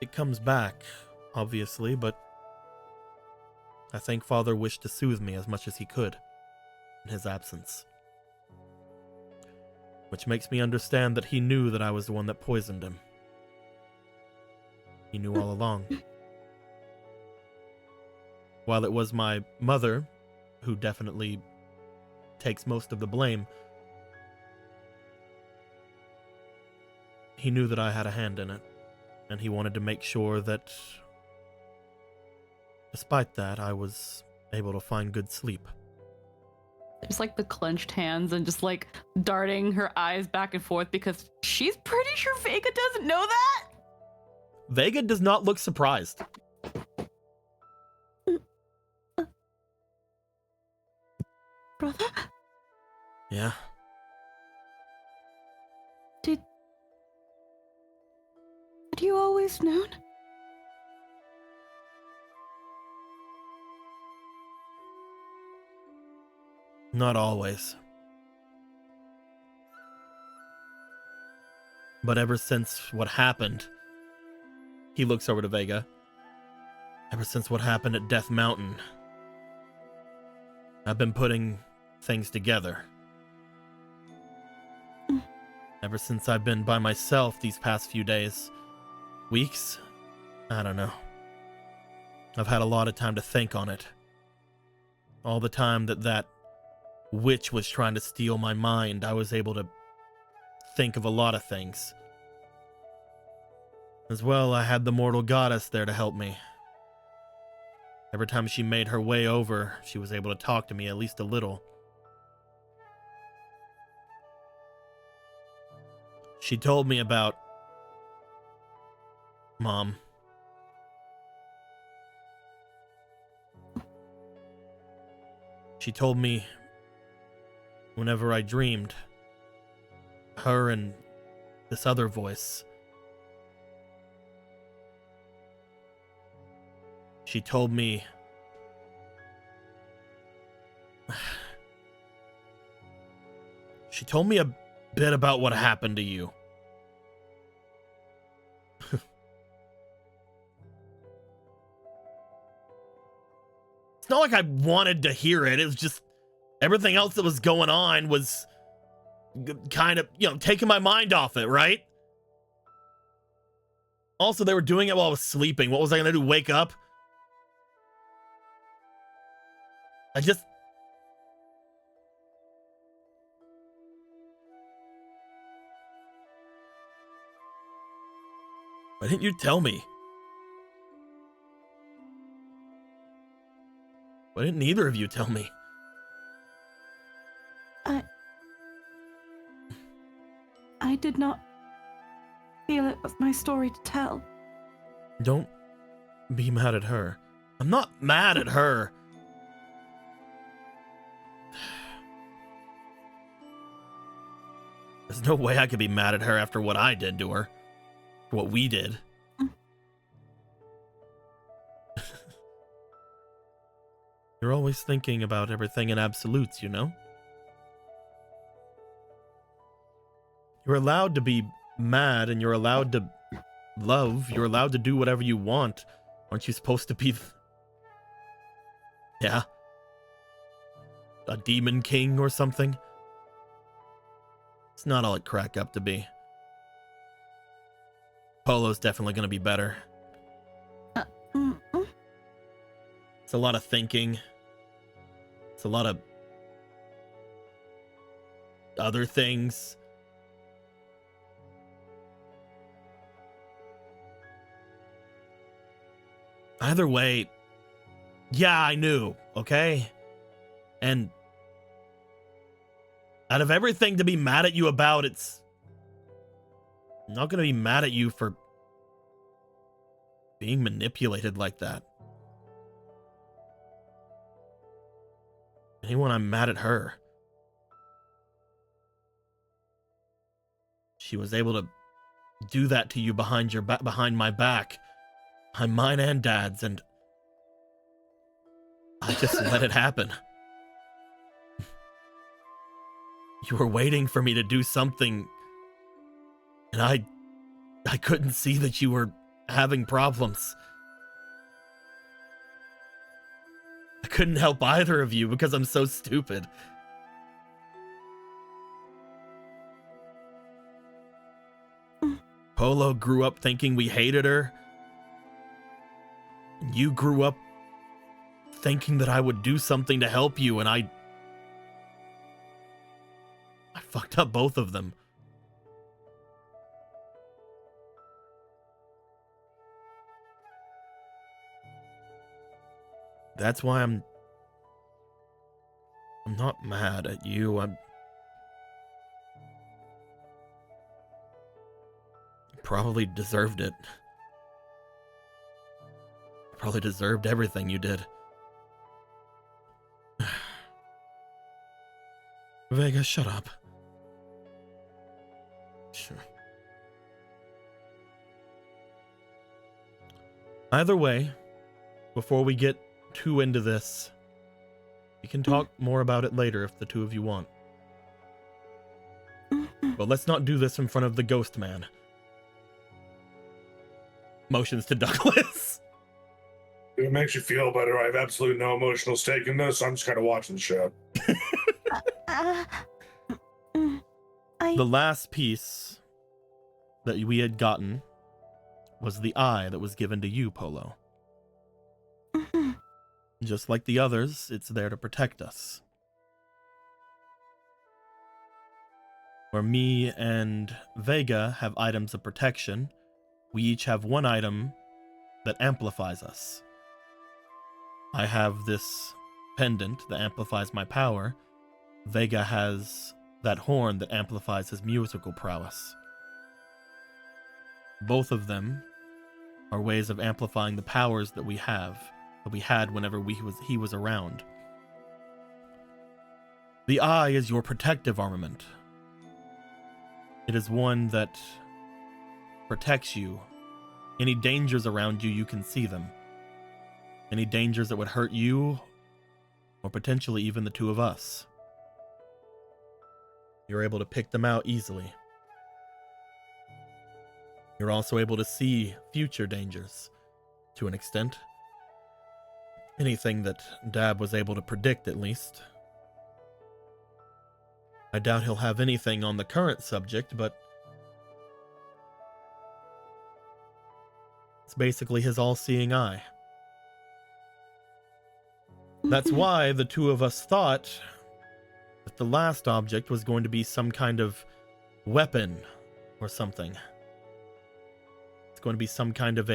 It comes back, obviously, but I think Father wished to soothe me as much as he could in his absence. Which makes me understand that he knew that I was the one that poisoned him. He knew all along. While it was my mother who definitely takes most of the blame, he knew that I had a hand in it, and he wanted to make sure that, despite that, I was able to find good sleep. Just like the clenched hands and just like darting her eyes back and forth because she's pretty sure Vega doesn't know that. Vega does not look surprised. Brother? Yeah. Had you always known? Not always. But ever since what happened, he looks over to Vega. Ever since what happened at Death Mountain, I've been putting things together. Ever since I've been by myself these past few days, weeks, I don't know. I've had a lot of time to think on it. All the time that witch was trying to steal my mind, I was able to think of a lot of things. As well, I had the mortal goddess there to help me. Every time she made her way over, she was able to talk to me at least a little. She told me about Mom. She told me whenever I dreamed, her and this other voice. She told me a bit about what happened to you. It's not like I wanted to hear it. It was just everything else that was going on was kind of, taking my mind off it, right? Also, they were doing it while I was sleeping. What was I going to do? Wake up? Why didn't you tell me? Why didn't neither of you tell me? I did not feel it was my story to tell. Don't be mad at her. I'm not mad at her. There's no way I could be mad at her after what I did to her. What we did. You're always thinking about everything in absolutes, you know? You're allowed to be mad and you're allowed to love. You're allowed to do whatever you want. Aren't you supposed to be... Yeah? A demon king or something? It's not all it cracked up to be. Polo's definitely going to be better. It's a lot of thinking. It's a lot of other things. Either way, yeah, I knew, okay? And out of everything to be mad at you about, I'm not going to be mad at you for being manipulated like that. Anyone, I'm mad at her. She was able to do that to you behind my back, behind mine and Dad's, and I just let it happen. You were waiting for me to do something, and I couldn't see that you were having problems. I couldn't help either of you because I'm so stupid. Polo grew up thinking we hated her. You grew up thinking that I would do something to help you, and I fucked up both of them. That's why I'm not mad at you. I probably deserved it. Probably deserved everything you did. Vega, shut up. Sure. Either way, before we get too into this, we can talk more about it later if the two of you want. But let's not do this in front of the ghost man. Motions to Douglas. If it makes you feel better, I have absolutely no emotional stake in this. I'm just kind of watching the show. The last piece that we had gotten was the eye that was given to you, Polo. Mhm. Just like the others, it's there to protect us. Where me and Vega have items of protection, we each have one item that amplifies us. I have this pendant that amplifies my power. Vega has that horn that amplifies his musical prowess. Both of them are ways of amplifying the powers that we have, that we had whenever he was around. The eye is your protective armament. It is one that protects you. Any dangers around you, you can see them. Any dangers that would hurt you, or potentially even the two of us, you're able to pick them out easily. You're also able to see future dangers, to an extent. Anything that Dab was able to predict, at least. I doubt he'll have anything on the current subject, but it's basically his all-seeing eye. That's why the two of us thought that the last object was going to be some kind of weapon or something. It's going to be some kind of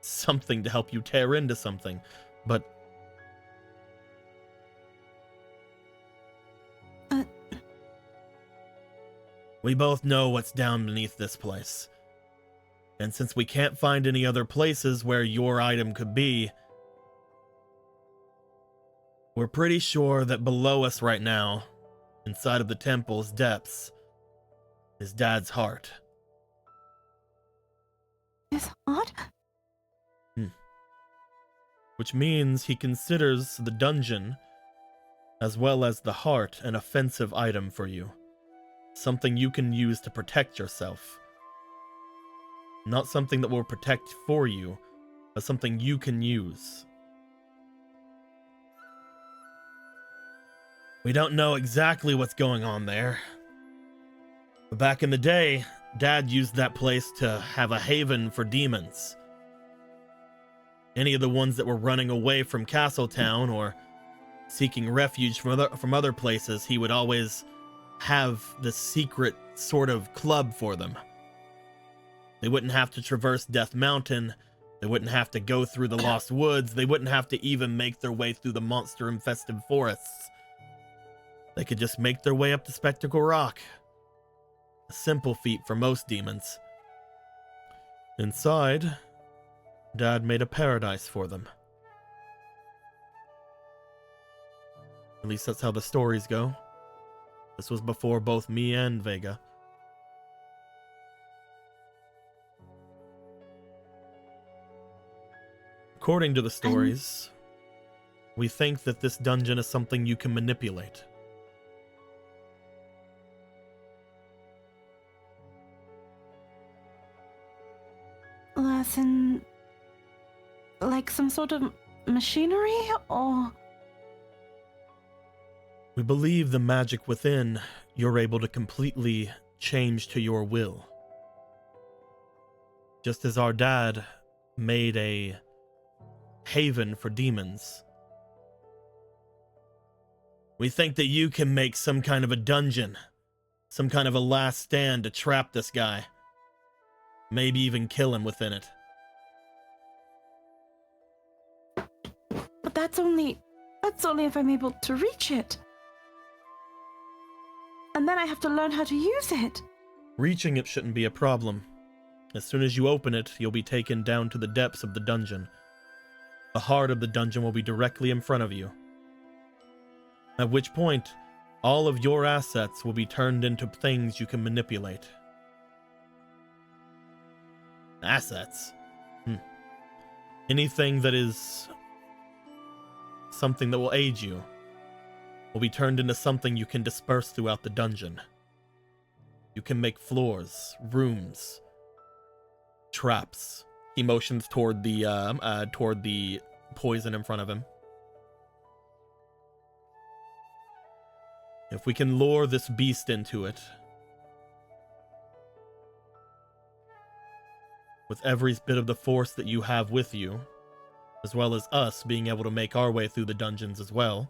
something to help you tear into something, but we both know what's down beneath this place. And since we can't find any other places where your item could be, we're pretty sure that below us right now, inside of the temple's depths, is Dad's heart. His heart? Which means he considers the dungeon, as well as the heart, an offensive item for you. Something you can use to protect yourself. Not something that will protect for you, but something you can use. We don't know exactly what's going on there. But back in the day, Dad used that place to have a haven for demons. Any of the ones that were running away from Castletown or seeking refuge from other places, he would always have the secret sort of club for them. They wouldn't have to traverse Death Mountain. They wouldn't have to go through the Lost Woods. They wouldn't have to even make their way through the monster-infested forests. They could just make their way up to Spectacle Rock. A simple feat for most demons. Inside, Dad made a paradise for them. At least that's how the stories go. This was before both me and Vega. According to the stories, we think that this dungeon is something you can manipulate. As in, like some sort of machinery, or? We believe the magic within you're able to completely change to your will. Just as our dad made a haven for demons, we think that you can make some kind of a dungeon, some kind of a last stand to trap this guy. Maybe even kill him within it. But that's only if I'm able to reach it. And then I have to learn how to use it. Reaching it shouldn't be a problem. As soon as you open it, you'll be taken down to the depths of the dungeon. The heart of the dungeon will be directly in front of you. At which point, all of your assets will be turned into things you can manipulate. Assets? Anything that is something that will aid you will be turned into something you can disperse throughout the dungeon. You can make floors, rooms, traps. He motions toward the poison in front of him. If we can lure this beast into it, with every bit of the force that you have with you, as well as us being able to make our way through the dungeons as well,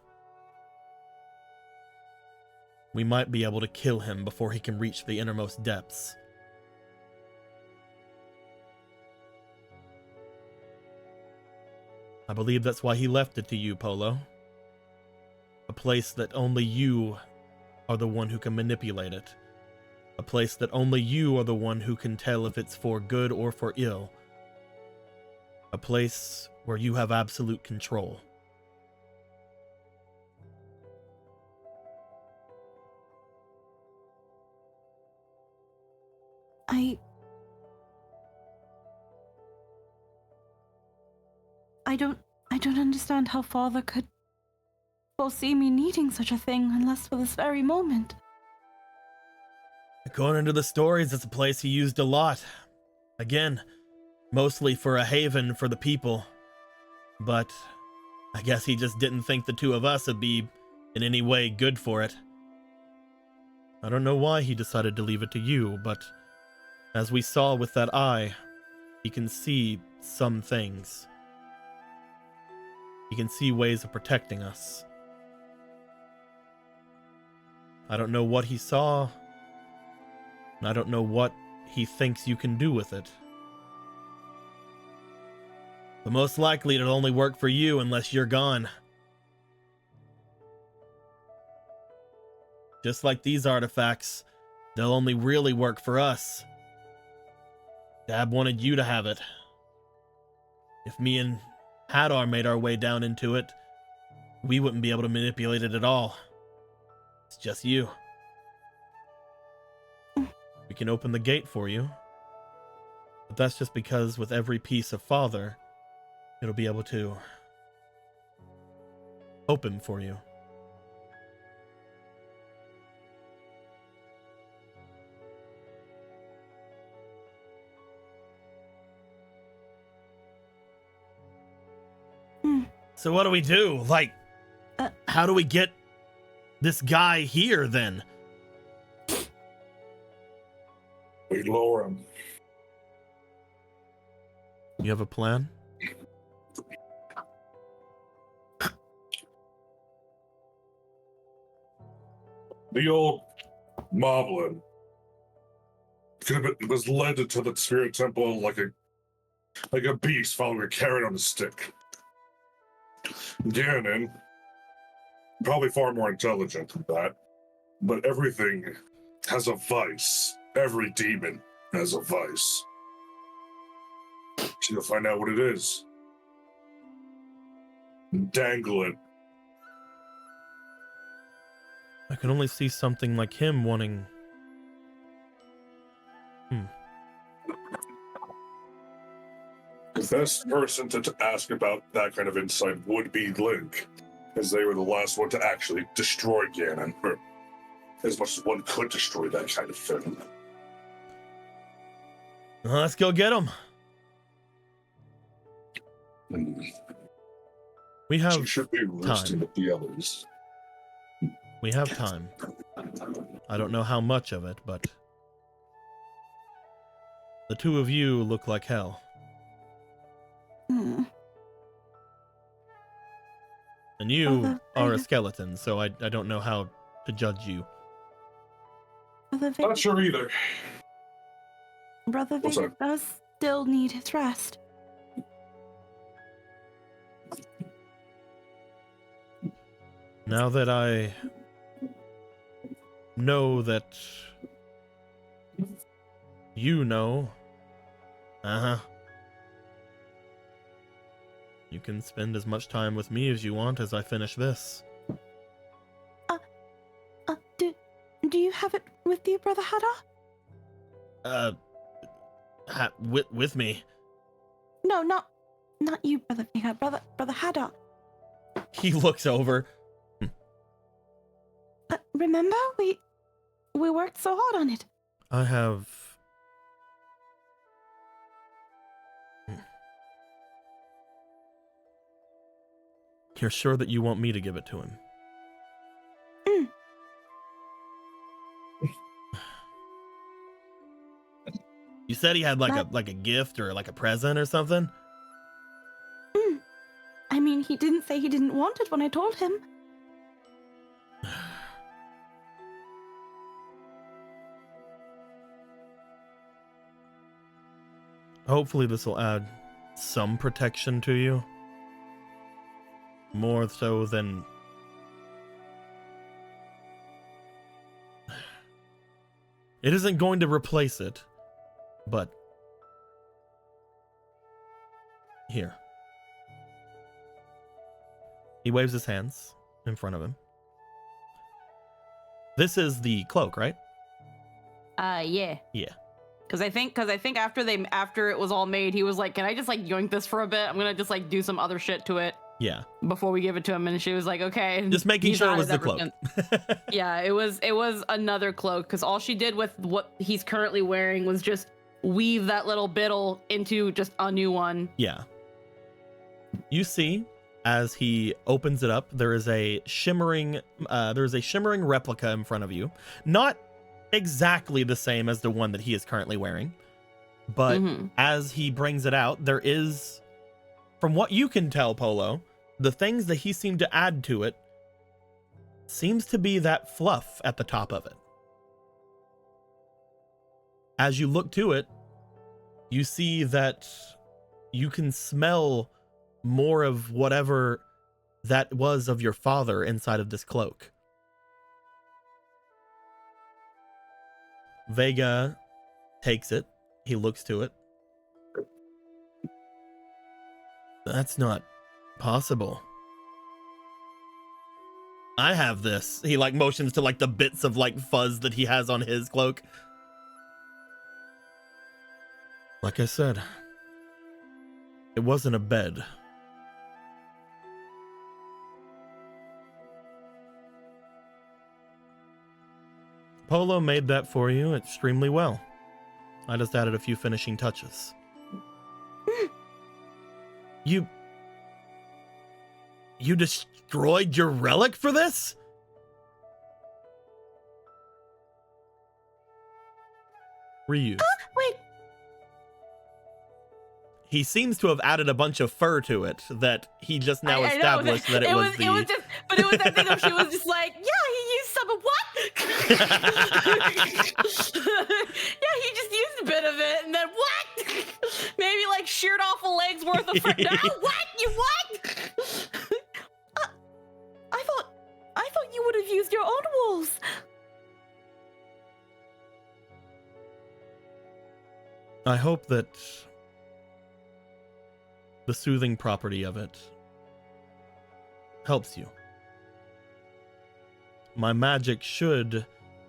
we might be able to kill him before he can reach the innermost depths. I believe that's why he left it to you, Polo. A place that only you are the one who can manipulate it. A place that only you are the one who can tell if it's for good or for ill. A place where you have absolute control. I don't understand how Father could foresee me needing such a thing unless for this very moment. According to the stories, it's a place he used a lot. Again, mostly for a haven for the people. But I guess he just didn't think the two of us would be in any way good for it. I don't know why he decided to leave it to you, but as we saw with that eye, he can see some things. He can see ways of protecting us. I don't know what he saw, and I don't know what he thinks you can do with it. But most likely it'll only work for you unless you're gone. Just like these artifacts, they'll only really work for us. Dad wanted you to have it. If me and Hadar made our way down into it, we wouldn't be able to manipulate it at all. It's just you. We can open the gate for you. But that's just because with every piece of Father, it'll be able to open for you. So what do we do? Like, how do we get this guy here then? We lower him. You have a plan? The old Moblin was led into the spirit temple like a beast while we were carried on a stick. Ganon, probably far more intelligent than that, but everything has a vice. Every demon has a vice. So you'll find out what it is. And dangle it. I can only see something like him wanting... The best person to ask about that kind of insight would be Link, as they were the last one to actually destroy Ganon, or as much as one could destroy that kind of thing. Let's go get him. We have So should be roosting with the others. We have time. I don't know how much of it, but the two of you look like hell. And you are a skeleton, so I don't know how to judge you. Not sure either. Brother What's Vega that? does still need his rest. Now that I know that you know, you can spend as much time with me as you want as I finish this. Do you have it with you, Brother Hadar? With me. No, not you, Brother Vega. Brother Hadar. He looks over. Remember, we worked so hard on it. I have... You're sure that you want me to give it to him? You said he had like That- a gift or like a present or something? I mean, he didn't say he didn't want it when I told him. Hopefully this will add some protection to you. More so than... It isn't going to replace it, but... Here. He waves his hands in front of him. This is the cloak, right? Yeah. Yeah. Cause I think after it was all made, he was like, "Can I just like yoink this for a bit? I'm gonna just like do some other shit to it Yeah. before we give it to him." And she was like, "Okay." Just making He's sure it had was the ever cloak. since. Yeah, it was another cloak, because all she did with what he's currently wearing was just weave that little biddle into just a new one. Yeah. You see, as he opens it up, there is a shimmering replica in front of you. Not exactly the same as the one that he is currently wearing, but as he brings it out, there is, from what you can tell, Polo, the things that he seemed to add to it seems to be that fluff at the top of it. As you look to it, you see that you can smell more of whatever that was of your father inside of this cloak. Vega takes it. He looks to it. That's not possible. I have this. He like motions to like the bits of like fuzz that he has on his cloak. Like I said, it wasn't a bed. Polo made that for you extremely well. I just added a few finishing touches. You destroyed your relic for this? Reuse. Wait, He seems to have added a bunch of fur to it that he just now I know, established that it was the... It was just, but it was that thing of she was just like, yeah, he used some of what? Yeah, he just used a bit of it, and then what? Maybe like sheared off a leg's worth of fur. Now what? You what? I thought you would have used your own wolves. I hope that the soothing property of it helps you. My magic should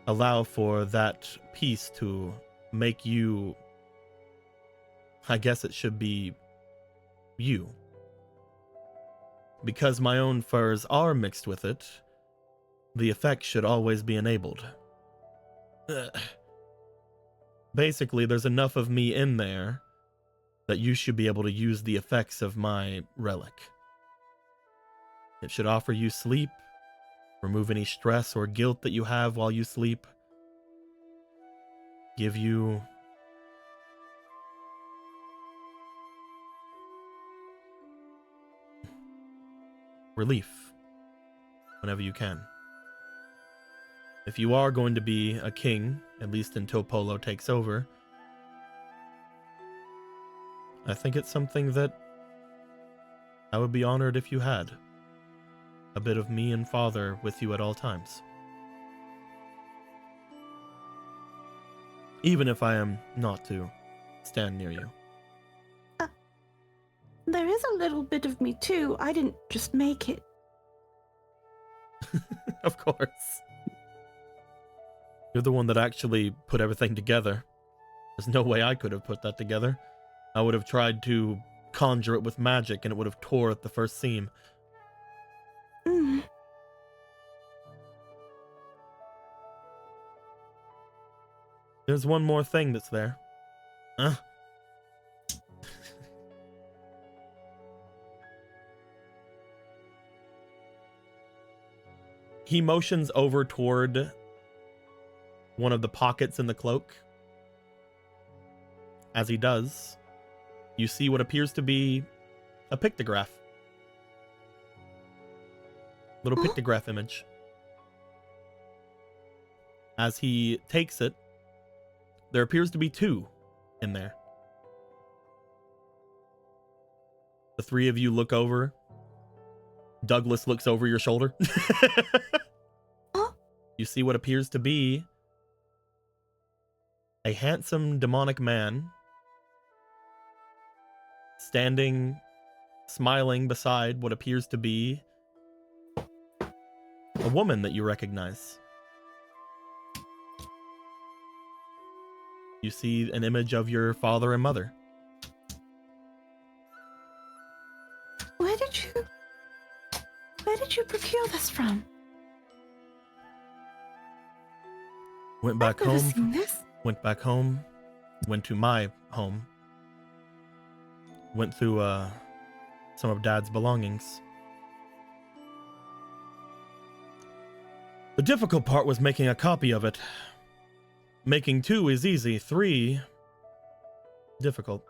allow for that piece to make you, I guess it should be you. Because my own furs are mixed with it, the effect should always be enabled. Basically, there's enough of me in there that you should be able to use the effects of my relic. It should offer you sleep, remove any stress or guilt that you have while you sleep, give you relief whenever you can. If you are going to be a king, at least until Polo takes over, I think it's something that I would be honored if you had. A bit of me and father with you at all times. Even if I am not to stand near you. There is a little bit of me too. I didn't just make it. Of course. You're the one that actually put everything together. There's no way I could have put that together. I would have tried to conjure it with magic and it would have tore at the first seam. Mm. There's one more thing that's there. Huh? He motions over toward one of the pockets in the cloak. as he does, you see what appears to be a pictograph. Little pictograph image. As he takes it, there appears to be 2 in there. The 3 of you look over. Douglas looks over your shoulder. You see what appears to be a handsome demonic man standing, smiling beside what appears to be a woman that you recognize. You see an image of your father and mother. Where did you procure this from? Went back I've never home. seen this. Went back home. Went to my home. Went through some of Dad's belongings. The difficult part was making a copy of it. Making 2 is easy. 3, difficult.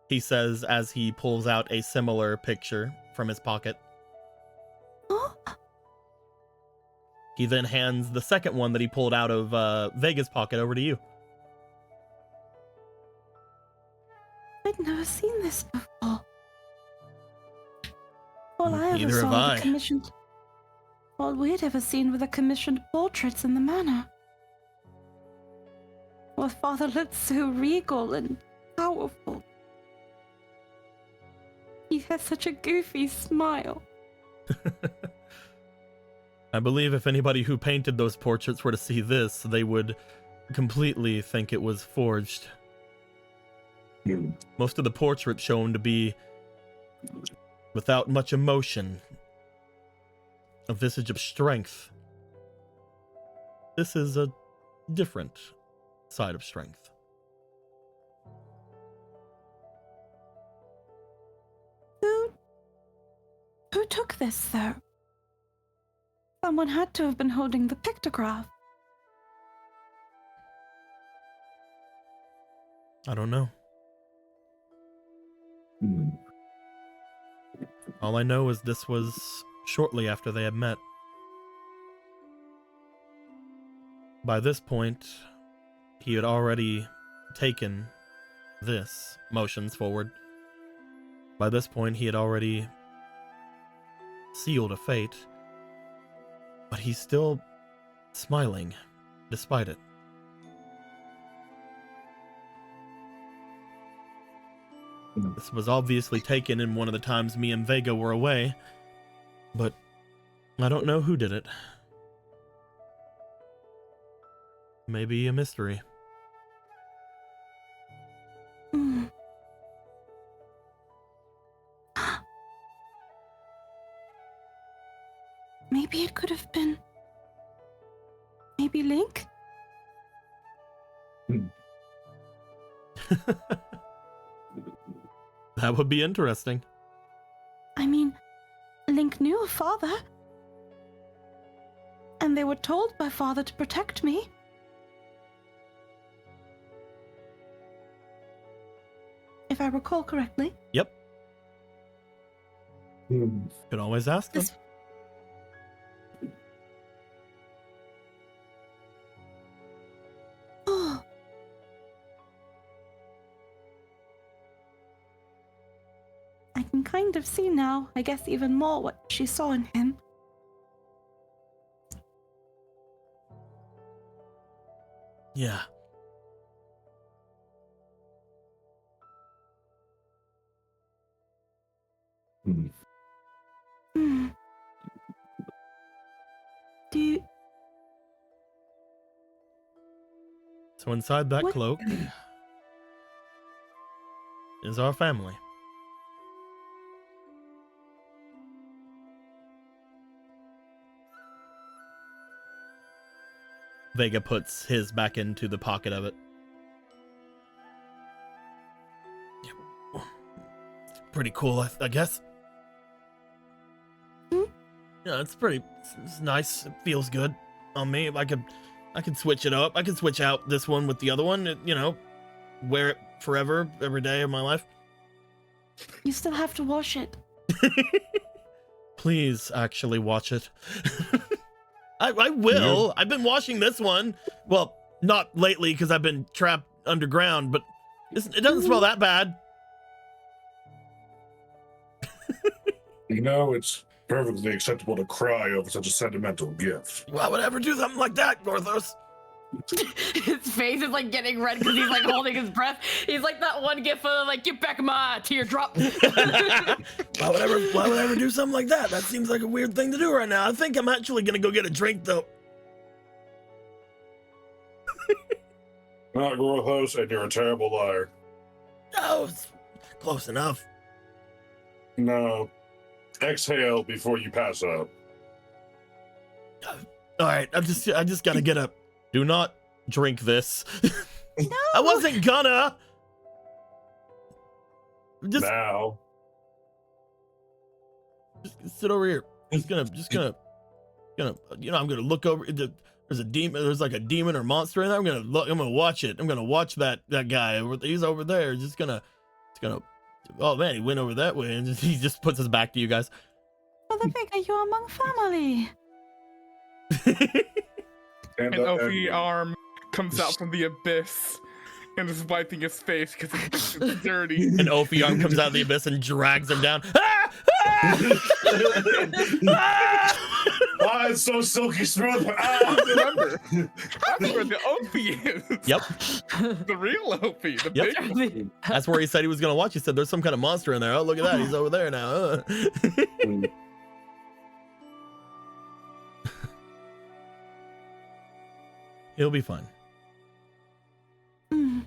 He says as he pulls out a similar picture from his pocket. Oh, He then hands the second one that he pulled out of Vega's pocket over to you. I'd never seen this before. All I ever Neither have saw were I. the commissioned. All we'd ever seen were the commissioned portraits in the manor. Our father looked so regal and powerful. He had such a goofy smile. I believe if anybody who painted those portraits were to see this, they would completely think it was forged. Most of the portraits shown to be without much emotion, a visage of strength. This is a different side of strength. Who took this, though? Someone had to have been holding the pictograph. I don't know. All I know is this was shortly after they had met. By this point, he had already taken this, motions forward. By this point, he had already sealed a fate, but he's still smiling despite it. This was obviously taken in one of the times me and Vega were away, but I don't know who did it. Maybe a mystery. Hmm. Maybe it could have been. Maybe Link? That would be interesting. I mean, Link knew a father. And they were told by father to protect me. If I recall correctly. Yep. Could always ask them. This- Oh. I can kind of see now, I guess even more what she saw in him. Yeah. Hmm. Do you... So inside that What- cloak is our family. Vega puts his back into the pocket of it. Yep. Pretty cool, I guess. Hmm? Yeah, it's pretty. It's nice. It feels good on me. I could switch it up. I could switch out this one with the other one. You know, wear it forever, every day of my life. You still have to wash it. Please actually watch it. I will. I've been watching this one. Well, not lately because I've been trapped underground, but it doesn't smell that bad. You know, it's perfectly acceptable to cry over such a sentimental gift. Why would I ever do something like that, Gorthos? His face is like getting red because he's like holding his breath. He's like that one gif of like, get back my teardrop. Why would I ever do something like that? That seems like a weird thing to do right now. I think I'm actually gonna go get a drink though. Not Gorthos, and you're a terrible liar. Oh, it's close enough. No. Exhale before you pass out. All right, I just gotta get up. Do not drink this. No. I wasn't gonna. Just Now. sit over here. Just gonna, you know, I'm gonna look over. There's a demon. There's like a demon or monster in there. I'm gonna look. I'm gonna watch it. I'm gonna watch that guy. He's over there. It's gonna. Oh man, he went over that way, and he just puts his back to you guys. Brother Vega, you're among family. Stand An up, OP and- arm comes out from the abyss and is wiping his face because it's dirty. An Ophion comes out of the abyss and drags him down. Ah! Ah! Ah, it's so silky smooth. Ah! Remember, that's where the OP is. Yep, The real OP. The Yep. big one. that's where he said he was gonna watch. He said there's some kind of monster in there. Oh, look at that, he's over there now. He'll be fine. Mm.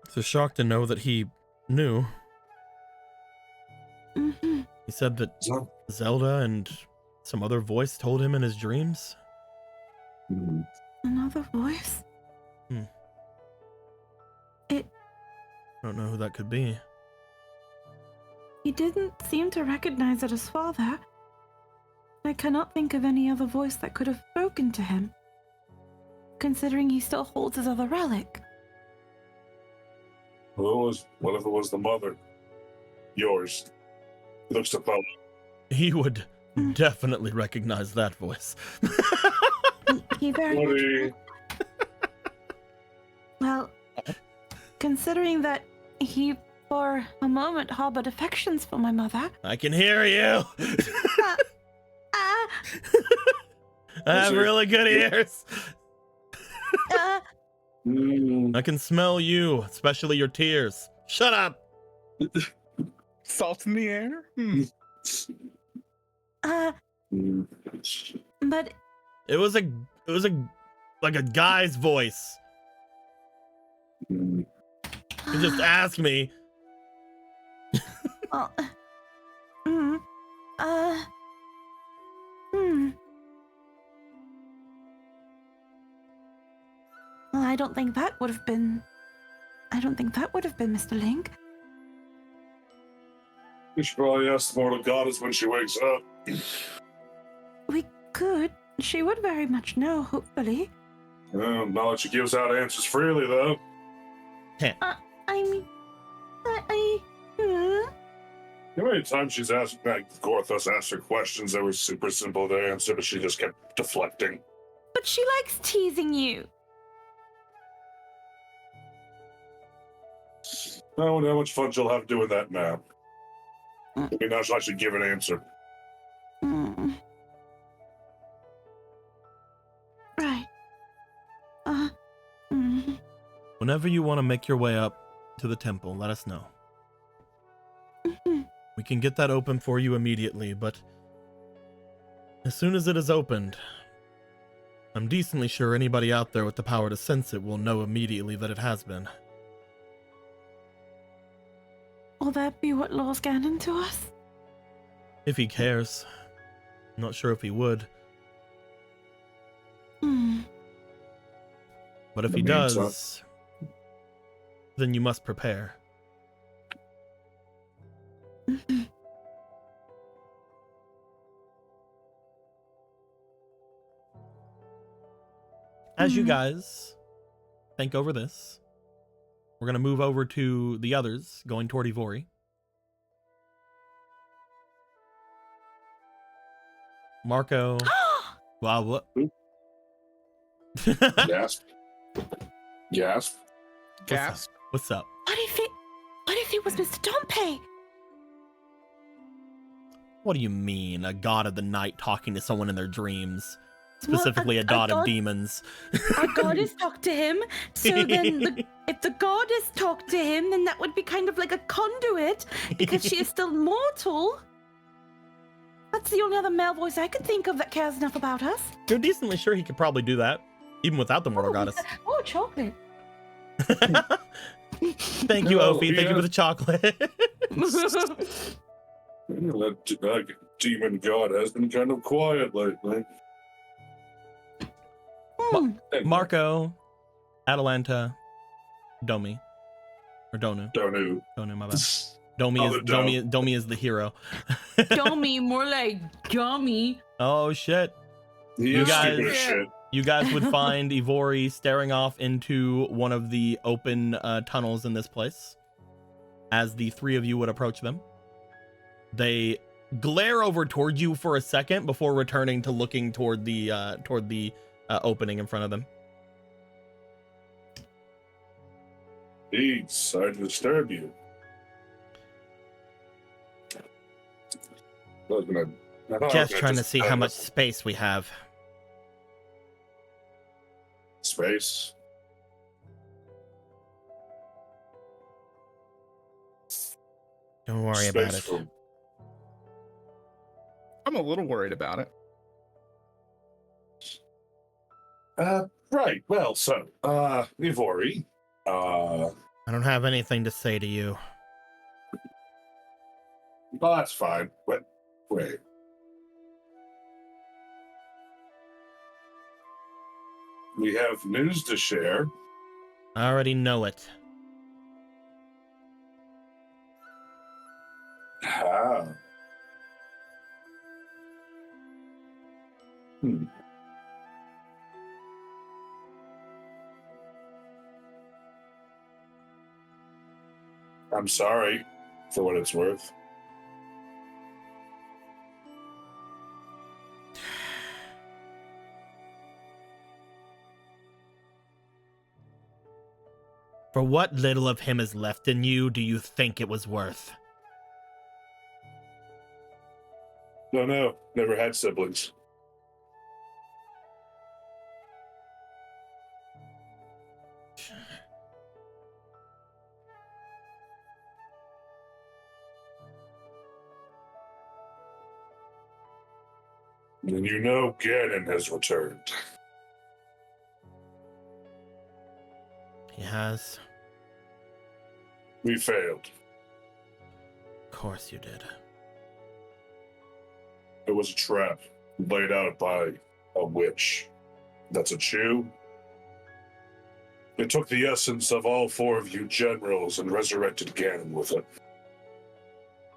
So shocked to know that he knew. Mm-hmm. He said that So- Zelda and some other voice told him in his dreams. Another voice? I don't know who that could be. He didn't seem to recognize it as father. I cannot think of any other voice that could have spoken to him, considering he still holds his other relic. What if it was the mother? Yours. He looks to Paula. He would definitely recognize that voice. He very much Buddy. well, considering that he for a moment harbored affections for my mother. I can hear you. Ah, I have really good ears. ah, I can smell you, especially your tears. Shut up. Salt in the air? but It was like a guy's voice. You just asked me. well, mm, hmm. Well, I don't think that would have been Mr. Link. We should probably ask the mortal goddess when she wakes up. We could. She would very much know, hopefully. Not that she gives out answers freely, though. I mean, hmm. How many times she's asked, like, Gorthos asked her questions that were super simple to answer, but she just kept deflecting. But she likes teasing you. I wonder how much fun she'll have doing that now. Maybe now she'll actually give an answer. Mm. Right. Mm. Whenever you want to make your way up to the temple, let us know. Mhm. We can get that open for you immediately, but as soon as it is opened, I'm decently sure anybody out there with the power to sense it will know immediately that it has been. Will that be what lures Ganon to us? If he cares. I'm not sure if he would, Hmm. but if he I mean, so- does, then you must prepare. Mhm. As you Mhm. guys think over this, we're gonna move over to the others, going toward Ivory. Marco. Wow, what? Gasp. Gasp. Gasp. What's up? What if it was Mr. Dompe? What do you mean, a god of the night talking to someone in their dreams? Well, Specifically, a god of demons. A goddess talked to him, so then if the goddess talked to him, then that would be kind of like a conduit, because she is still mortal. That's the only other male voice I could think of that cares enough about us. You're decently sure he could probably do that, even without the mortal goddess. Oh, chocolate. Thank you, No, Ophi. Thank you for the chocolate. That demon god has been kind of quiet lately. Anyway, Marco, Atalanta, Domi, or Donu. Donu. My bad. Domi is the hero. Dummy, more like gummy. Oh shit! He You is guys- stupid as shit. You guys would find Ivory staring off into one of the open tunnels in this place. As the three of you would approach them, they glare over toward you for a second before returning to looking toward the opening in front of them. Please, sorry to disturb you. I was Just gonna trying to see how end much this space we have. space. Don't worry about Space it. for- I'm a little worried about it. Right. Well, so, Ivory, I don't have anything to say to you. well, that's fine. But wait. We have news to share. I already know it. Ah. I'm sorry for what it's worth. For what little of him is left in you, do you think it was worth? No, never had siblings. And you know Ganon has returned. He has. We failed. Of course you did. It was a trap laid out by a witch. That's a Chew. It took the essence of all four of you generals and resurrected Ganon with it.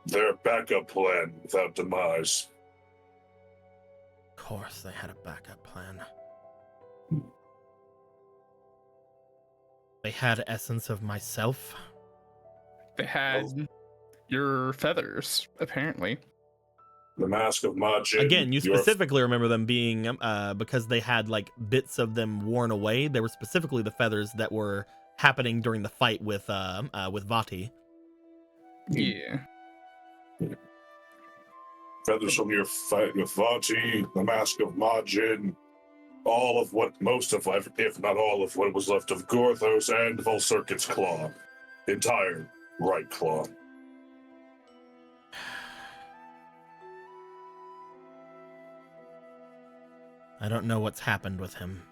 Their backup plan without demise. Of course they had a backup plan. They had essence of myself. They had your feathers, apparently. The Mask of Majin. Again, you your- specifically remember them being because they had like bits of them worn away. They were specifically the feathers that were happening during the fight with Vati. Yeah. feathers from your fight with Vati, the Mask of Majin, all of what, most of, if not all of what was left of Gorthos and Volcircuit's claw. Entire right claw. I don't know what's happened with him.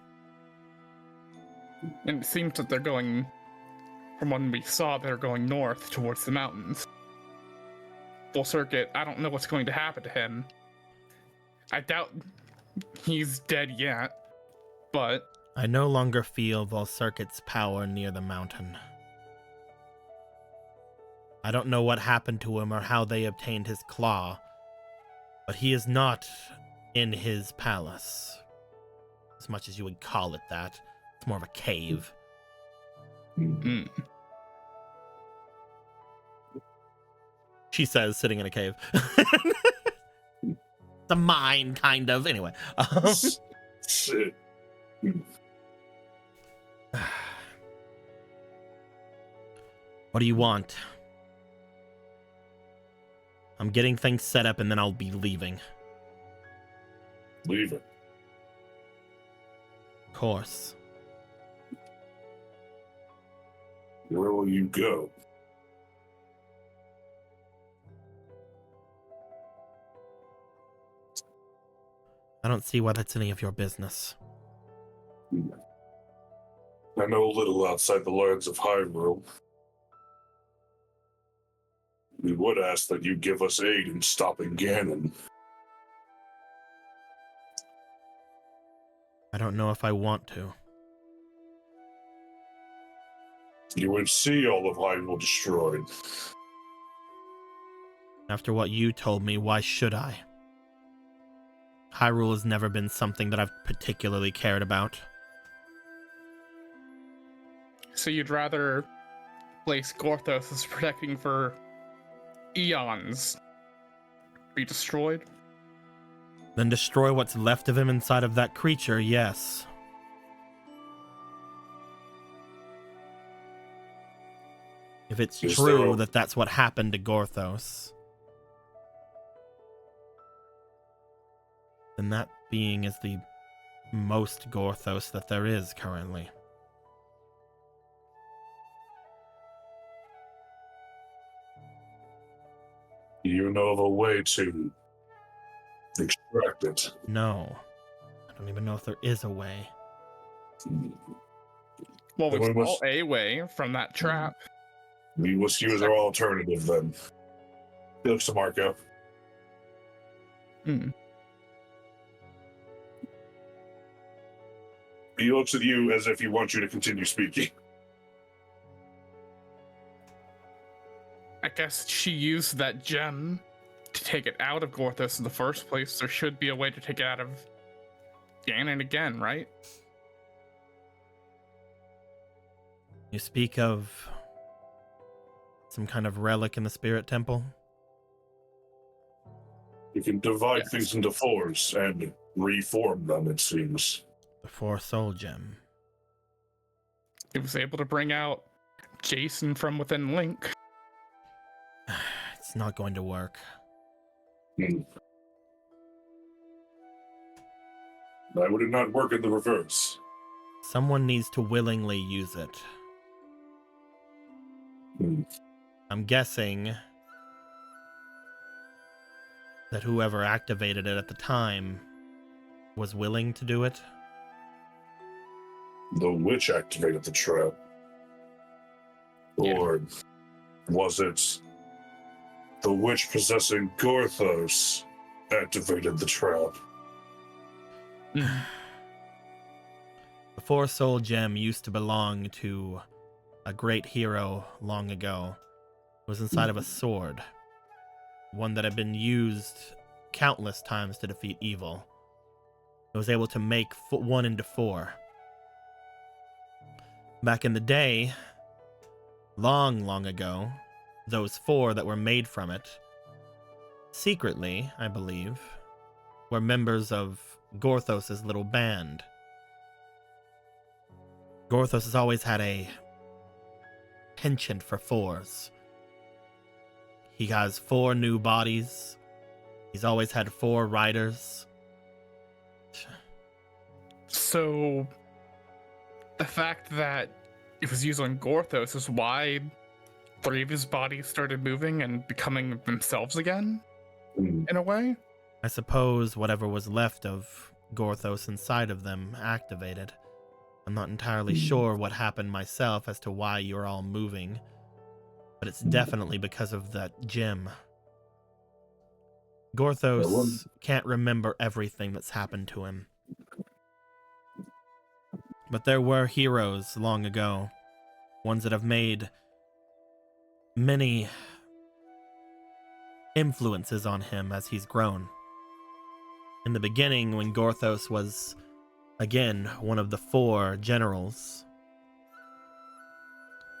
And it seems that they're going, from when we saw, they're going north towards the mountains. Full circuit, I don't know what's going to happen to him. I doubt he's dead yet, but I no longer feel Volcircuit's power near the mountain. I don't know what happened to him or how they obtained his claw, but he is not in his palace. As much as you would call it that. It's more of a cave. mm, she says, sitting in a cave. It's a mine, kind of. Anyway. Shit. What do you want? I'm getting things set up and then I'll be leaving. Leave it. Of course. Where will you go? I don't see why that's any of your business. I know little outside the lands of Hyrule. We would ask that you give us aid in stopping Ganon. I don't know if I want to. You would see all of Hyrule destroyed. After what you told me, why should I? Hyrule has never been something that I've particularly cared about. So you'd rather place Gorthos as protecting for eons be destroyed? Then destroy what's left of him inside of that creature, yes. If it's true that that's what happened to Gorthos, then that being is the most Gorthos that there is currently. You know of a way to extract it? No. I don't even know if there is a way. Well, we Then we saw a way from that trap. We must use our alternative then. He looks to Marco. Hmm. He looks at you as if he wants you to continue speaking. I guess she used that gem to take it out of Gorthos in the first place. There should be a way to take it out of Ganon again, right? You speak of some kind of relic in the spirit temple? You can divide Yes. things into fours and reform them, it seems. The Four Soul Gem. It was able to bring out Jason from within Link. It's not going to work. Why would it not work in the reverse? Someone needs to willingly use it. Hmm. I'm guessing that whoever activated it at the time was willing to do it. The witch activated the trap. Yeah. Or was it the witch possessing Gorthos activated the trap? The Four Soul Gem used to belong to a great hero long ago. It was inside of a sword. One that had been used countless times to defeat evil. It was able to make one into four. Back in the day, long ago, those four that were made from it, secretly, I believe, were members of Gorthos' little band. Gorthos has always had a penchant for fours. He has 4 new bodies. He's always had 4 riders. So, the fact that it was used on Gorthos is why 3 of his bodies started moving and becoming themselves again, in a way? I suppose whatever was left of Gorthos inside of them activated. I'm not entirely sure what happened myself as to why you're all moving, but it's definitely because of that gem. Gorthos can't remember everything that's happened to him. But there were heroes long ago, ones that have made many influences on him as he's grown. In the beginning, when Gorthos was, again, one of the 4 generals,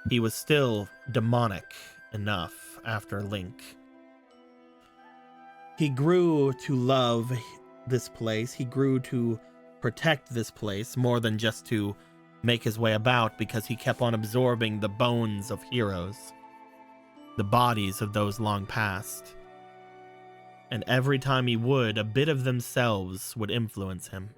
he was still demonic enough after Link He grew to love this place. He grew to protect this place more than just to make his way about, because he kept on absorbing the bones of heroes, the bodies of those long past. And every time he would, a bit of themselves would influence him.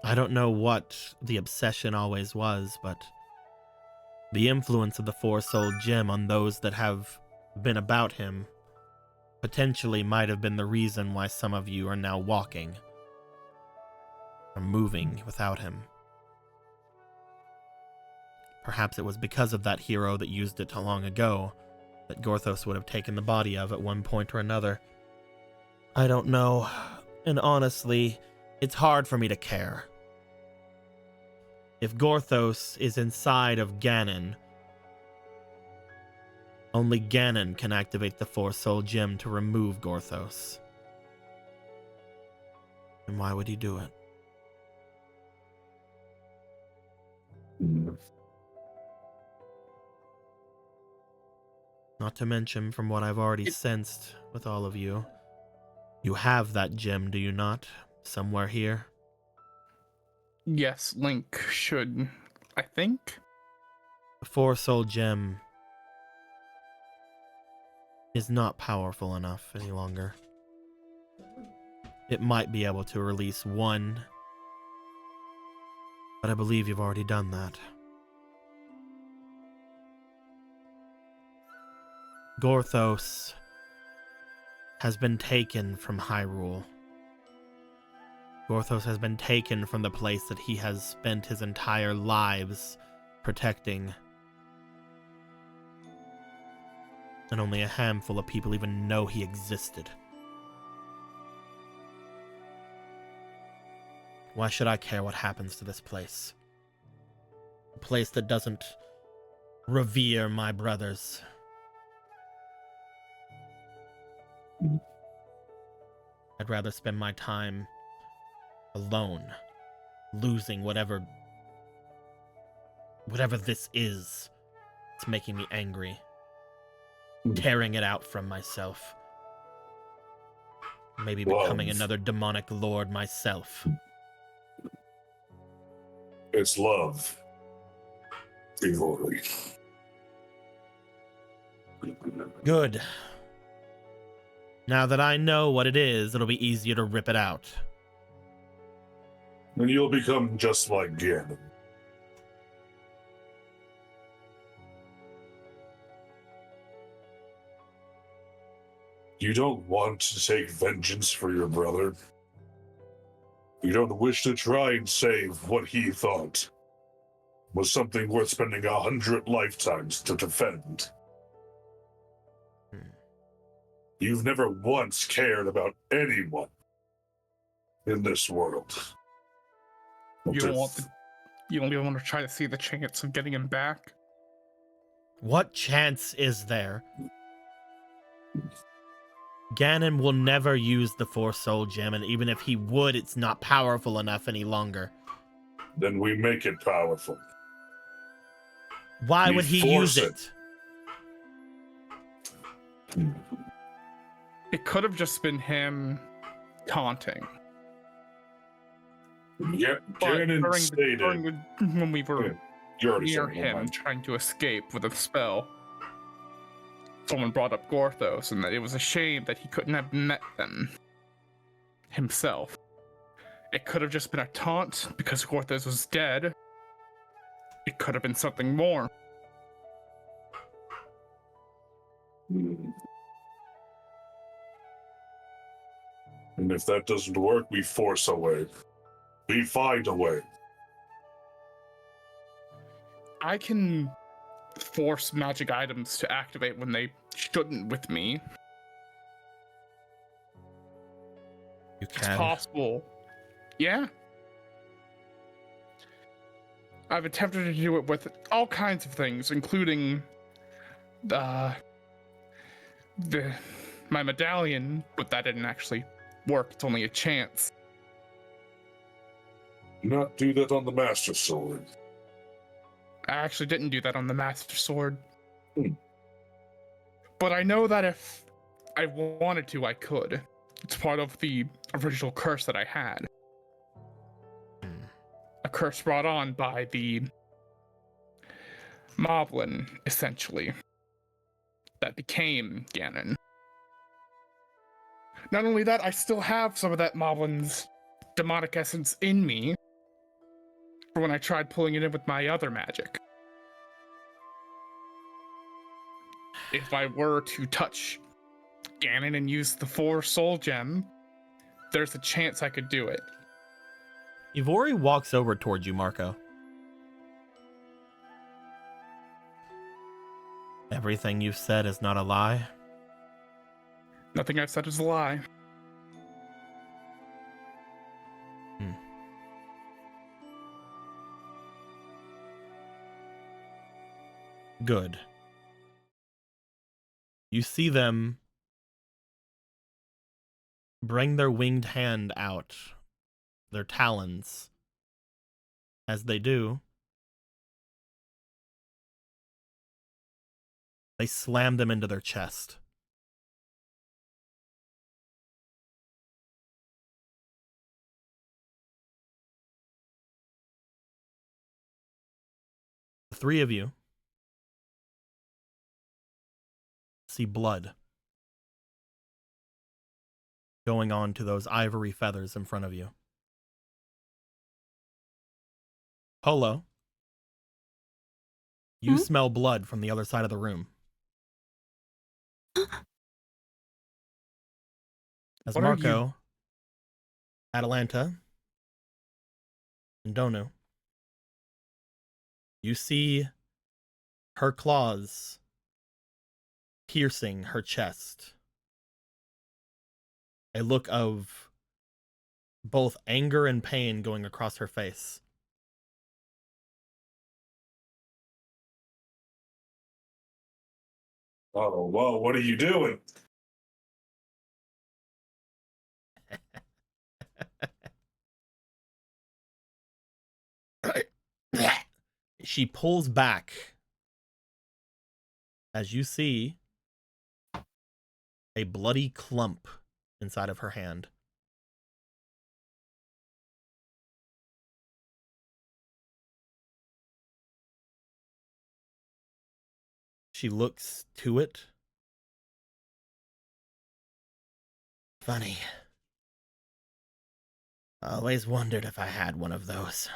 I don't know what the obsession always was, but the influence of the four-souled gem on those that have been about him potentially might have been the reason why some of you are now walking or moving without him. Perhaps it was because of that hero that used it long ago that Gorthos would have taken the body of at one point or another. I don't know, and honestly, it's hard for me to care. If Gorthos is inside of Ganon, only Ganon can activate the Four-Soul Gem to remove Gorthos. And why would he do it? Not to mention, from what I've already sensed with all of you, you have that gem, do you not? Somewhere here? Yes, Link should, I think. The Four-Soul Gem is not powerful enough any longer. It might be able to release one, but I believe you've already done that. Gorthos has been taken from Hyrule. Gorthos has been taken from the place that he has spent his entire lives protecting. And only a handful of people even know he existed. Why should I care what happens to this place? A place that doesn't revere my brothers. I'd rather spend my time alone, losing whatever this is. It's making me angry. Tearing it out from myself. Maybe becoming another demonic lord myself. It's love. Rivalry. Good. Now that I know what it is, it'll be easier to rip it out. And you'll become just like Ganon. You don't want to take vengeance for your brother. You don't wish to try and save what he thought was something worth spending 100 lifetimes to defend. You've never once cared about anyone in this world. You don't even want to try to see the chance of getting him back? What chance is there? Ganon will never use the Four-Soul Gem, and even if he would, it's not powerful enough any longer. Then we make it powerful. Why We would he force use it? It could have just been him taunting. Yep, But Ganon stated. when we were You already near said him trying to escape with a spell, someone brought up Gorthos and that it was a shame that he couldn't have met them himself. It could have just been a taunt because Gorthos was dead. It could have been something more. And if that doesn't work, we force a way. We find a way. I can force magic items to activate when they shouldn't with me. You It's can. possible. Yeah. I've attempted to do it with all kinds of things, including my medallion, but that didn't actually work. It's only a chance. Do not do that on the Master Sword. I actually didn't do that on the Master Sword. Hmm. But I know that if I wanted to, I could. It's part of the original curse that I had. A curse brought on by the Moblin, essentially, that became Ganon. Not only that, I still have some of that Moblin's demonic essence in me for when I tried pulling it in with my other magic. If I were to touch Ganon and use the 4 soul gem, there's a chance I could do it. Ivori walks over towards you, Marco. Everything you've said is not a lie. Nothing I've said is a lie. Good. You see them bring their winged hand out, their talons. As they do, they slam them into their chest. The 3 of you see blood going on to those ivory feathers in front of you. Polo, you smell blood from the other side of the room. As What are Marco, Atalanta, and Donu, you see her claws piercing her chest. A look of both anger and pain going across her face. Oh, whoa, what are you doing? She pulls back as you see a bloody clump inside of her hand. She looks to it. Funny. I always wondered if I had one of those.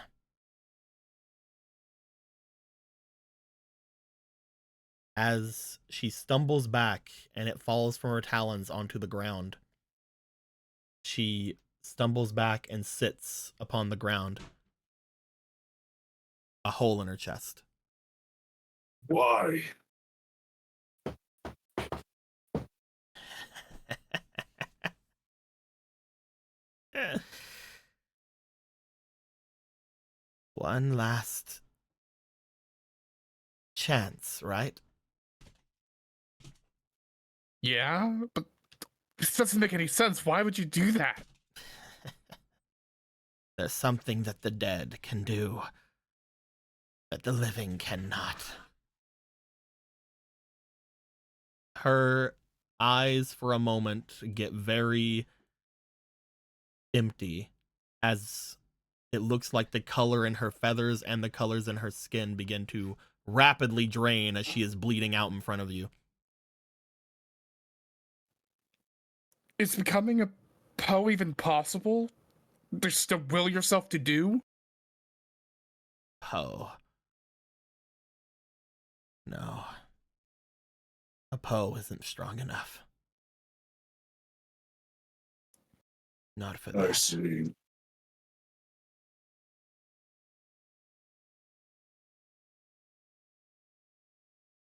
As she stumbles back and it falls from her talons onto the ground, she stumbles back and sits upon the ground. A hole in her chest. Why? One last chance, right? Yeah, but this doesn't make any sense. Why would you do that? There's something that the dead can do that the living cannot. Her eyes for a moment get very empty as it looks like the color in her feathers and the colors in her skin begin to rapidly drain as she is bleeding out in front of you. Is becoming a Poe even possible? Just to will yourself to do? Poe. No. A Poe isn't strong enough. Not for I that. see.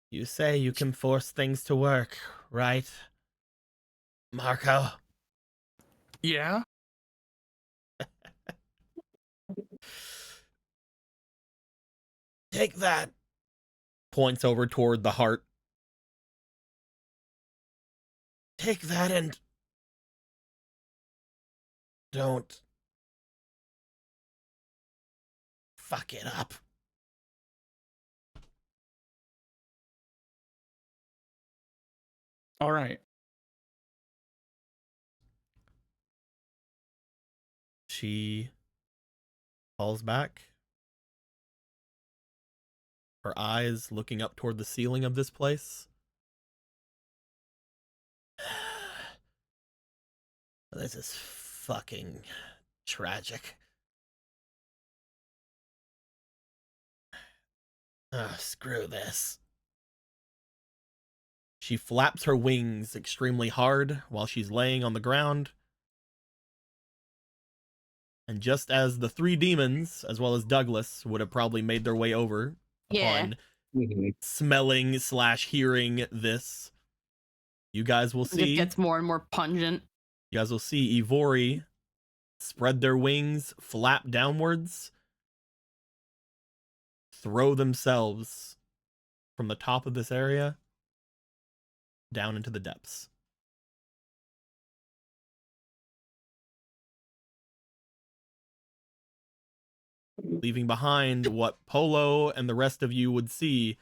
You say you can force things to work, right, Marco? Yeah? Take that. Points over toward the heart. Take that and don't fuck it up. All right. She falls back, her eyes looking up toward the ceiling of this place. This is fucking tragic. Screw this. She flaps her wings extremely hard while she's laying on the ground. And just as the three demons, as well as Douglas, would have probably made their way over upon smelling / hearing this, you guys will see. It gets more and more pungent. You guys will see Ivori spread their wings, flap downwards, throw themselves from the top of this area down into the depths. Leaving behind what Polo and the rest of you would see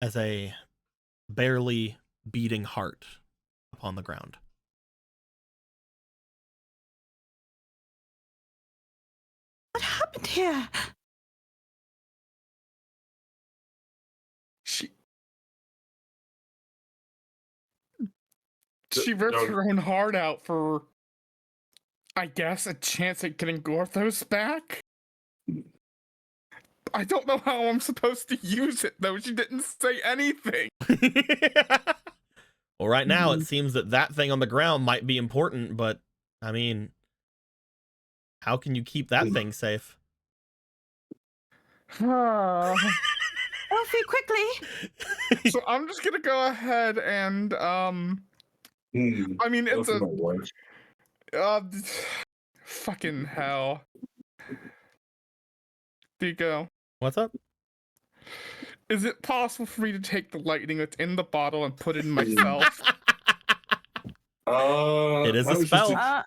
as a barely beating heart upon the ground. What happened here? She ripped her own heart out for, I guess, a chance at getting Gorthos back? I don't know how I'm supposed to use it, though. She didn't say anything. Well, right now, it seems that thing on the ground might be important, but, I mean, how can you keep that thing safe? Elfie, quickly! So I'm just gonna go ahead and, I mean, it's fucking hell. Dico. What's up? Is it possible for me to take the lightning that's in the bottle and put it in myself? It is a spell.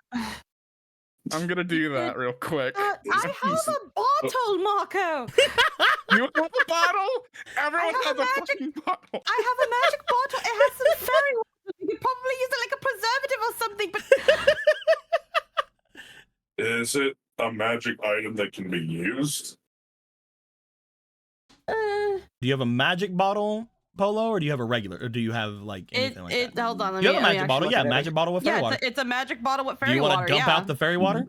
I'm gonna do that real quick. I have a bottle, Marco! You have a bottle? Everyone has a fucking bottle. I have a magic bottle. It has some fairy water. You could probably use it like a preservative or something, but... Is it a magic item that can be used? Do you have a magic bottle, Polo, or do you have a regular, or do you have like anything like that? Hold on. You have a magic bottle, yeah, magic bottle with fairy water. It's a magic bottle with Do fairy you water. want to dump out the fairy water?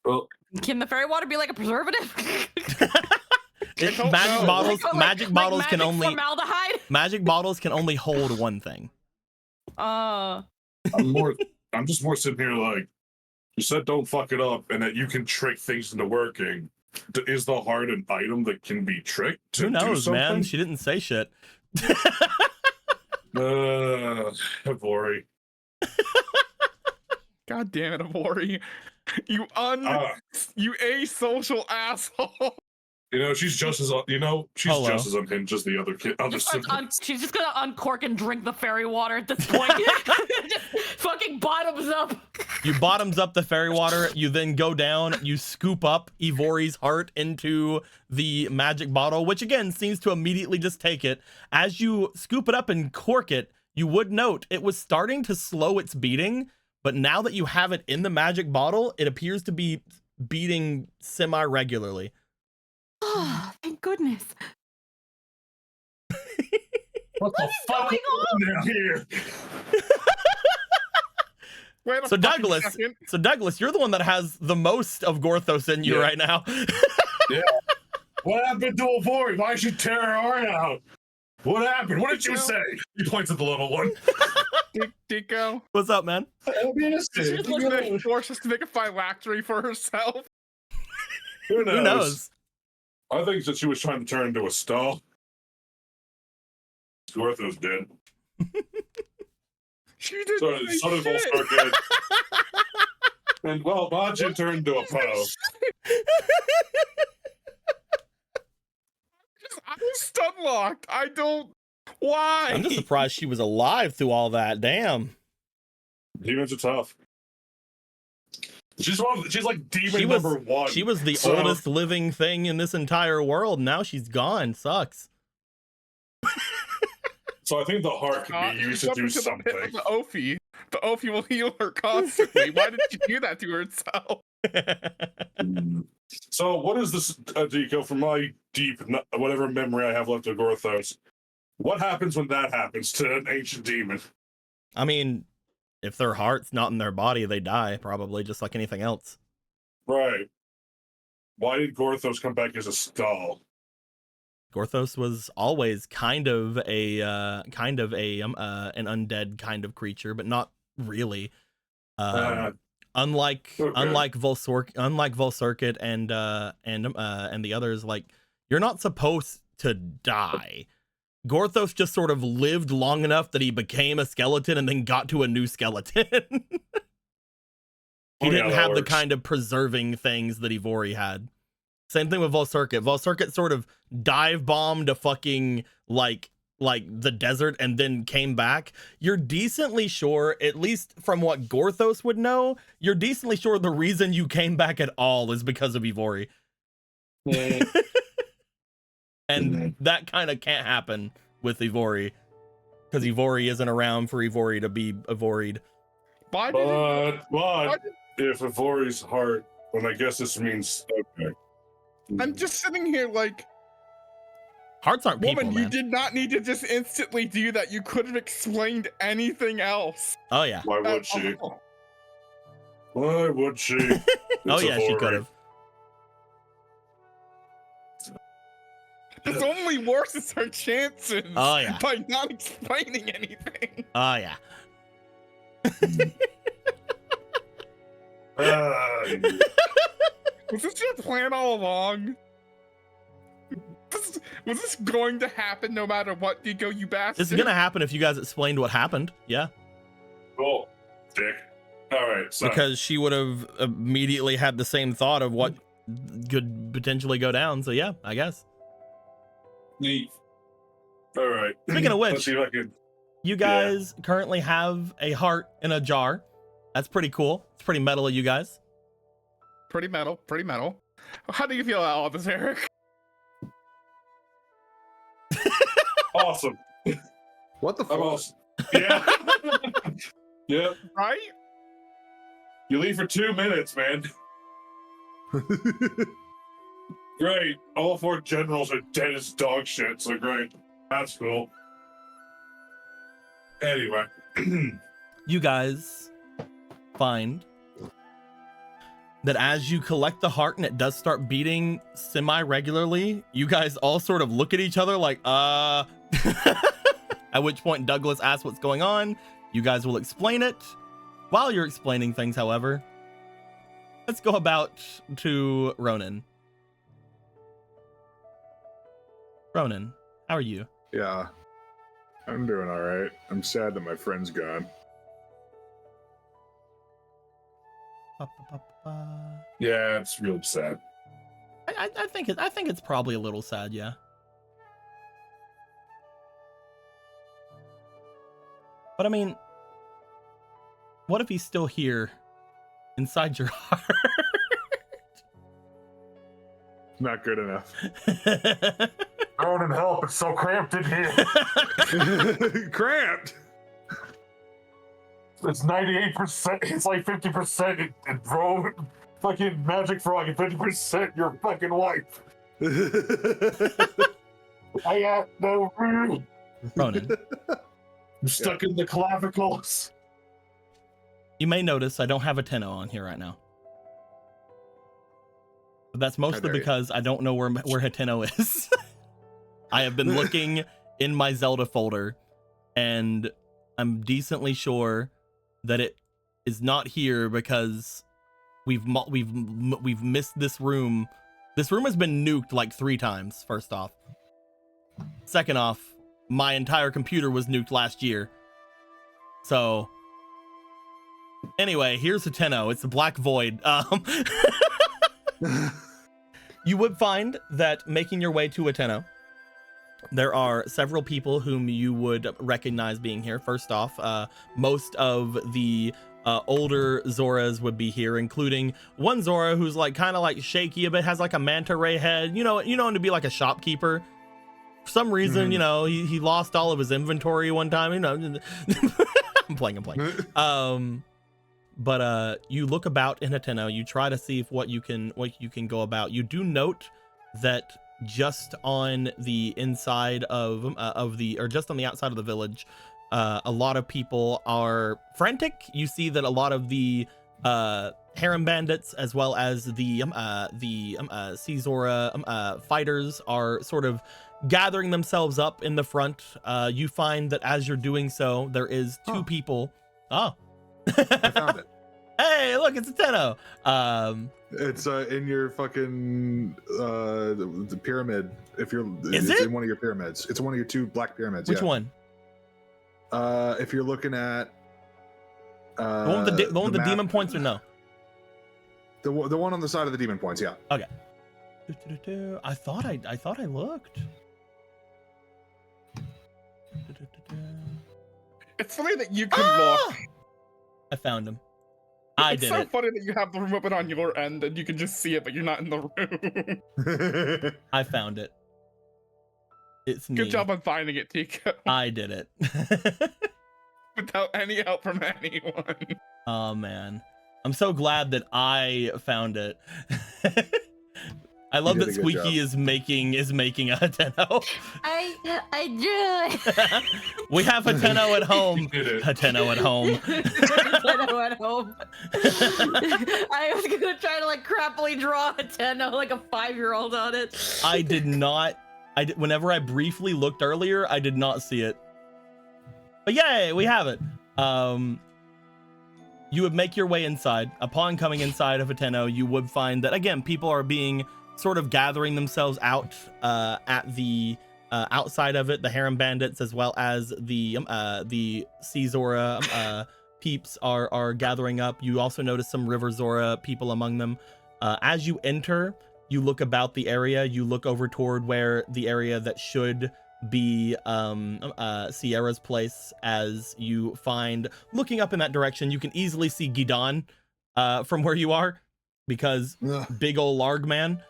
Well, Can the fairy water be like a preservative? Magic bottles can only formaldehyde. Magic bottles can only hold one thing. I'm just more sitting here like, you said don't fuck it up, and that you can trick things into working. Is the heart an item that can be tricked to Who knows, do something? man? She didn't say shit. Ivori. God damn it, Avori. You asocial asshole. You know, she's just as just as unhinged as the other kid. She's just gonna uncork and drink the fairy water at this point. Just fucking bottoms up. You bottoms up the fairy water. You then go down. You scoop up Ivori's heart into the magic bottle, which again seems to immediately just take it. As you scoop it up and cork it, you would note it was starting to slow its beating, but now that you have it in the magic bottle, it appears to be beating semi-regularly. Oh, thank goodness. What the fuck is going on here? So Douglas, you're the one that has the most of Gorthos in you right now. Yeah. What happened to Ivori? Why did she tear her heart out? What happened? What did you say? He points at the little one. Dico. What's up, man? She's looking forced us to make a phylactery for herself. Who knows? Who knows? I think that she was trying to turn into a stall. Gorthos did. She did. So did Volstar did. And well, Majin turned into a Poe. I was stun locked. I don't. Why? I'm just surprised she was alive through all that. Damn. Demons are tough. She's like demon number one. She was the oldest living thing in this entire world. Now she's gone. Sucks. So I think the heart Uh, can be used she to jumped do into the something. pit of The Ophi. The Ophi will heal her constantly. Why did she do that to herself? So what is this, Deco, from my deep, whatever memory I have left of Gorthos? What happens when that happens to an ancient demon? I mean, if their heart's not in their body, they die, probably, just like anything else. Right. Why did Gorthos come back as a skull? Gorthos was always kind of a an undead kind of creature, but not really. Unlike Volcircuit and the others, like, you're not supposed to die. Gorthos just sort of lived long enough that he became a skeleton and then got to a new skeleton. He didn't have the kind of preserving things that Ivori had. Same thing with Volcircuit. Volcircuit sort of dive bombed a fucking like the desert and then came back. You're decently sure, at least from what Gorthos would know, you're decently sure the reason you came back at all is because of Ivori. And that kind of can't happen with Ivori, because Ivori isn't around for Ivori to be Ivori'd. But if Ivori's heart, well, I guess this means okay. I'm just sitting here like, hearts aren't people, woman, man. you did not need to just instantly do that. You could have explained anything else. Oh yeah. Why would she? Why would she? Oh yeah, she could have. This only worsens her chances. Oh yeah. By not explaining anything. Oh yeah. Was this your plan all along? Was this going to happen no matter what, Deco, you bastard? This is gonna happen if you guys explained what happened. Yeah. Cool, dick. All right. So. Because she would have immediately had the same thought of what could potentially go down. So yeah, I guess. Neat. All right. Speaking of Let's which, see if I can. you guys currently have a heart in a jar. That's pretty cool. It's pretty metal of you guys. Pretty metal. Pretty metal. How do you feel about all this, Eric? Awesome. What the fuck? Awesome. Yeah. Yeah. Right? You leave for 2 minutes, man. Great. All 4 generals are dead as dog shit, so great. That's cool. Anyway. You guys find that as you collect the heart and it does start beating semi-regularly, you guys all sort of look at each other like, at which point Douglas asks what's going on. You guys will explain it. While you're explaining things, however, let's go about to Ronan. Ronan, how are you? Yeah, I'm doing all right. I'm sad that my friend's gone. Yeah, it's real sad. I think it's probably a little sad, yeah. But I mean, what if he's still here inside your heart? Not good enough. Ronan, help! It's so cramped in here. Cramped. It's 98%. It's like 50% in Ronan, fucking Magic Frog, and 50% your fucking wife. I got no room. Ronan, I'm stuck in the clavicles. you may notice I don't have a Tenno on here right now. But that's mostly because I don't know where Hateno is. I have been looking in my Zelda folder, and I'm decently sure that it is not here because we've missed this room. This room has been nuked like 3 times, first off. Second off, my entire computer was nuked last year. So anyway, here's Hateno. It's a black void. You would find that making your way to Hateno, there are several people whom you would recognize being here. First off, most of the older Zoras would be here, including one Zora who's like kind of like shaky a bit, has like a manta ray head. You know him to be like a shopkeeper. For some reason, you know, he lost all of his inventory one time. You know, I'm playing. But you look about in Hateno. You try to see if what you can go about. You do note that just on the inside just on the outside of the village, a lot of people are frantic. You see that a lot of the harem bandits, as well as the Caesora fighters, are sort of gathering themselves up in the front. You find that as you're doing so, there is two people. Oh, I found it. Hey, look, it's a Tenno. It's in your fucking the pyramid. If you're, Is it's it in one of your pyramids? It's one of your two black pyramids. Which yeah. one? If you're looking at The one with the map- demon points, or no? the one on the side of the demon points, yeah. Okay. I thought I looked. It's funny that you can look. I found him. I It's did so it. funny that you have the room open on your end and you can just see it, but you're not in the room. I found it. It's me. Good job on finding it, Tico. I did it. Without any help from anyone. Oh man, I'm so glad that I found it. I love did that a good Squeaky is making a Hateno. I drew it. We have Hateno at home. You did it. Hateno at home. Tenno at home. I was gonna try to like crappily draw a Tenno like a 5-year-old on it. I did not. Whenever I briefly looked earlier, I did not see it. But yay, we have it. You would make your way inside. Upon coming inside of Hateno, you would find that again, people are being sort of gathering themselves out at the outside of it. The harem bandits, as well as the Caesora peeps, are gathering up. You also notice some River Zora people among them. As you enter, you look about the area. You look over toward where the area that should be Sierra's place. As you find, looking up in that direction, you can easily see Gidon from where you are, because big ol' Larg man.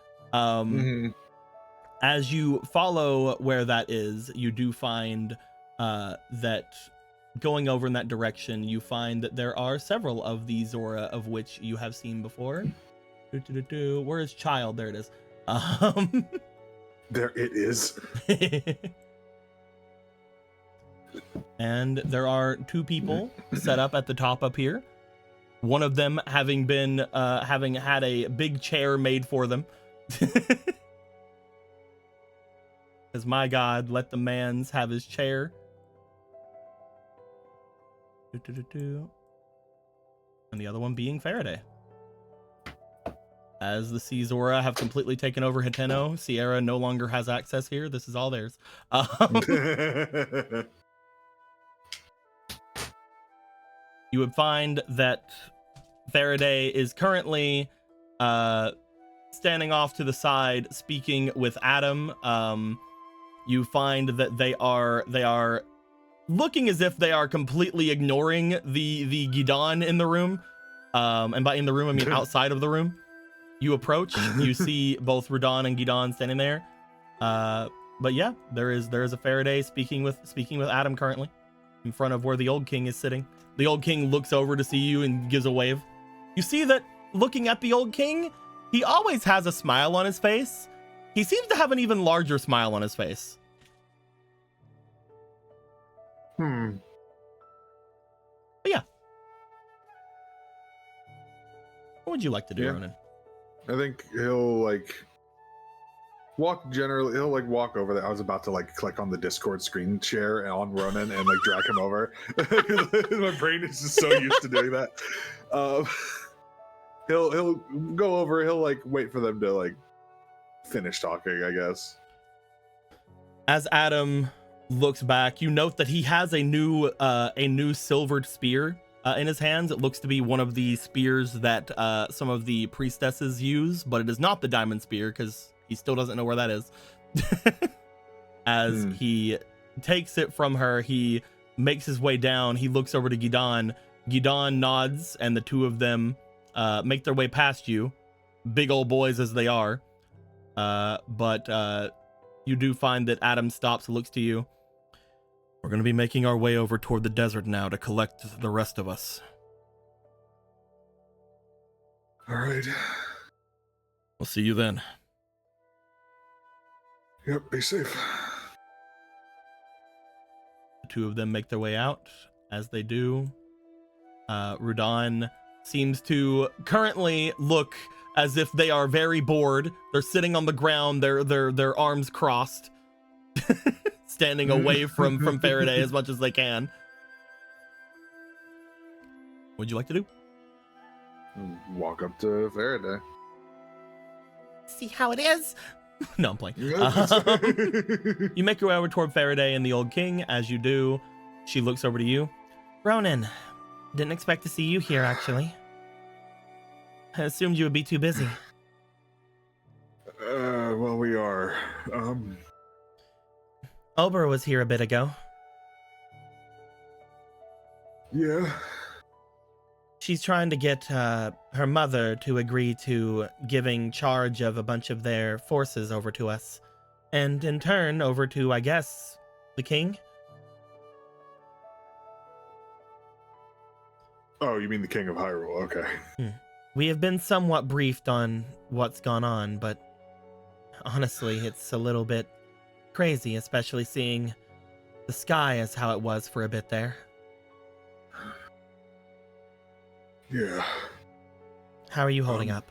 As you follow where that is, you do find that going over in that direction, you find that there are several of the Zora of which you have seen before. Where is Child? There it is. There it is. And there are two people set up at the top up here. One of them having had a big chair made for them. Because my God, let the mans have his chair. And the other one being Faraday. As the Caesora have completely taken over Hateno, Sierra no longer has access here. This is all theirs. You would find that Faraday is currently standing off to the side, speaking with Adam. You find that they are looking as if they are completely ignoring the Gidon in the room. And by in the room, I mean outside of the room. You approach, you see both Radon and Gidon standing there. But yeah, there is a Faraday speaking with Adam currently in front of where the old king is sitting. The old king looks over to see you and gives a wave. You see that looking at the old king, he always has a smile on his face. He seems to have an even larger smile on his face. But yeah. What would you like to do, Ronan? I think he'll walk over there. I was about to click on the Discord screen share on Ronan and drag him over. My brain is just so used to doing that. He'll go over, he'll wait for them to finish talking, I guess. As Adam looks back, you note that he has a new silvered spear in his hands. It looks to be one of the spears that some of the priestesses use, but it is not the diamond spear because he still doesn't know where that is. As he takes it from her, he makes his way down. He looks over to Gidon. Gidon nods, and the two of them make their way past you, big old boys as they are. But you do find that Adam stops and looks to you. We're going to be making our way over toward the desert now to collect the rest of us. All right. We'll see you then. Yep, be safe. The two of them make their way out. As they do, Rudan seems to currently look as if they are very bored. They're sitting on the ground, their arms crossed, standing away from Faraday as much as they can. What'd you like to do? Walk up to Faraday. See how it is? No, I'm playing. You make your way over toward Faraday and the old king. As you do, she looks over to you. Ronan, didn't expect to see you here, actually. I assumed you would be too busy. Well, we are. Ober was here a bit ago. Yeah. She's trying to get her mother to agree to giving charge of a bunch of their forces over to us. And in turn, over to, I guess, the king? Oh, you mean the King of Hyrule? Okay. We have been somewhat briefed on what's gone on, but honestly, it's a little bit crazy, especially seeing the sky as how it was for a bit there. Yeah. How are you holding up?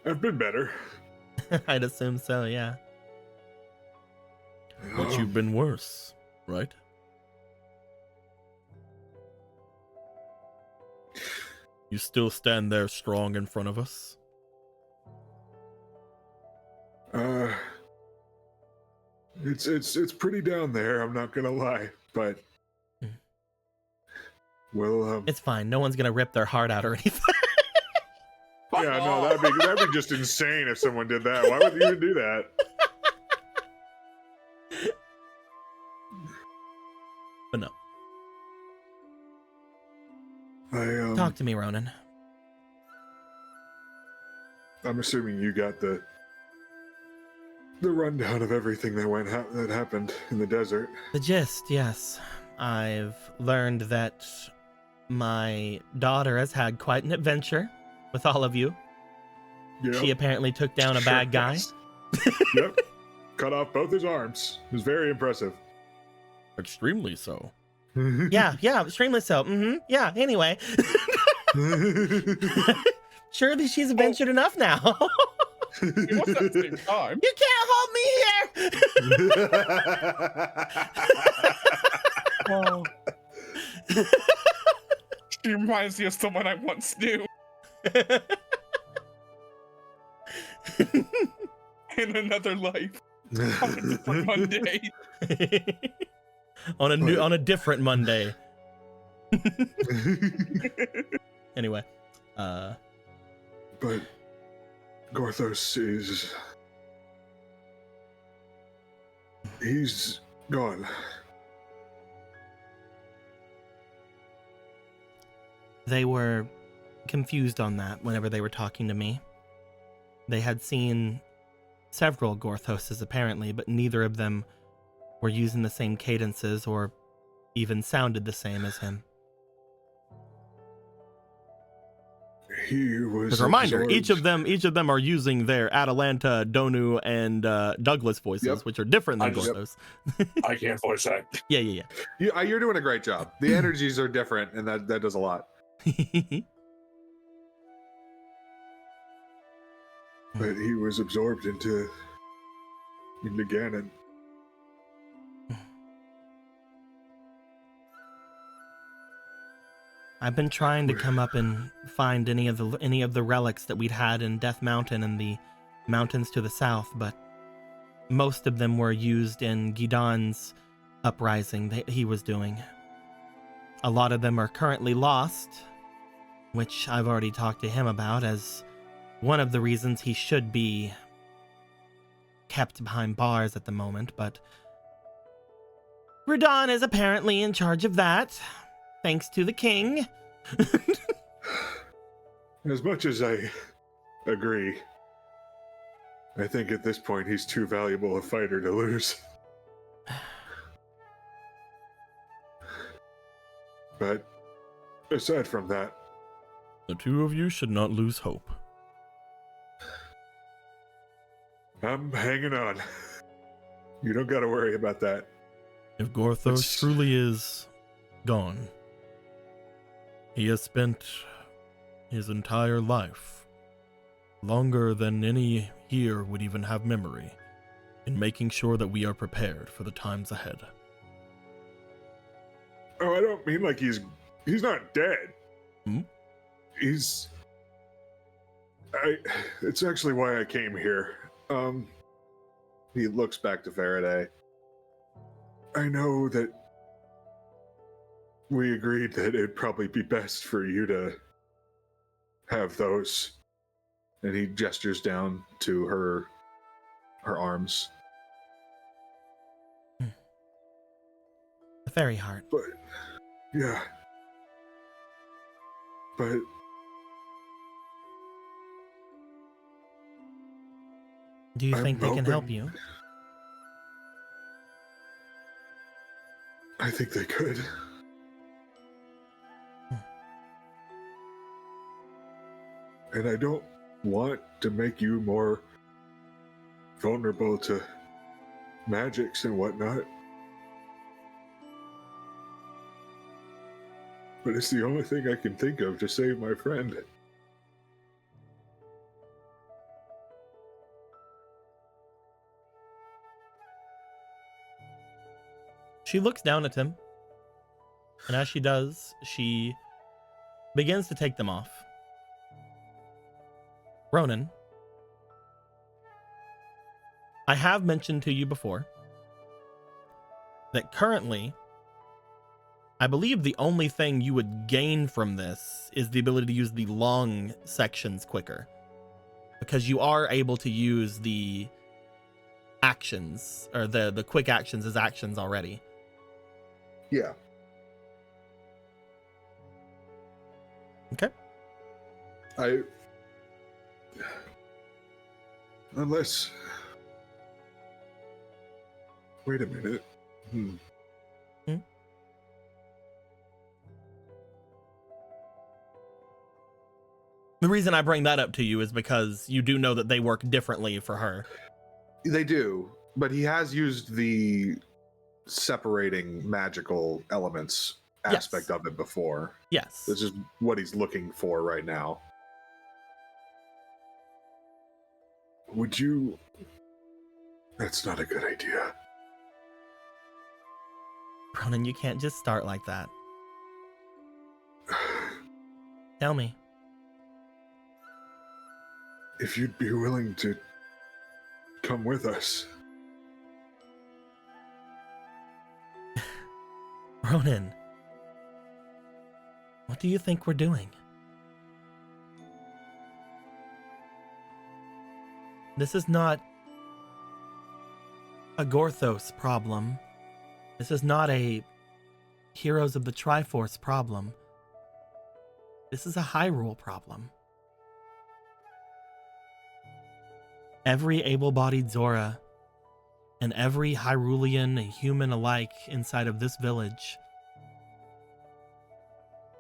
I've been better. I'd assume so, yeah. But you've been worse, right? You still stand there strong in front of us? It's pretty down there, I'm not gonna lie, but well, It's fine. No one's gonna rip their heart out or anything. yeah, no, that'd be just insane if someone did that. Why would you even do that? But no. Talk to me, Ronan. I'm assuming you got the rundown of everything that happened in the desert. The gist, yes. I've learned that my daughter has had quite an adventure with all of you. Yep. She apparently took down a bad guy. Yes. Yep. Cut off both his arms. It was very impressive. Extremely so. Yeah, extremely so. Yeah, anyway. Surely she's adventured enough now. What's that same time? You can't hold me here! Oh. She reminds me of someone I once knew. In another life. On a different Monday. on a different Monday. Anyway, But Gorthos he's gone. They were confused on that whenever they were talking to me. They had seen several Gorthoses apparently, but neither of them were using the same cadences or even sounded the same as him. He was as a reminder, absorbed. each of them are using their Atalanta, Donu, and Douglas voices, Yep. which are different than Yep. Gorthos. I can't voice that. Yeah. You're doing a great job. The energies are different, and that does a lot. But he was absorbed into Ganon. I've been trying to come up and find any of the relics that we'd had in Death Mountain and the mountains to the south, but most of them were used in Gidon's uprising that he was doing. A lot of them are currently lost, which I've already talked to him about as one of the reasons he should be kept behind bars at the moment, but Radon is apparently in charge of that, thanks to the king. As much as I agree, I think at this point he's too valuable a fighter to lose. But aside from that, The two of you should not lose hope. I'm hanging on. You don't gotta worry about that. If Gorthos It's- truly is gone, he has spent his entire life, longer than any here would even have memory, in making sure that we are prepared for the times ahead. Oh, I don't mean like he's not dead. Hmm? It's actually why I came here. He looks back to Faraday. I know that we agreed that it'd probably be best for you to have those. And he gestures down to her arms. The fairy heart. But yeah. But Do you I'm think they can help hoping- you? I think they could. And I don't want to make you more vulnerable to magics and whatnot. But it's the only thing I can think of to save my friend. She looks down at him, and as she does, she begins to take them off. Ronan, I have mentioned to you before that currently, I believe the only thing you would gain from this is the ability to use the long sections quicker, because you are able to use the actions, or the quick actions as actions already. Yeah. Okay. Unless... Wait a minute. The reason I bring that up to you is because you do know that they work differently for her. They do, but he has used the separating magical elements aspect of it before. Yes. This is what he's looking for right now. Would you... That's not a good idea. Ronan, you can't just start like that. Tell me. If you'd be willing to come with us. Ronan, what do you think we're doing? This is not a Gorthos problem. This is not a Heroes of the Triforce problem. This is a Hyrule problem. Every able-bodied Zora and every Hyrulean and human alike inside of this village,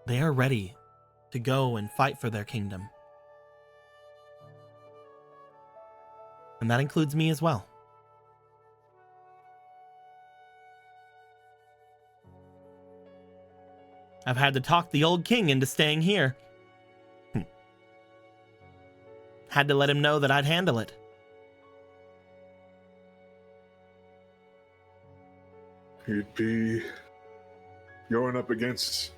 they are ready to go and fight for their kingdom. And that includes me as well. I've had to talk the old king into staying here. Had to let him know that I'd handle it. You'd be going up against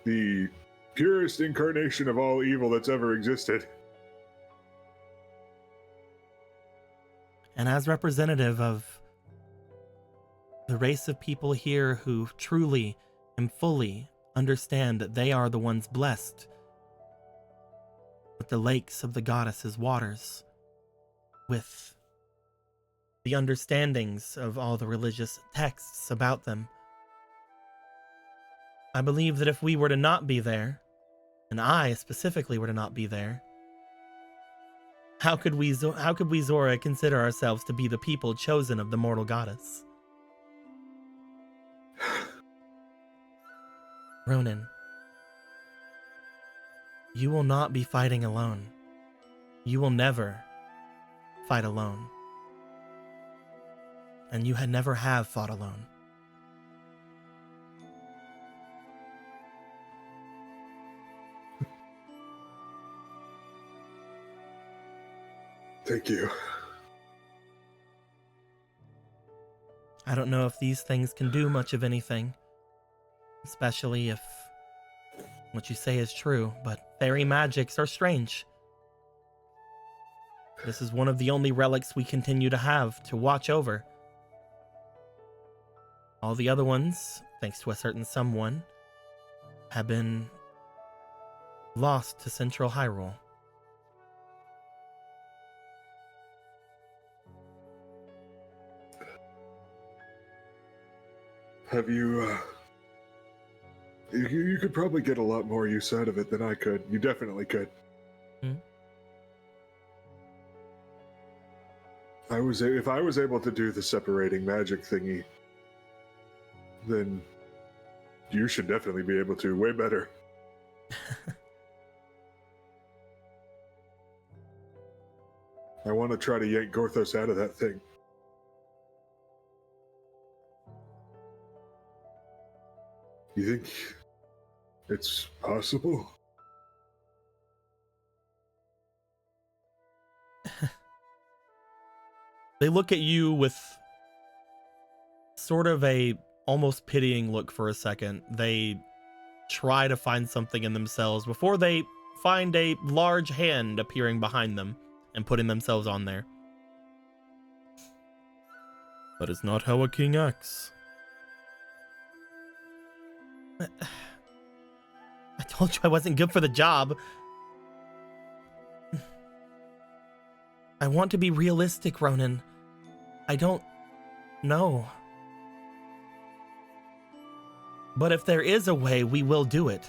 the purest incarnation of all evil that's ever existed. And as representative of the race of people here who truly and fully understand that they are the ones blessed with the lakes of the goddess's waters, with the understandings of all the religious texts about them, I believe that if we were to not be there, and I specifically were to not be there, How could we Zora consider ourselves to be the people chosen of the mortal goddess? Ronan, you will not be fighting alone. You will never fight alone. And you had never have fought alone. Thank you. I don't know if these things can do much of anything, especially if what you say is true, but fairy magics are strange. This is one of the only relics we continue to have to watch over. All the other ones, thanks to a certain someone, have been lost to Central Hyrule. Have you, you could probably get a lot more use out of it than I could. You definitely could. If I was able to do the separating magic thingy, then you should definitely be able to. Way better. I want to try to yank Gorthos out of that thing. You think it's possible? They look at you with sort of a almost pitying look for a second. They try to find something in themselves before they find a large hand appearing behind them and putting themselves on there. That is not how a king acts. I told you I wasn't good for the job. I want to be realistic, Ronan. I don't know. But if there is a way, we will do it.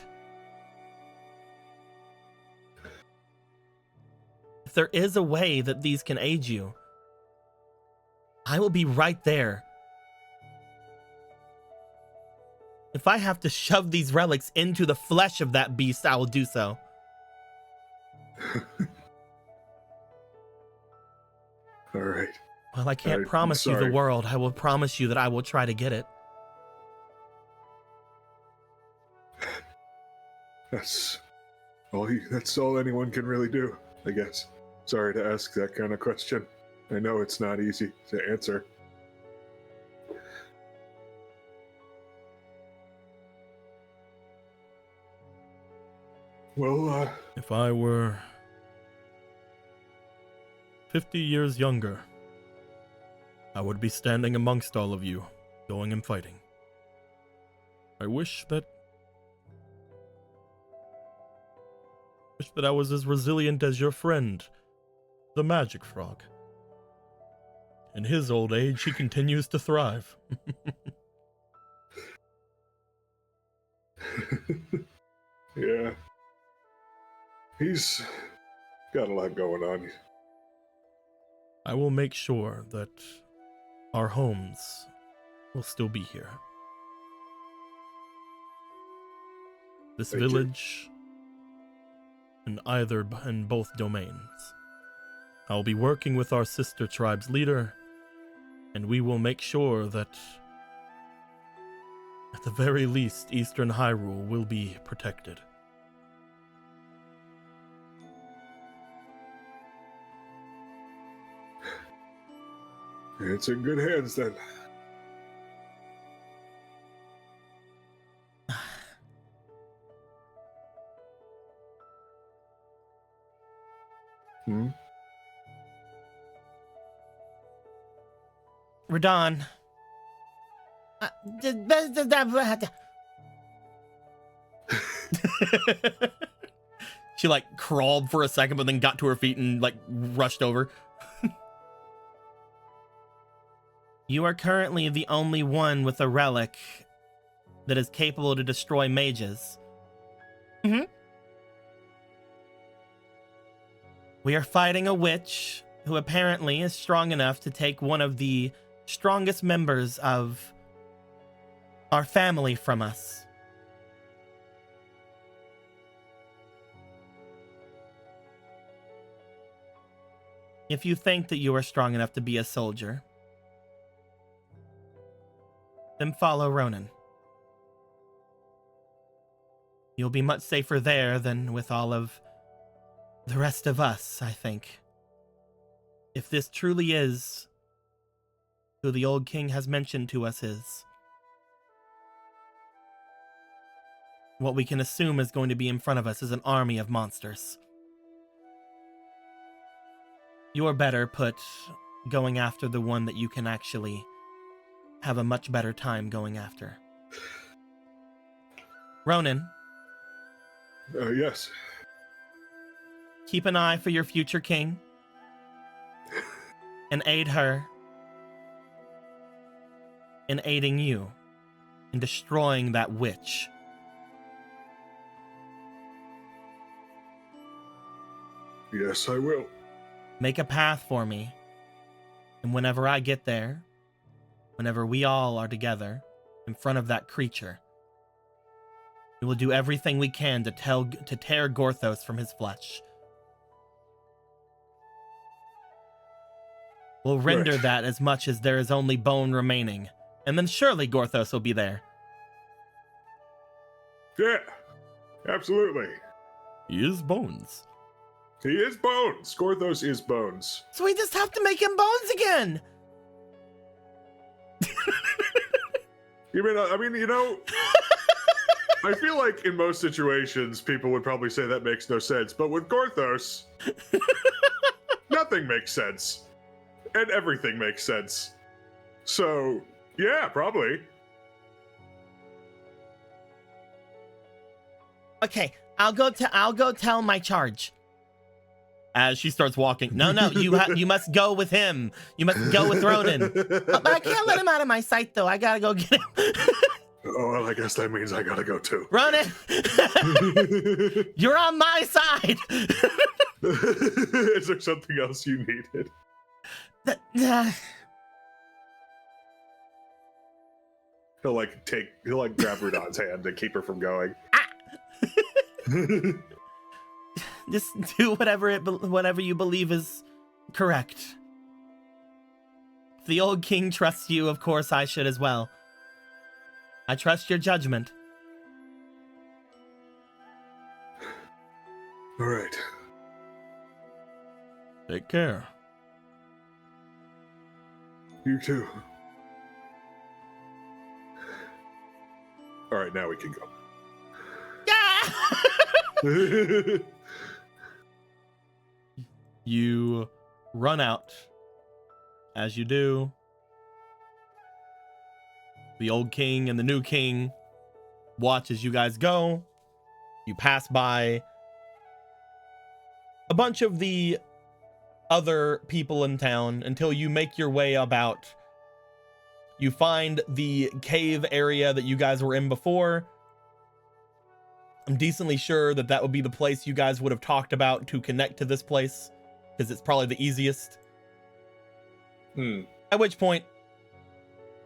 If there is a way that these can aid you, I will be right there. If I have to shove these relics into the flesh of that beast, I will do so. All right. Well, I can't promise you the world. I will promise you that I will try to get it. That's all anyone can really do, I guess. Sorry to ask that kind of question. I know it's not easy to answer. Well, if I were 50 years younger, I would be standing amongst all of you, going and fighting. I wish that I was as resilient as your friend, the magic frog. In his old age, he continues to thrive. Yeah. He's got a lot going on. I will make sure that our homes will still be here. This village in both domains. I'll be working with our sister tribe's leader, and we will make sure that at the very least, Eastern Hyrule will be protected. It's in good hands then. Radon. She like crawled for a second, but then got to her feet and like rushed over. You are currently the only one with a relic that is capable to destroy mages. We are fighting a witch who apparently is strong enough to take one of the strongest members of our family from us. If you think that you are strong enough to be a soldier, then follow Ronan. You'll be much safer there than with all of the rest of us, I think. If this truly is who the old king has mentioned to us is, what we can assume is going to be in front of us is an army of monsters. You're better put going after the one that you can actually have a much better time going after. Ronan. Yes. Keep an eye for your future king and aid her in aiding you in destroying that witch. Yes, I will. Make a path for me, and whenever I get there, whenever we all are together in front of that creature, we will do everything we can to tear Gorthos from his flesh. We'll render Right. that as much as there is only bone remaining, and then surely Gorthos will be there. Yeah, absolutely. He is bones. He is bones. Gorthos is bones. So we just have to make him bones again. You mean, I mean, you know, I feel like in most situations, people would probably say that makes no sense. But with Gorthos, nothing makes sense. And everything makes sense. So, yeah, probably. Okay, I'll go tell my charge. As she starts walking. No, you must go with him. You must go with Ronan. But I can't let him out of my sight, though. I gotta go get him. Oh, well, I guess that means I gotta go too. Ronan, you're on my side. Is there something else you needed? He'll grab Rudon's hand and keep her from going. Just do whatever you believe is correct. If the old king trusts you, of course I should as well. I trust your judgment. All right. Take care. You too. All right, now we can go. Yeah! You run out. As you do, the old king and the new king watch as you guys go. You pass by a bunch of the other people in town until you make your way about. You find the cave area that you guys were in before. I'm decently sure that would be the place you guys would have talked about to connect to this place, because it's probably the easiest. At which point,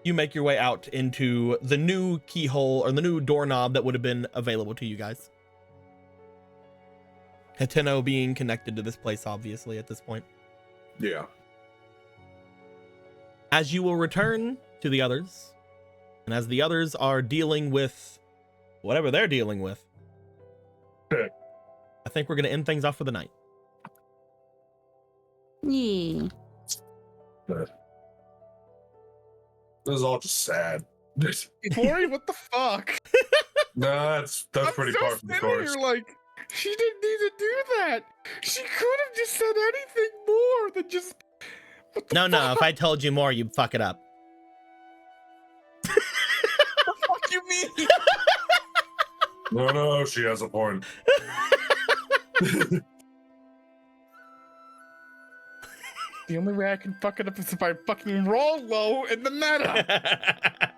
you make your way out into the new keyhole, or the new doorknob that would have been available to you guys. Hateno being connected to this place, obviously, at this point. Yeah. As you will return to the others, and as the others are dealing with whatever they're dealing with, I think we're going to end things off for the night. Yeah. This is all just sad. Tori, what the fuck? No, that's pretty so far from the sitting course. here like, she didn't need to do that. She could have just said anything more than just. What the No, if fuck? I told you more, you'd fuck it up. What the fuck you mean? No, she has a point. The only way I can fuck it up is if I fucking roll low in the meta.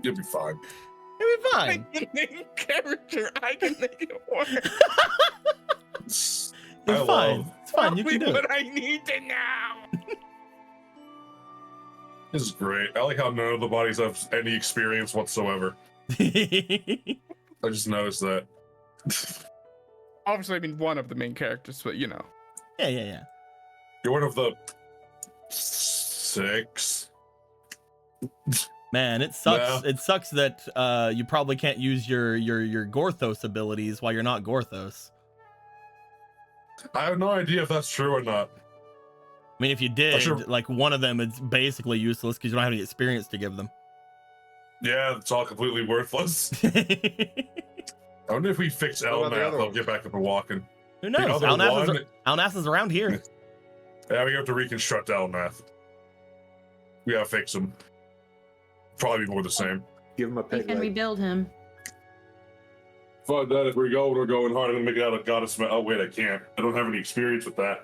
You'll be fine. It'll be I fine. can name character. I can make it work. It's I fine. love It's fine. You Tell can me do what I need to know. This is great. I like how none of the bodies have any experience whatsoever. it. I just noticed that. Obviously, I mean one of the main characters, but you know. Yeah. You're one of the 6. Man, it sucks. No. It sucks that you probably can't use your Gorthos abilities while you're not Gorthos. I have no idea if that's true or not. I mean, if you did, sure. like one of them, it's basically useless because you don't have any experience to give them. Yeah, it's all completely worthless. I wonder if we fix What about the Elnath, other I'll one? get back up and walking. Who The knows? other one- Alnath is around here. Yeah, we have to reconstruct Elnath. We gotta fix him. Probably more the same. Give him a We pig can leg. rebuild him. Fuck that, if we're going hard, I'm gonna make it out of goddess. Oh, wait, I can't. I don't have any experience with that.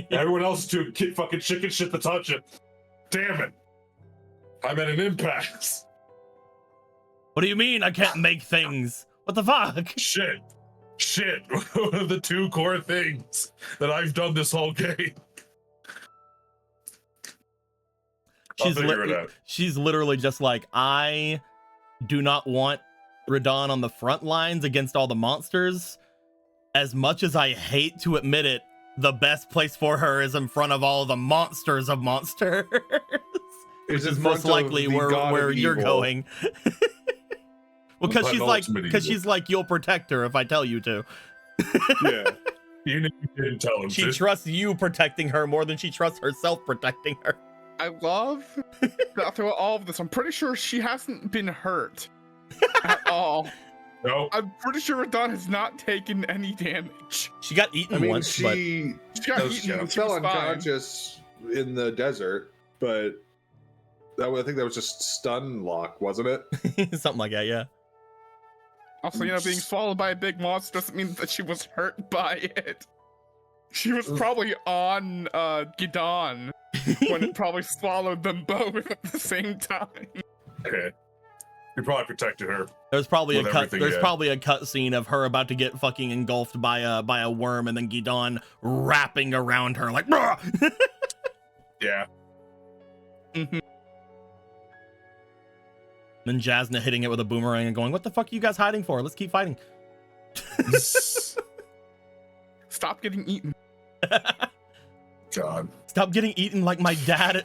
Everyone else is doing fucking chicken shit to touch it. Damn it. I'm at an impasse. What do you mean I can't make things? What the fuck? Shit. One of the 2 core things that I've done this whole game. I'll figure it out. She's literally just like, I do not want Radon on the front lines against all the monsters. As much as I hate to admit it, the best place for her is in front of all the monsters of monsters. Which is most likely where you're going. Well, because she's like, you'll protect her if I tell you to. Yeah. You didn't tell him. She trusts you protecting her more than she trusts herself protecting her. I love that through all of this, I'm pretty sure she hasn't been hurt at all. No. I'm pretty sure Radon has not taken any damage. She got eaten I mean, once, She got Those- eaten, yeah. but she fell was fine. unconscious in the desert, but I think that was just stun lock, wasn't it? but something like that, yeah. Also, you know, being swallowed by a big monster doesn't mean that she was hurt by it. She was probably on Gidon when it probably swallowed them both at the same time. Okay. You probably protected her. There's probably With a cut. everything, There's yeah. probably a cut scene of her about to get fucking engulfed by a worm, and then Gidon wrapping around her like. "Bruh!" Yeah. Then Jasna hitting it with a boomerang and going, "What the fuck are you guys hiding for? Let's keep fighting." Stop getting eaten. God. Stop getting eaten like my dad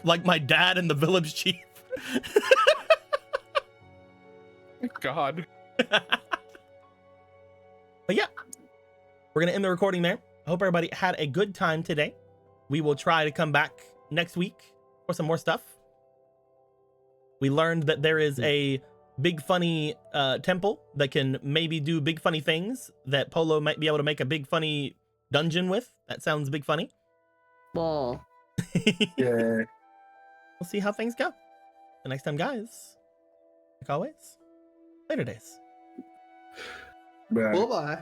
and the village chief. God. But yeah, we're gonna end the recording there. I hope everybody had a good time today. We will try to come back next week for some more stuff. We learned that there is a big funny temple that can maybe do big funny things that Polo might be able to make a big funny dungeon with. That sounds big funny. Lol. Yeah. We'll see how things go. The next time, guys, like always, later days. Bye. Bye-bye.